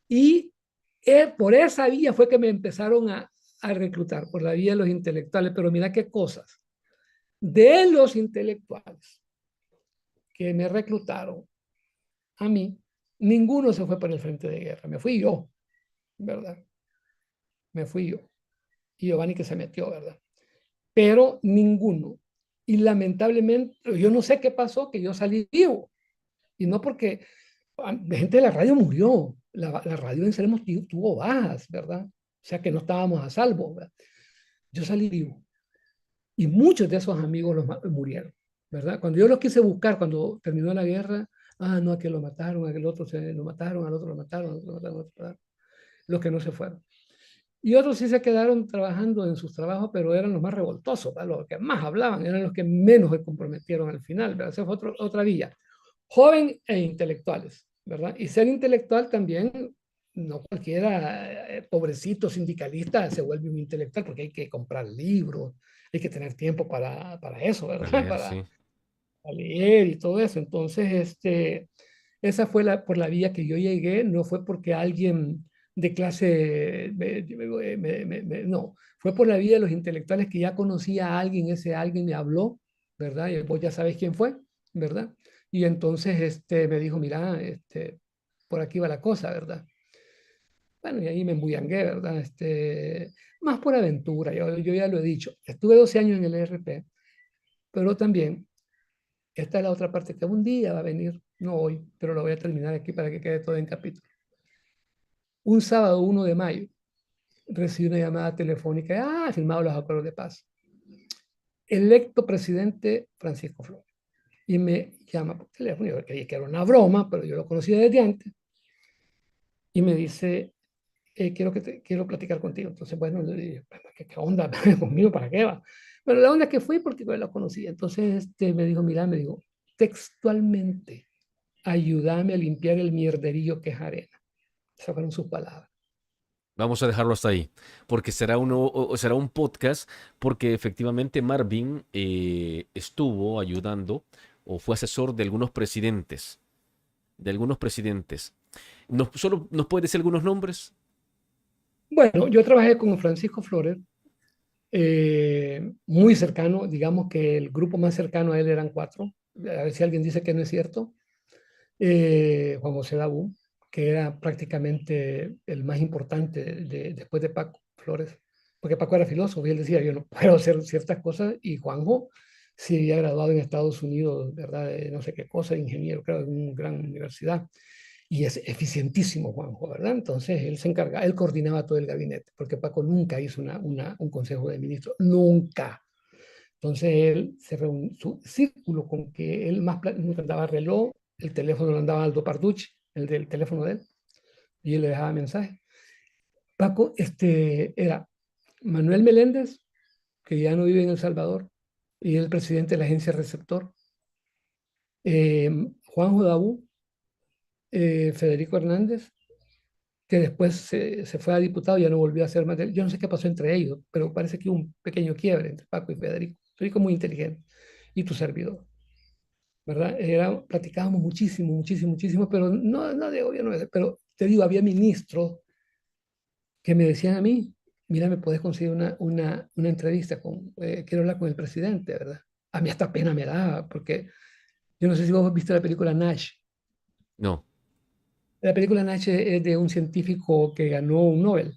Y por esa vía fue que me empezaron a reclutar, por la vía de los intelectuales. Pero mira qué cosas. De los intelectuales que me reclutaron a mí, ninguno se fue para el frente de guerra. Me fui yo, ¿verdad? Me fui yo. Y Giovanni que se metió, ¿verdad? Pero ninguno. Y lamentablemente, yo no sé qué pasó, que yo salí vivo. Y no porque gente de la radio murió. La radio en Seremos tuvo bajas, ¿verdad? O sea que no estábamos a salvo, ¿verdad? Yo salí vivo. Y muchos de esos amigos murieron, ¿verdad? Cuando yo los quise buscar, cuando terminó la guerra, no, a que lo mataron, a que el otro lo mataron, al otro lo mataron, al otro lo mataron, al otro lo mataron, los que no se fueron. Y otros sí se quedaron trabajando en sus trabajos, pero eran los más revoltosos, ¿verdad? Los que más hablaban, eran los que menos se comprometieron al final, ¿verdad? Esa fue otra vía. Joven e intelectuales, ¿verdad? Y ser intelectual también, no cualquiera, pobrecito sindicalista se vuelve un intelectual porque hay que comprar libros, hay que tener tiempo para eso, Para ¿verdad? leer, sí. Para leer y todo eso. Entonces, esa fue por la vía que yo llegué, no fue porque alguien de clase, no, fue por la vía de los intelectuales que ya conocía a alguien, ese alguien me habló, ¿verdad? Y vos ya sabes quién fue, ¿verdad? Y entonces me dijo, mira, por aquí va la cosa, ¿verdad? Bueno, y ahí me embullangué, ¿verdad? Más por aventura, yo ya lo he dicho. Estuve 12 años en el ERP, pero también esta es la otra parte que un día va a venir, no hoy, pero lo voy a terminar aquí para que quede todo en capítulo. Un sábado 1 de mayo, recibí una llamada telefónica, firmado los acuerdos de paz. Electo presidente Francisco Flores. Y me llama por teléfono, yo creí que era una broma, pero yo lo conocía desde antes, y me dice, quiero platicar contigo. Entonces, bueno, le dije, ¿qué onda conmigo? ¿Para qué va? Bueno, la onda es que fui porque yo la conocía. Entonces, me dijo, mira, me dijo, textualmente, ayúdame a limpiar el mierderillo que es arena. Esas fueron sus palabras. Vamos a dejarlo hasta ahí, porque será un podcast, porque efectivamente Marvin estuvo ayudando o fue asesor de algunos presidentes, ¿Solo nos puede decir algunos nombres? Bueno, yo trabajé con Francisco Flores, muy cercano, digamos que el grupo más cercano a él eran cuatro. A ver si alguien dice que no es cierto. Juan José Dabú, que era prácticamente el más importante después de Paco Flores, porque Paco era filósofo y él decía, yo no puedo hacer ciertas cosas, y Juanjo sí había graduado en Estados Unidos, ¿verdad? De no sé qué cosa, ingeniero, creo, en una gran universidad, y es eficientísimo Juanjo, ¿verdad? Entonces él se encargaba, él coordinaba todo el gabinete, porque Paco nunca hizo un consejo de ministros, nunca. Entonces él se reunió, su círculo con que él más andaba reloj, el teléfono lo andaba Aldo Parducci, el del teléfono de él, y él le dejaba mensaje. Paco, era Manuel Meléndez, que ya no vive en El Salvador, y es el presidente de la agencia Receptor, eh, Juan Jodabú, Federico Hernández, que después se fue a diputado y ya no volvió a ser más. Yo no sé qué pasó entre ellos, pero parece que hubo un pequeño quiebre entre Paco y Federico. Federico muy inteligente, y tu servidor. ¿Verdad? Platicábamos muchísimo, muchísimo, muchísimo, pero no de gobierno, pero te digo, había ministros que me decían a mí, mira, me puedes conseguir una entrevista quiero hablar con el presidente, ¿verdad? A mí hasta pena me daba, porque yo no sé si vos viste la película Nash. No. La película Nash es de un científico que ganó un Nobel,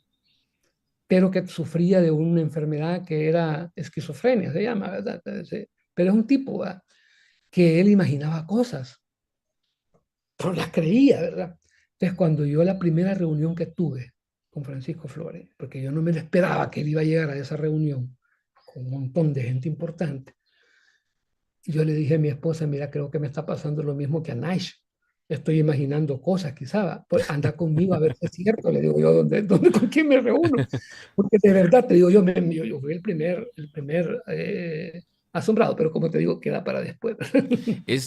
pero que sufría de una enfermedad que era esquizofrenia, se llama, ¿verdad? Pero es un tipo, ¿verdad? Que él imaginaba cosas, pero las creía, ¿verdad? Entonces, cuando yo la primera reunión que tuve con Francisco Flores, porque yo no me lo esperaba que él iba a llegar a esa reunión con un montón de gente importante, y yo le dije a mi esposa, mira, creo que me está pasando lo mismo que a Nash. Estoy imaginando cosas, quizá, pues anda conmigo a ver si es cierto, le digo yo, con quién me reúno? Porque de verdad, te digo, yo fui el primer asombrado, pero como te digo, queda para después.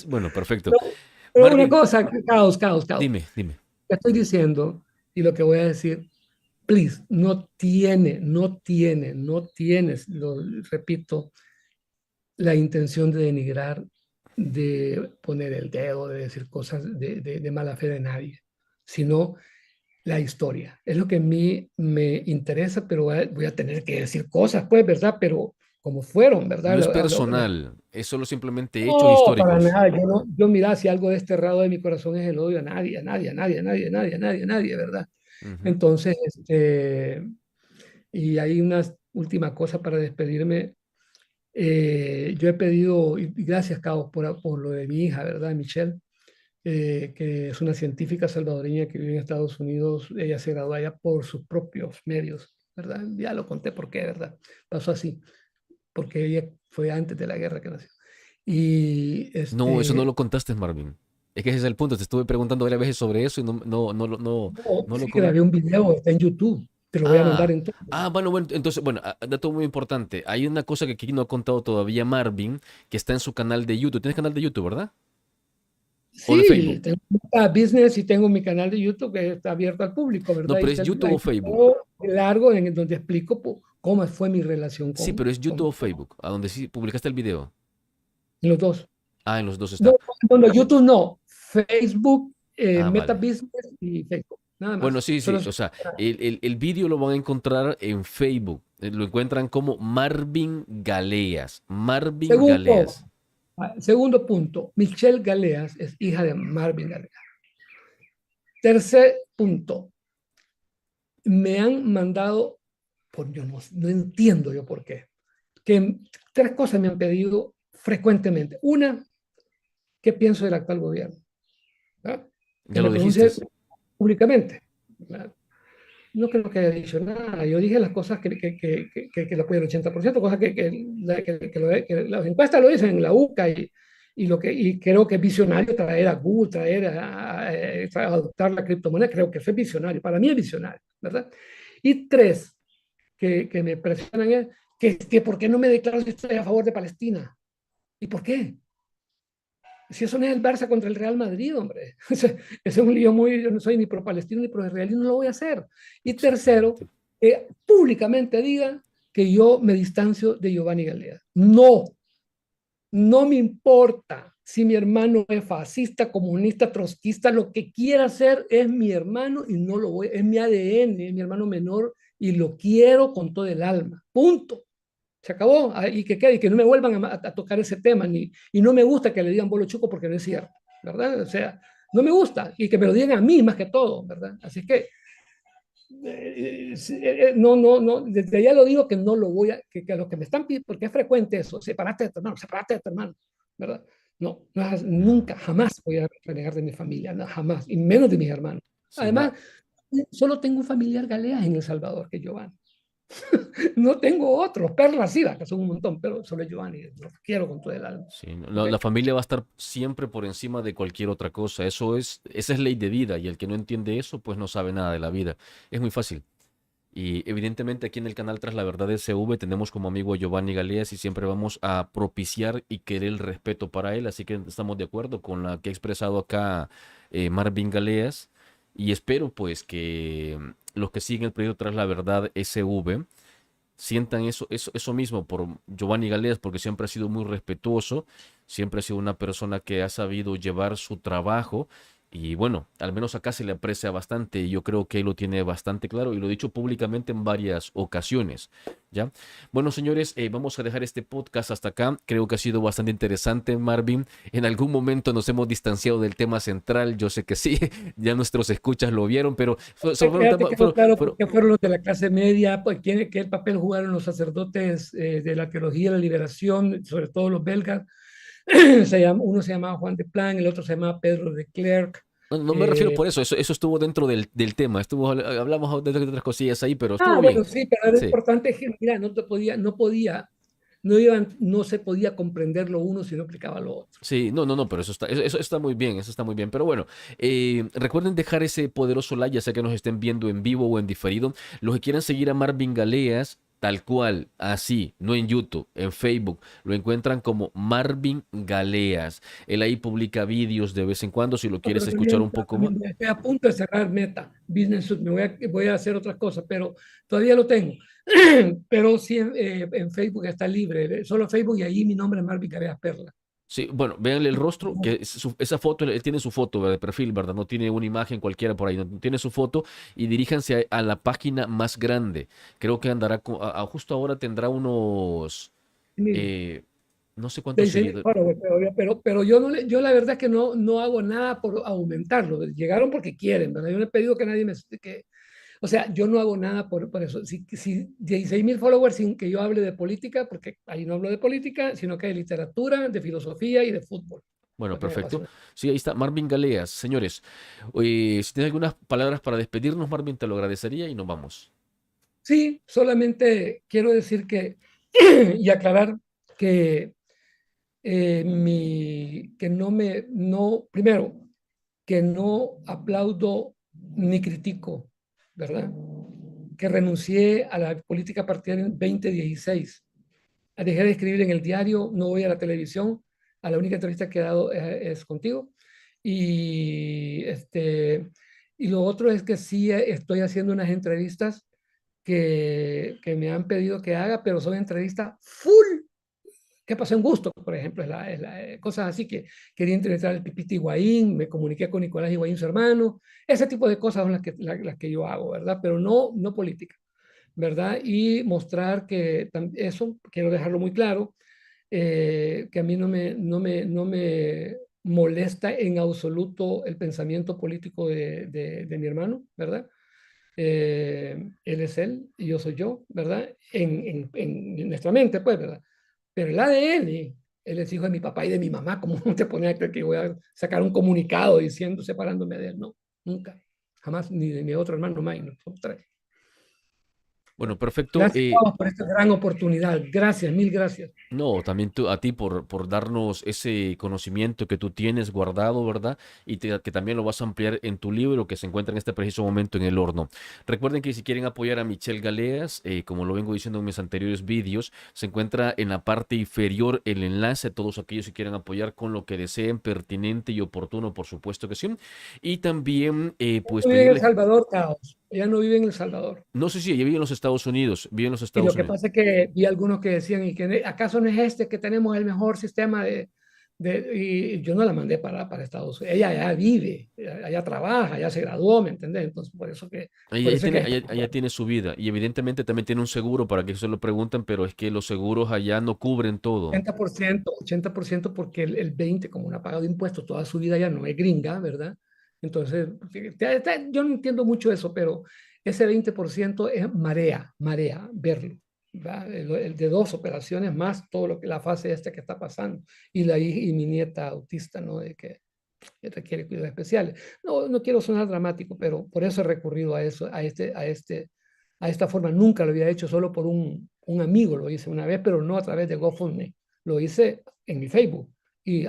Bueno, perfecto. Pero una Marvin, cosa, caos. dime. Te estoy diciendo, y lo que voy a decir, please, no tienes, lo repito, la intención de denigrar, de poner el dedo, de decir cosas de mala fe de nadie, sino la historia. Es lo que a mí me interesa, pero voy a tener que decir cosas, pues, ¿verdad? Pero como fueron, ¿verdad? No es personal, es solo simplemente hechos No, para históricos. nada. Yo mira, si algo desterrado de mi corazón es el odio a nadie, a nadie, a nadie, a nadie, a nadie, a nadie, a nadie, ¿verdad? Ujú. Entonces, y hay una última cosa para despedirme. Yo he pedido, y gracias, Cabo, por lo de mi hija, ¿verdad? Michelle, que es una científica salvadoreña que vive en Estados Unidos. Ella se graduó allá por sus propios medios, ¿verdad? Ya lo conté por qué, ¿verdad? Pasó así, porque ella fue antes de la guerra que nació. Y No, eso no lo contaste, Marvin. Es que ese es el punto. Te estuve preguntando varias veces sobre eso y no, no lo sí com- grabé un video, está en YouTube, te lo voy a mandar Ah, en todo. bueno, entonces, bueno, dato muy importante. Hay una cosa que aquí no ha contado todavía Marvin, que está en su canal de YouTube. ¿Tienes canal de YouTube, verdad? ¿O de Facebook? Sí, tengo business y tengo mi canal de YouTube que está abierto al público, No, ¿verdad? pero Y es YouTube hay o un Facebook. video largo en donde explico cómo fue mi relación Sí, pero es YouTube o Facebook, a donde sí publicaste el video. los dos. Ah, en los dos No, está. no, YouTube no, Facebook, Ah, Meta vale. Business y Facebook, nada Bueno, más. sí, sí. O sea, el vídeo lo van a encontrar en Facebook. Lo encuentran como Marvin Galeas. Marvin Segundo, Galeas. segundo punto, Michelle Galeas es hija de Marvin Galeas. Tercer punto, me han mandado, yo no entiendo yo por qué, que tres cosas me han pedido frecuentemente. Una, qué pienso del actual gobierno, ¿verdad? Que Ya me lo dijiste. pronuncie públicamente, ¿verdad? No creo que haya dicho nada. Yo dije las cosas que lo apoyo el 80%, cosas que las encuestas lo dicen en la UCA y creo que es visionario traer a Google, adoptar la criptomoneda. Creo que eso es visionario. Para mí es visionario, ¿verdad? Y tres, que me presionan es que ¿por qué no me declaro si estoy a favor de Palestina? ¿Y por qué? Si eso no es el Barça contra el Real Madrid, hombre. Ese es un lío muy, yo no soy ni pro palestino ni pro israelí, no lo voy a hacer. Y tercero, Exactamente. que públicamente diga que yo me distancio de Giovanni Galea. No, no me importa si mi hermano es fascista, comunista, trotskista, lo que quiera hacer es mi hermano y no lo voy, es mi ADN, es mi hermano menor y lo quiero con todo el alma. Punto. Se acabó. Y que quede, y que no me vuelvan a tocar ese tema. Y no me gusta que le digan bolo chuco porque no es cierto, ¿verdad? O sea, no me gusta. Y que me lo digan a mí más que todo, ¿verdad? Así que, no, no, no, desde ya lo digo que no lo voy que a los que me están pidiendo, porque es frecuente eso, separate de tu hermano, ¿verdad? No, no nunca, jamás voy a renegar de mi familia, no, jamás, y menos de mis hermanos. Sí, Además, solo tengo un familiar galea en El Salvador, que es Giovanni. No tengo otros, perlas sí, que son un montón, pero solo Giovanni, lo quiero con todo el alma. sí, no, ¿Ok? la familia va a estar siempre por encima de cualquier otra cosa. Esa es ley de vida y el que no entiende eso, pues no sabe nada de la vida. Es muy fácil. Y evidentemente aquí en el canal Tras la Verdad SV tenemos como amigo a Giovanni Galeas y siempre vamos a propiciar y querer el respeto para él. Así que estamos de acuerdo con la que ha expresado acá Marvin Galeas. Y espero pues que los que siguen el proyecto Tras la Verdad SV sientan eso mismo por Giovanni Galeas, porque siempre ha sido muy respetuoso, siempre ha sido una persona que ha sabido llevar su trabajo y bueno, al menos acá se le aprecia bastante y yo creo que él lo tiene bastante claro y lo he dicho públicamente en varias ocasiones, ¿ya? Bueno, señores, vamos a dejar este podcast hasta acá. Creo que ha sido bastante interesante, Marvin. En algún momento nos hemos distanciado del tema central, yo sé que sí, ya nuestros escuchas lo vieron, pero fueron Ya te temas, quedó claro por qué fueron los de la clase media, pues, qué papel jugaron los sacerdotes de la teología de la liberación, sobre todo los belgas. Uno se llamaba Juan de Plan, el otro se llamaba Pedro de Clerc. no, no me refiero Eh, por eso, eso estuvo dentro del tema, hablamos de otras cosillas ahí, pero estuvo bien. bueno, sí, pero era Sí, importante que, mira, no se podía comprender lo uno si no explicaba lo otro. sí, no, no, no, pero eso está muy bien, eso está muy bien. Pero bueno, recuerden dejar ese poderoso like, ya sea que nos estén viendo en vivo o en diferido. Los que quieran seguir a Marvin Galeas, tal cual, así, no en YouTube, en Facebook, lo encuentran como Marvin Galeas. Él ahí publica vídeos de vez en cuando, si lo No, quieres pero escuchar un poco más. también estoy a punto de cerrar Meta, Business Suite, voy a hacer otras cosas, pero todavía lo tengo. Pero sí en Facebook está libre, solo Facebook y ahí mi nombre es Marvin Careas Perla. Sí, bueno, véanle el rostro, que esa foto, él tiene su foto de perfil, ¿verdad? No tiene una imagen cualquiera por ahí, no tiene su foto y diríjanse a la página más grande. Creo que andará, justo ahora tendrá unos, Mil, eh, no sé cuántos 16,000 seguidores. followers todavía, pero yo la verdad es que no hago nada por aumentarlo. Llegaron porque quieren, ¿verdad? Yo no he pedido que nadie o sea, yo no hago nada por eso. Si 16,000 followers sin que yo hable de política, porque ahí no hablo de política, sino que de literatura, de filosofía y de fútbol, Bueno, lo que me perfecto. apasiona. Sí, ahí está Marvin Galeas. Señores, si tienes algunas palabras para despedirnos, Marvin, te lo agradecería y nos vamos. Sí, solamente quiero decir que y aclarar que que primero, que no aplaudo ni critico, ¿verdad? Que renuncié a la política partidaria en 2016. Dejé de escribir en el diario, no voy a la televisión, a la única entrevista que he dado es contigo. Y, y lo otro es que sí estoy haciendo unas entrevistas que me han pedido que haga, pero son entrevistas full. ¿Qué pasó en Gusto, por ejemplo? Cosas así que quería entrevistar al Pipiti Higuaín, me comuniqué con Nicolás Higuaín, su hermano. Ese tipo de cosas son las que yo hago, ¿verdad? Pero no política, ¿verdad? Y mostrar que eso, quiero dejarlo muy claro, que a mí no me molesta en absoluto el pensamiento político de mi hermano, ¿verdad? Él es él y yo soy yo, ¿verdad? En nuestra mente, pues, ¿verdad? Pero el ADN Él es hijo de mi papá y de mi mamá. ¿Cómo no te pones a creer que voy a sacar un comunicado diciendo, separándome de él? No, nunca. Jamás, ni de mi otro hermano Maynor. Son tres. Bueno, Bueno, perfecto. gracias a todos por esta gran oportunidad. Gracias, mil gracias. No, también a ti por darnos ese conocimiento que tú tienes guardado, ¿verdad? Y que también lo vas a ampliar en tu libro que se encuentra en este preciso momento en el horno. Recuerden que si quieren apoyar a Michelle Galeas, como lo vengo diciendo en mis anteriores vídeos, se encuentra en la parte inferior el enlace a todos aquellos que quieran apoyar con lo que deseen, pertinente y oportuno, por supuesto que sí. Y también, pues Vive en El pedirle, Salvador, Caos. Ella no vive en El Salvador. no sé si ella vive en los Estados Unidos, vive en los Y lo Estados que Unidos. pasa es que vi algunos que decían, ¿y que acaso no es este que tenemos el mejor sistema y yo no la mandé para Estados Unidos. Ella allá vive, allá trabaja, allá se graduó, ¿me entendés? Entonces, por eso es que Ella tiene su vida y evidentemente también tiene un seguro para que se lo pregunten, pero es que los seguros allá no cubren todo. 80% porque el 20%, como no ha pagado impuestos toda su vida ya no es gringa, ¿verdad? Entonces, yo no entiendo mucho eso, pero ese 20% es marea, verlo. ¿Va? El de dos operaciones más todo lo que la fase esta que está pasando y mi nieta autista, ¿no? De que requiere cuidados especiales. No, no quiero sonar dramático, pero por eso he recurrido a eso, a esta forma. Nunca lo había hecho, solo por un amigo lo hice una vez, pero no a través de GoFundMe. Lo hice en mi Facebook y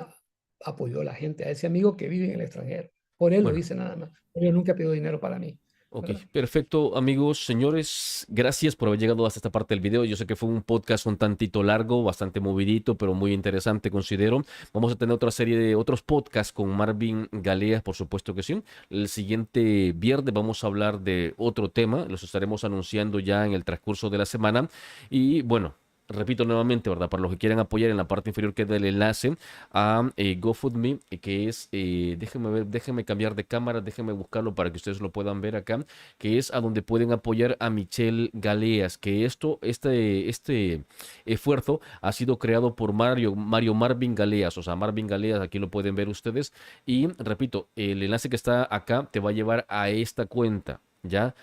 apoyó a la gente, a ese amigo que vive en el extranjero. Por él lo Bueno, hice nada más. Yo nunca pido dinero para mí, ok, ¿verdad? perfecto, amigos, señores, gracias por haber llegado hasta esta parte del video. Yo sé que fue un podcast un tantito largo, bastante movidito, pero muy interesante, considero. Vamos a tener otra serie de otros podcasts con Marvin Galeas, por supuesto que sí. El siguiente viernes vamos a hablar de otro tema, los estaremos anunciando ya en el transcurso de la semana. Y bueno, repito nuevamente, ¿verdad? Para los que quieran apoyar en la parte inferior queda el enlace a GoFundMe, que es, déjenme ver, déjenme cambiar de cámara, déjenme buscarlo para que ustedes lo puedan ver acá, que es a donde pueden apoyar a Michelle Galeas, que este esfuerzo ha sido creado por Mario Marvin Galeas, o sea, Marvin Galeas, aquí lo pueden ver ustedes, y repito, el enlace que está acá te va a llevar a esta cuenta, ¿ya?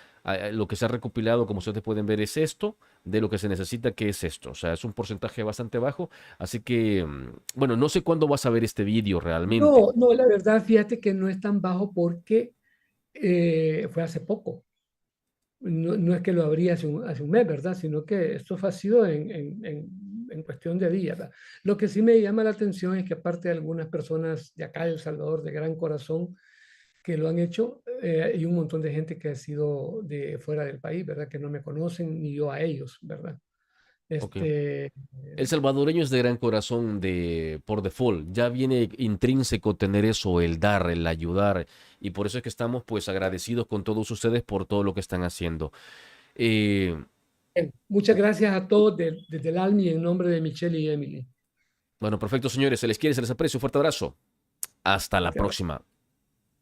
Lo que se ha recopilado, como ustedes pueden ver, es esto, de lo que se necesita, que es esto. O sea, es un porcentaje bastante bajo. Así que, bueno, no sé cuándo vas a ver este vídeo realmente. No, no, la verdad, fíjate que no es tan bajo porque fue hace poco. No, no es que lo abrí hace un mes, ¿verdad? Sino que esto ha sido en cuestión de días, ¿verdad? Lo que sí me llama la atención es que aparte de algunas personas de acá de El Salvador de gran corazón que lo han hecho, hay un montón de gente que ha sido de fuera del país, ¿verdad? Que no me conocen ni yo a ellos, ¿verdad? Ok. Este, El salvadoreño es de gran corazón por default. Ya viene intrínseco tener eso, el dar, el ayudar. Y por eso es que estamos pues agradecidos con todos ustedes por todo lo que están haciendo. Eh, muchas gracias a todos desde el alma y en nombre de Michelle y Emily. bueno, perfecto, señores. Se les quiere, se les aprecia. Un fuerte abrazo. Hasta la Fuerte abrazo. próxima.